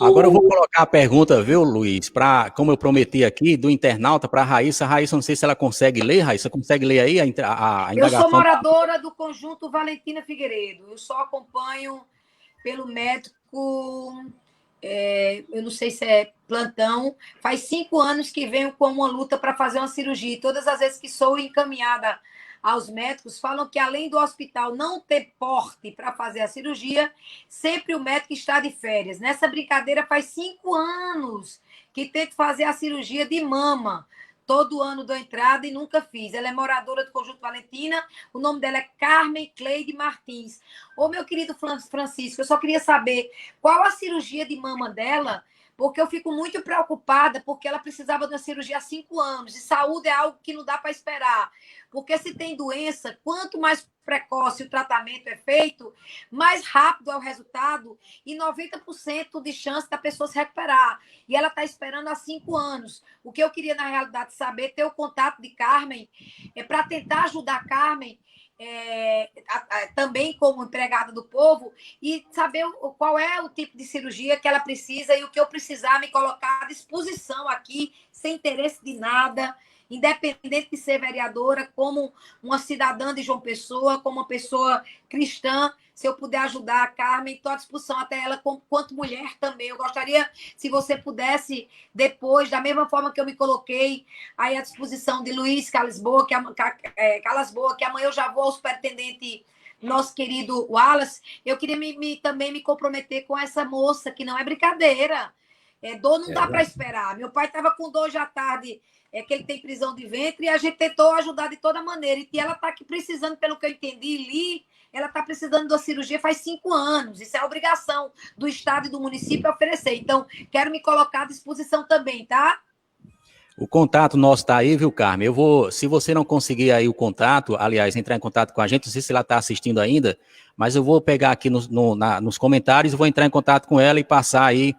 Agora eu vou colocar a pergunta, viu, Luiz, como eu prometi aqui, do internauta para a Raíssa. Raíssa, não sei se ela consegue ler. Raíssa, consegue ler aí a indagação? Eu sou moradora do Conjunto Valentina Figueiredo. Eu só acompanho pelo médico, eu não sei se é plantão. Faz 5 anos que venho com uma luta para fazer uma cirurgia. E todas as vezes que sou encaminhada aos médicos, falam que além do hospital não ter porte para fazer a cirurgia, sempre o médico está de férias. Nessa brincadeira faz 5 anos que tento fazer a cirurgia de mama. Todo ano dou entrada e nunca fiz. Ela é moradora do Conjunto Valentina, o nome dela é Carmen Cleide Martins. Ô, meu querido Francisco, eu só queria saber qual a cirurgia de mama dela, porque eu fico muito preocupada, porque ela precisava de uma cirurgia há 5 anos, e saúde é algo que não dá para esperar. Porque se tem doença, quanto mais precoce o tratamento é feito, mais rápido é o resultado e 90% de chance da pessoa se recuperar. E ela está esperando há 5 anos. O que eu queria, na realidade, saber, ter o contato de Carmen, para tentar ajudar a Carmen, também como empregada do povo, e saber qual é o tipo de cirurgia que ela precisa e o que eu precisar me colocar à disposição aqui, sem interesse de nada, independente de ser vereadora, como uma cidadã de João Pessoa, como uma pessoa cristã. Se eu puder ajudar a Carmen, estou à disposição até ela, quanto mulher também. Eu gostaria, se você pudesse, depois, da mesma forma que eu me coloquei aí à disposição de Luiz Calasboa, que amanhã eu já vou ao superintendente, nosso querido Wallace, eu queria também me comprometer com essa moça, que não é brincadeira. Dor não dá para esperar. Meu pai estava com dor já à tarde, que ele tem prisão de ventre, e a gente tentou ajudar de toda maneira. E ela está aqui precisando, pelo que eu entendi, li, ela está precisando da cirurgia faz 5 anos. Isso é obrigação do Estado e do município oferecer. Então, quero me colocar à disposição também, tá? O contato nosso está aí, viu, Carmen? Se você não conseguir aí o contato, aliás, entrar em contato com a gente, não sei se ela está assistindo ainda, mas eu vou pegar aqui nos comentários, vou entrar em contato com ela e passar aí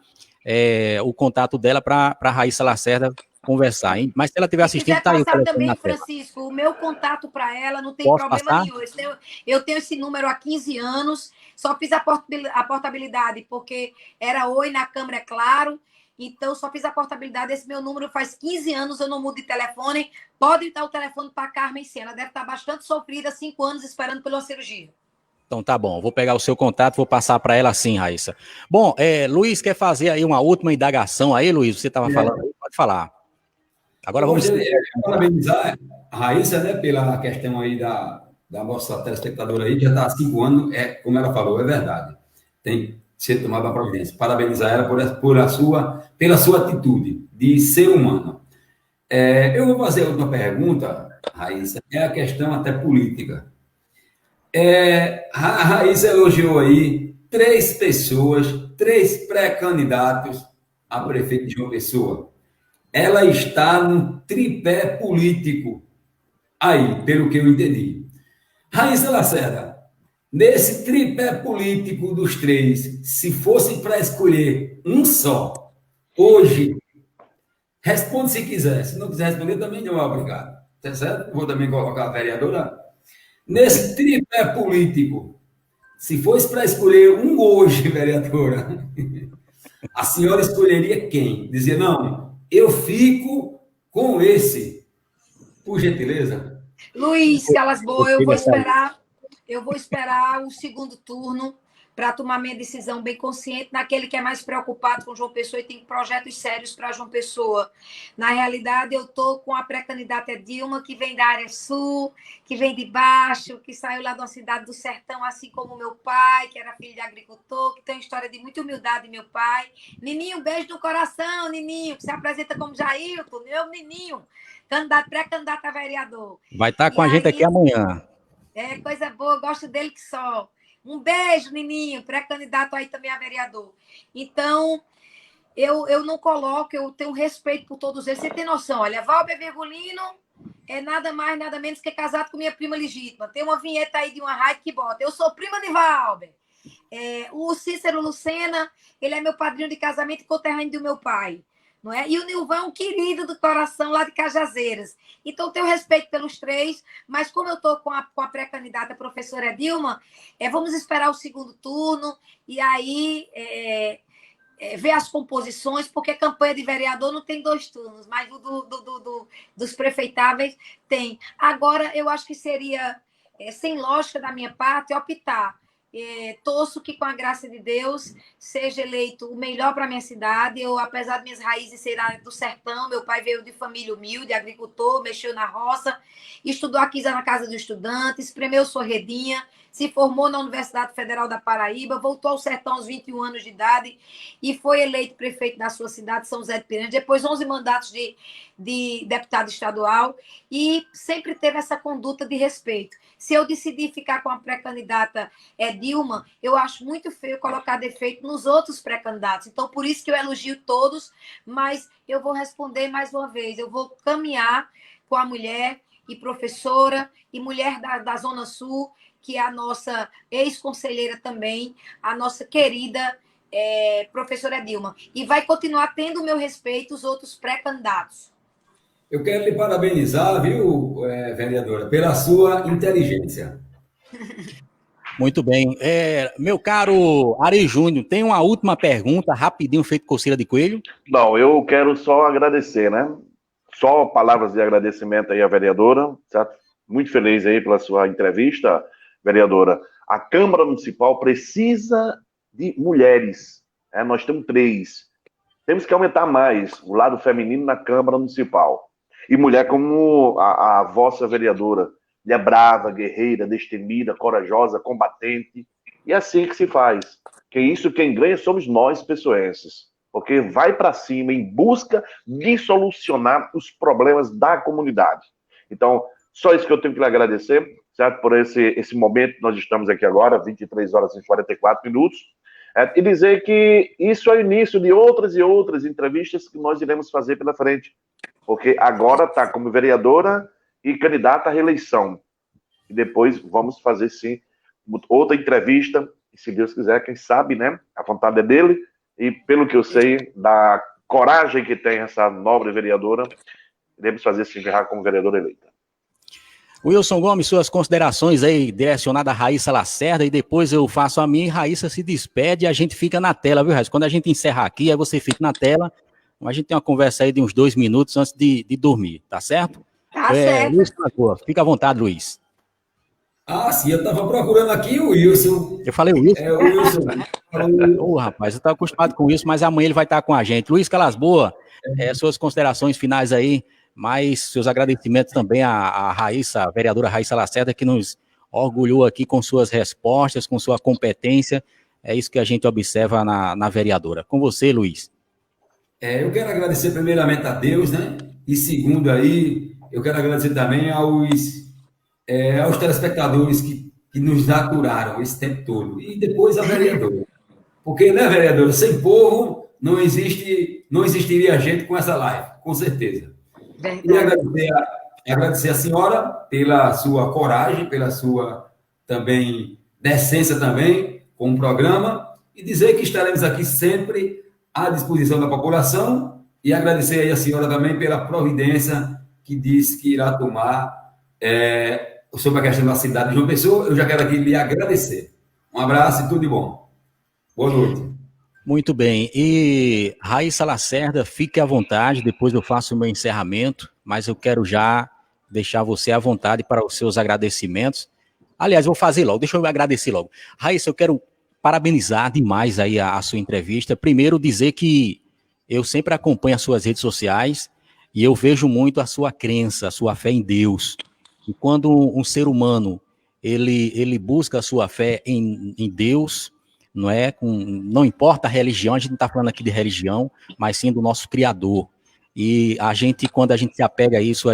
o contato dela para a Raíssa Lacerda conversar, hein? Mas se ela estiver assistindo, tá aí o telefone também, na tela. Francisco, o meu contato para ela não tem Posso problema passar? nenhum. Eu tenho esse número há 15 anos, só fiz a portabilidade porque era Oi na câmera, é claro. Então, só fiz a portabilidade. Esse meu número faz 15 anos, eu não mudo de telefone. Pode dar o telefone para a Carmen, sim. Ela deve estar bastante sofrida, 5 anos esperando pela cirurgia. Então tá bom, vou pegar o seu contato, vou passar para ela sim, Raíssa. Bom, Luiz quer fazer aí uma última indagação aí, Luiz? Você estava falando aí, pode falar. Agora vamos... parabenizar a Raíssa, né, pela questão aí da nossa telespectadora aí, que já está há 5 anos, como ela falou, é verdade. Tem que ser tomada uma providência. Parabenizar ela pela sua atitude de ser humana. Eu vou fazer outra pergunta, Raíssa, é a questão até política. A Raíssa elogiou aí 3 pessoas, 3 pré-candidatos a prefeita de João Pessoa, ela está num tripé político aí, pelo que eu entendi. Raíssa Lacerda, nesse tripé político dos três, se fosse para escolher um só, hoje, responde se quiser. Se não quiser responder, também não é obrigado. Tá certo? Vou também colocar a vereadora. Nesse tripé político, se fosse para escolher um hoje, vereadora, a senhora escolheria quem? Dizia, não, eu fico com esse, por gentileza. Luiz Calas Boa, eu vou esperar o segundo turno para tomar minha decisão bem consciente naquele que é mais preocupado com João Pessoa e tem projetos sérios para João Pessoa. Na realidade, eu estou com a pré-candidata Dilma, que vem da área sul, que vem de baixo, que saiu lá de uma cidade do sertão, assim como meu pai, que era filho de agricultor, que tem uma história de muita humildade, meu pai. Nininho, beijo no coração, Nininho, que se apresenta como Jailton, meu Nininho, pré-candidato a vereador. Vai estar com a gente aqui amanhã. É coisa boa, gosto dele que só. Um beijo, Nininho, pré-candidato aí também a vereador. Então, eu não coloco, eu tenho respeito por todos eles. Você tem noção, olha, Valber Virgulino é nada mais, nada menos que casado com minha prima legítima. Tem uma vinheta aí de uma rádio que bota, eu sou prima de Valber. O Cícero Lucena, ele é meu padrinho de casamento e conterrâneo do meu pai. Não é? E o Nilvan é um querido do coração lá de Cajazeiras. Então, tenho respeito pelos três, mas como eu estou com a pré-candidata professora Dilma, vamos esperar o segundo turno e aí ver as composições, porque a campanha de vereador não tem 2 turnos, mas o dos prefeitáveis tem. Agora, eu acho que seria, sem lógica da minha parte, optar. Torço que, com a graça de Deus, seja eleito o melhor para a minha cidade. Eu, apesar de minhas raízes serem do sertão, meu pai veio de família humilde, agricultor, mexeu na roça, estudou aqui na Casa do Estudante, espremeu sua redinha, se formou na Universidade Federal da Paraíba, voltou ao sertão aos 21 anos de idade e foi eleito prefeito da sua cidade, São José de Piranha, depois 11 mandatos de deputado estadual e sempre teve essa conduta de respeito. Se eu decidir ficar com a pré-candidata Dilma, eu acho muito feio colocar defeito nos outros pré-candidatos. Então, por isso que eu elogio todos, mas eu vou responder mais uma vez. Eu vou caminhar com a mulher e professora e mulher da Zona Sul, que é a nossa ex-conselheira também, a nossa querida professora Dilma. E vai continuar tendo o meu respeito os outros pré-candidatos. Eu quero lhe parabenizar, viu, vereadora, pela sua inteligência. Muito bem. Meu caro Ari Júnior, tem uma última pergunta, rapidinho, feito coceira de coelho? Não, eu quero só agradecer, né? Só palavras de agradecimento aí à vereadora, certo? Muito feliz aí pela sua entrevista, vereadora. A Câmara Municipal precisa de mulheres. Nós temos 3. Temos que aumentar mais o lado feminino na Câmara Municipal. E mulher como a vossa vereadora. Mulher brava, guerreira, destemida, corajosa, combatente. E é assim que se faz. Que isso, quem ganha somos nós, pessoenses. Porque vai para cima em busca de solucionar os problemas da comunidade. Então, só isso que eu tenho que lhe agradecer, certo? Por esse momento que nós estamos aqui agora, 23 horas e 44 minutos. E dizer que isso é o início de outras e outras entrevistas que nós iremos fazer pela frente. Porque agora está como vereadora e candidata à reeleição. E depois vamos fazer, sim, outra entrevista. E se Deus quiser, quem sabe, né? A vontade é dele. E pelo que eu sei, da coragem que tem essa nobre vereadora, iremos fazer, sim, como vereadora eleita. Wilson Gomes, suas considerações aí direcionadas a Raíssa Lacerda, e depois eu faço a minha e Raíssa se despede e a gente fica na tela, viu, Raíssa? Quando a gente encerrar aqui, aí você fica na tela, a gente tem uma conversa aí de uns 2 minutos antes de dormir, tá certo? Tá certo. Luiz, fica à vontade, Luiz. Sim, eu estava procurando aqui o Wilson. Eu falei o Wilson? O Wilson. Rapaz, eu estava acostumado com isso, mas amanhã ele vai estar com a gente. Luiz Calas Boa, suas considerações finais aí, mas seus agradecimentos também à Raíssa, a vereadora Raíssa Lacerda, que nos orgulhou aqui com suas respostas, com sua competência. É isso que a gente observa na vereadora. Com você, Luiz. Eu quero agradecer primeiramente a Deus, né? E segundo aí, eu quero agradecer também aos telespectadores que nos aturaram esse tempo todo. E depois a vereadora. Porque, né, vereadora, sem povo não existiria gente com essa live, com certeza. Verdade. E agradecer a senhora pela sua coragem, pela sua também decência também com o programa, e dizer que estaremos aqui sempre à disposição da população, e agradecer aí a senhora também pela providência que disse que irá tomar sobre a questão da cidade de João Pessoa. Eu já quero aqui lhe agradecer. Um abraço e tudo de bom. Boa noite. Muito bem. E Raíssa Lacerda, fique à vontade, depois eu faço o meu encerramento, mas eu quero já deixar você à vontade para os seus agradecimentos. Aliás, vou fazer logo, deixa eu agradecer logo. Raíssa, eu quero parabenizar demais aí a sua entrevista. Primeiro, dizer que eu sempre acompanho as suas redes sociais e eu vejo muito a sua crença, a sua fé em Deus. E quando um ser humano, ele busca a sua fé em Deus, não importa a religião, a gente não está falando aqui de religião, mas sim do nosso Criador. E quando a gente se apega a isso,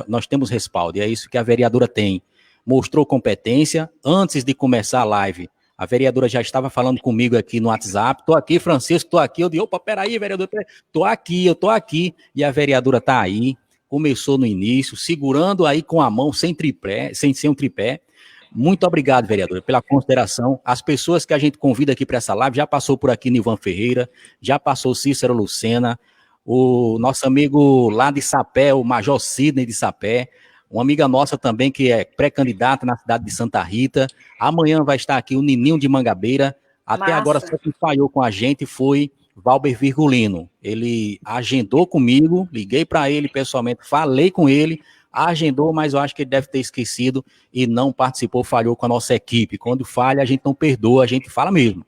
nós temos respaldo, e é isso que a vereadora tem. Mostrou competência. Antes de começar a live, a vereadora já estava falando comigo aqui no WhatsApp. Estou aqui, Francisco, estou aqui. Eu disse, opa, peraí, vereador, eu estou aqui. E a vereadora está aí, começou no início, segurando aí com a mão, sem um tripé. Muito obrigado, vereadora, pela consideração. As pessoas que a gente convida aqui para essa live, já passou por aqui Nivan Ferreira, já passou Cícero Lucena, o nosso amigo lá de Sapé, o Major Sidney de Sapé, uma amiga nossa também que é pré-candidata na cidade de Santa Rita. Amanhã vai estar aqui o Nininho de Mangabeira. Até Massa. agora, só quem falhou com a gente foi Valber Virgulino. Ele agendou comigo, liguei para ele pessoalmente, falei com ele, agendou, mas eu acho que ele deve ter esquecido e não participou, falhou com a nossa equipe. Quando falha, a gente não perdoa, a gente fala mesmo.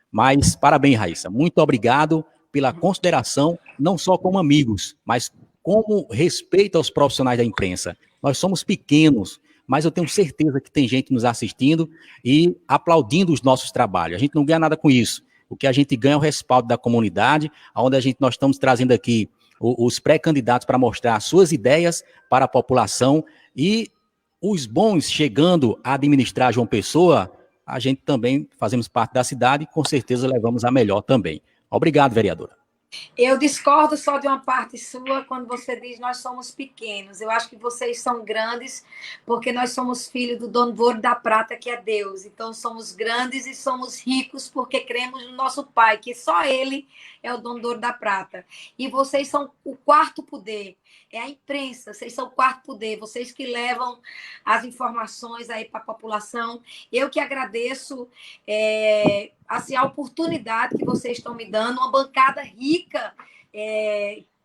Mas parabéns, Raíssa. Muito obrigado pela consideração, não só como amigos, mas como respeito aos profissionais da imprensa. Nós somos pequenos, mas eu tenho certeza que tem gente nos assistindo e aplaudindo os nossos trabalhos. A gente não ganha nada com isso. O que a gente ganha é o respaldo da comunidade, onde nós estamos trazendo aqui os pré-candidatos para mostrar suas ideias para a população, e os bons chegando a administrar João Pessoa, a gente também fazemos parte da cidade e com certeza levamos a melhor também. Obrigado, vereadora. Eu discordo só de uma parte sua quando você diz nós somos pequenos. Eu acho que vocês são grandes porque nós somos filhos do dono do ouro e da prata, que é Deus. Então somos grandes e somos ricos porque cremos no nosso Pai, que só Ele é o dono do ouro e da prata. E vocês são o quarto poder. É a imprensa, vocês são o quarto poder, vocês que levam as informações aí para a população. Eu que agradeço assim, a oportunidade que vocês estão me dando, uma bancada rica,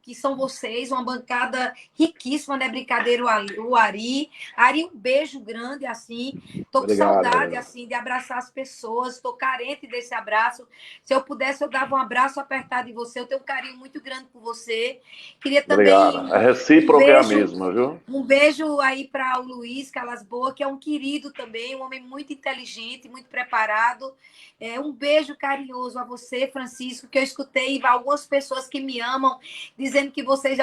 que são vocês, uma bancada riquíssima, não é brincadeira, o Ari. Ari, um beijo grande, assim, estou com saudade, assim, de abraçar as pessoas, estou carente desse abraço. Se eu pudesse, eu dava um abraço apertado em você, eu tenho um carinho muito grande por você. Queria também... Obrigado. A recíproca é a mesma, viu? Um beijo aí para o Luiz Calasboa, que é um querido também, um homem muito inteligente, muito preparado. Um beijo carinhoso a você, Francisco, que eu escutei algumas pessoas que me amam, dizendo que você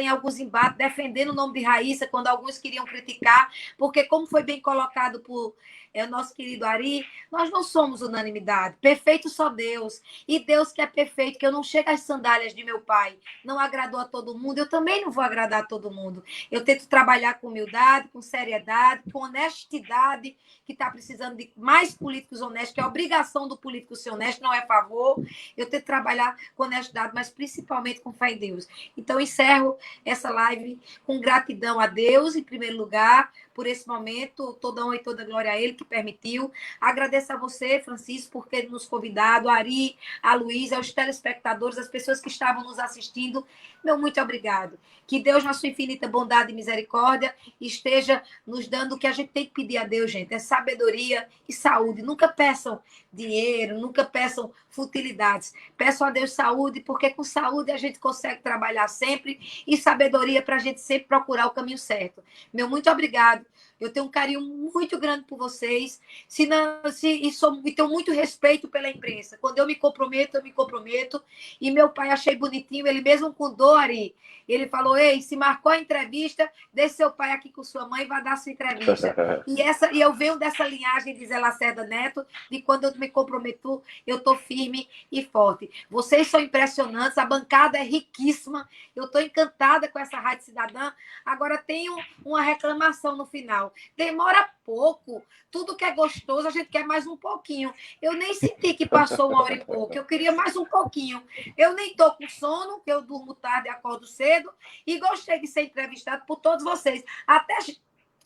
em alguns embates, defendendo o nome de Raíssa, quando alguns queriam criticar, porque como foi bem colocado por o nosso querido Ari, nós não somos unanimidade, perfeito só Deus, e Deus que é perfeito, que eu não chego às sandálias de meu pai, não agradou a todo mundo, eu também não vou agradar a todo mundo, eu tento trabalhar com humildade, com seriedade, com honestidade, que está precisando de mais políticos honestos, que é a obrigação do político ser honesto, não é favor, eu tento trabalhar com honestidade, mas principalmente com fé em Deus. Então, encerro essa live com gratidão a Deus, em primeiro lugar, por esse momento, toda honra e toda glória a Ele que permitiu. Agradeço a você, Francisco, por ter nos convidado, a Ari, a Luiz, aos telespectadores, as pessoas que estavam nos assistindo. Meu muito obrigado. Que Deus, na sua infinita bondade e misericórdia, esteja nos dando o que a gente tem que pedir a Deus, gente. É sabedoria e saúde. Nunca peçam dinheiro, nunca peçam futilidades. Peçam a Deus saúde, porque com saúde a gente consegue trabalhar trabalhar sempre e sabedoria para a gente sempre procurar o caminho certo. Meu muito obrigado. Eu tenho um carinho muito grande por vocês e tenho muito respeito pela imprensa. Quando eu me comprometo, eu me comprometo. E meu pai achei bonitinho, ele mesmo com dor, Ari, ele falou, ei, se marcou a entrevista, deixe seu pai aqui com sua mãe e vai dar sua entrevista. E eu venho dessa linhagem de Zé Lacerda Neto, de quando eu me comprometo, eu estou firme e forte. Vocês são impressionantes, a bancada é riquíssima, eu estou encantada com essa Rádio Cidadã. Agora tenho uma reclamação no final. Demora pouco, tudo que é gostoso, a gente quer mais um pouquinho. Eu nem senti que passou 1 hora e pouco, eu queria mais um pouquinho. Eu nem estou com sono, que eu durmo tarde e acordo cedo, e gostei de ser entrevistado por todos vocês. Até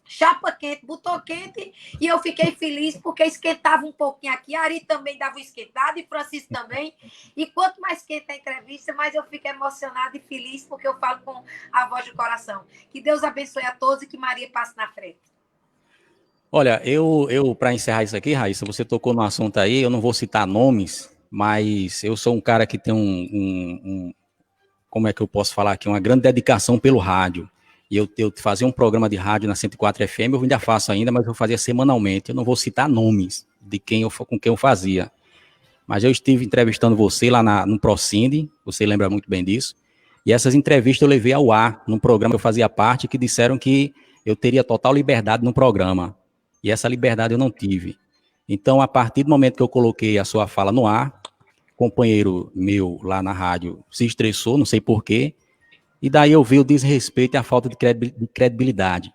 chapa quente, botou quente, e eu fiquei feliz porque esquentava um pouquinho aqui. A Ari também dava um esquentado, e Francisco também. E quanto mais quente a entrevista, mais eu fico emocionada e feliz, porque eu falo com a voz do coração. Que Deus abençoe a todos e que Maria passe na frente. Olha, eu para encerrar isso aqui, Raíssa, você tocou no assunto aí, eu não vou citar nomes, mas eu sou um cara que tem como é que eu posso falar aqui, uma grande dedicação pelo rádio. E eu fazia um programa de rádio na 104 FM, eu ainda faço ainda, mas eu fazia semanalmente. Eu não vou citar nomes de com quem eu fazia. Mas eu estive entrevistando você lá no Procinde, você lembra muito bem disso. E essas entrevistas eu levei ao ar, num programa que eu fazia parte, que disseram que eu teria total liberdade no programa. E essa liberdade eu não tive. Então, a partir do momento que eu coloquei a sua fala no ar, companheiro meu lá na rádio se estressou, não sei porquê, e daí eu vi o desrespeito e a falta de credibilidade.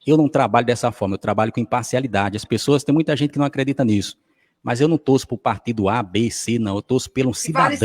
Eu não trabalho dessa forma, eu trabalho com imparcialidade. As pessoas, tem muita gente que não acredita nisso, mas eu não torço por partido A, B, C, não, eu torço pelo cidadão.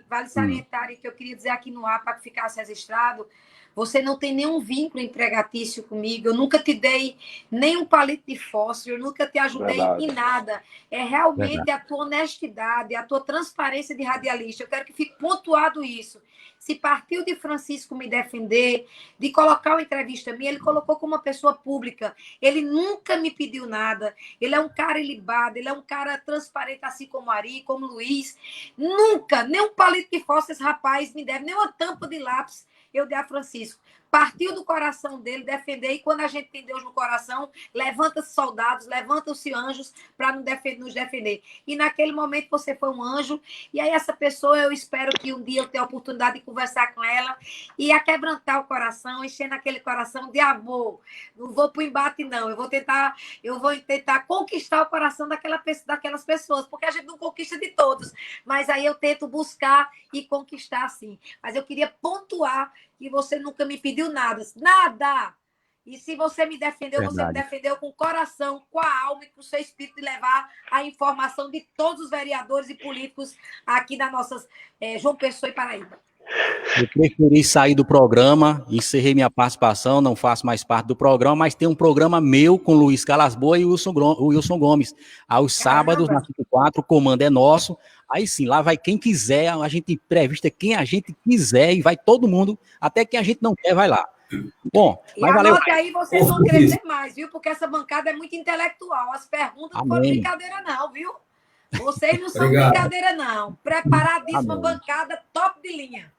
Vale salientar que eu queria dizer aqui no ar, para que ficasse registrado, você não tem nenhum vínculo empregatício comigo, eu nunca te dei nenhum palito de fósforo, eu nunca te ajudei em nada. É realmente a tua honestidade, a tua transparência de radialista. Eu quero que fique pontuado isso. Se partiu de Francisco me defender, de colocar uma entrevista minha, ele colocou como uma pessoa pública. Ele nunca me pediu nada. Ele é um cara ilibado, ele é um cara transparente, assim como Ari, como Luiz. Nunca, nem um palito de fósforo esse rapaz me deve, nem uma tampa de lápis eu dei a Francisco. Partiu do coração dele defender, e quando a gente tem Deus no coração, levanta-se soldados, levantam-se anjos para nos defender. E naquele momento você foi um anjo, e aí essa pessoa, eu espero que um dia eu tenha a oportunidade de conversar com ela e a quebrantar o coração, enchendo aquele coração de amor. Não vou para o embate, não. Eu vou tentar conquistar o coração daquelas pessoas, porque a gente não conquista de todos, mas aí eu tento buscar e conquistar, sim. Mas eu queria pontuar que você nunca me pediu nada. Nada! E se você me defendeu, você me defendeu com o coração, com a alma e com o seu espírito de levar a informação de todos os vereadores e políticos aqui da nossa João Pessoa e Paraíba. Eu preferi sair do programa, encerrei minha participação, não faço mais parte do programa, mas tem um programa meu com Luiz Calasboa e o Wilson Gomes. Aos sábados, na 54, o comando é nosso. Aí sim, lá vai quem quiser, a gente entrevista quem a gente quiser e vai todo mundo, até quem a gente não quer, vai lá. Bom, mas valeu. E aí vocês vão crescer mais, viu? Porque essa bancada é muito intelectual. As perguntas não foram brincadeira não, viu? Vocês não são brincadeira não. Preparadíssima bancada, top de linha.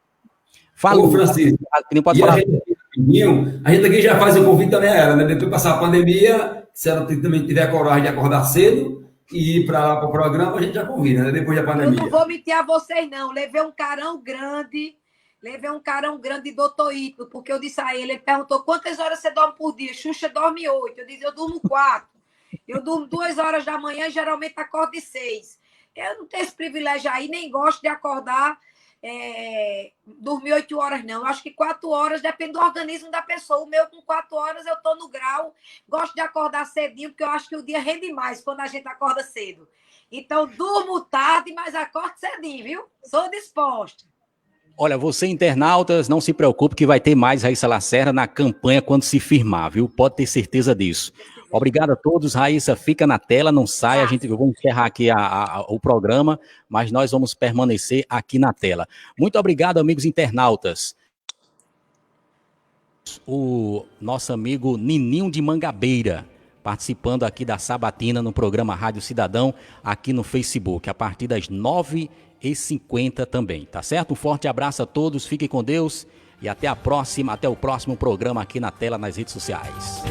Ô, Francisco, pode falar. A gente aqui já faz o convite também a ela, né? Depois de passar a pandemia, se ela também tiver coragem de acordar cedo e ir para lá para o programa, a gente já convida, né? Depois da pandemia. Eu não vou mentir a vocês, não. Levei um carão grande de doutor Ito, porque eu disse a ele perguntou quantas horas você dorme por dia? Xuxa dorme 8. Eu disse, eu durmo 4. Eu durmo 2 horas da manhã e geralmente acordo de 6. Eu não tenho esse privilégio aí, nem gosto de acordar, dormir 8 horas, não. Eu acho que 4 horas depende do organismo da pessoa. O meu, com 4 horas, eu estou no grau. Gosto de acordar cedinho, porque eu acho que o dia rende mais quando a gente acorda cedo. Então, durmo tarde, mas acordo cedinho, viu? Sou disposta. Olha, você, internautas, não se preocupe que vai ter mais Raíssa Lacerda na campanha quando se firmar, viu? Pode ter certeza disso. Obrigado a todos. Raíssa, fica na tela, não sai. Eu vou encerrar aqui o programa, mas nós vamos permanecer aqui na tela. Muito obrigado, amigos internautas. O nosso amigo Nininho de Mangabeira participando aqui da Sabatina no programa Rádio Cidadão, aqui no Facebook, a partir das 9h50 também, tá certo? Um forte abraço a todos, fiquem com Deus e até a próxima, até o próximo programa aqui na tela, nas redes sociais.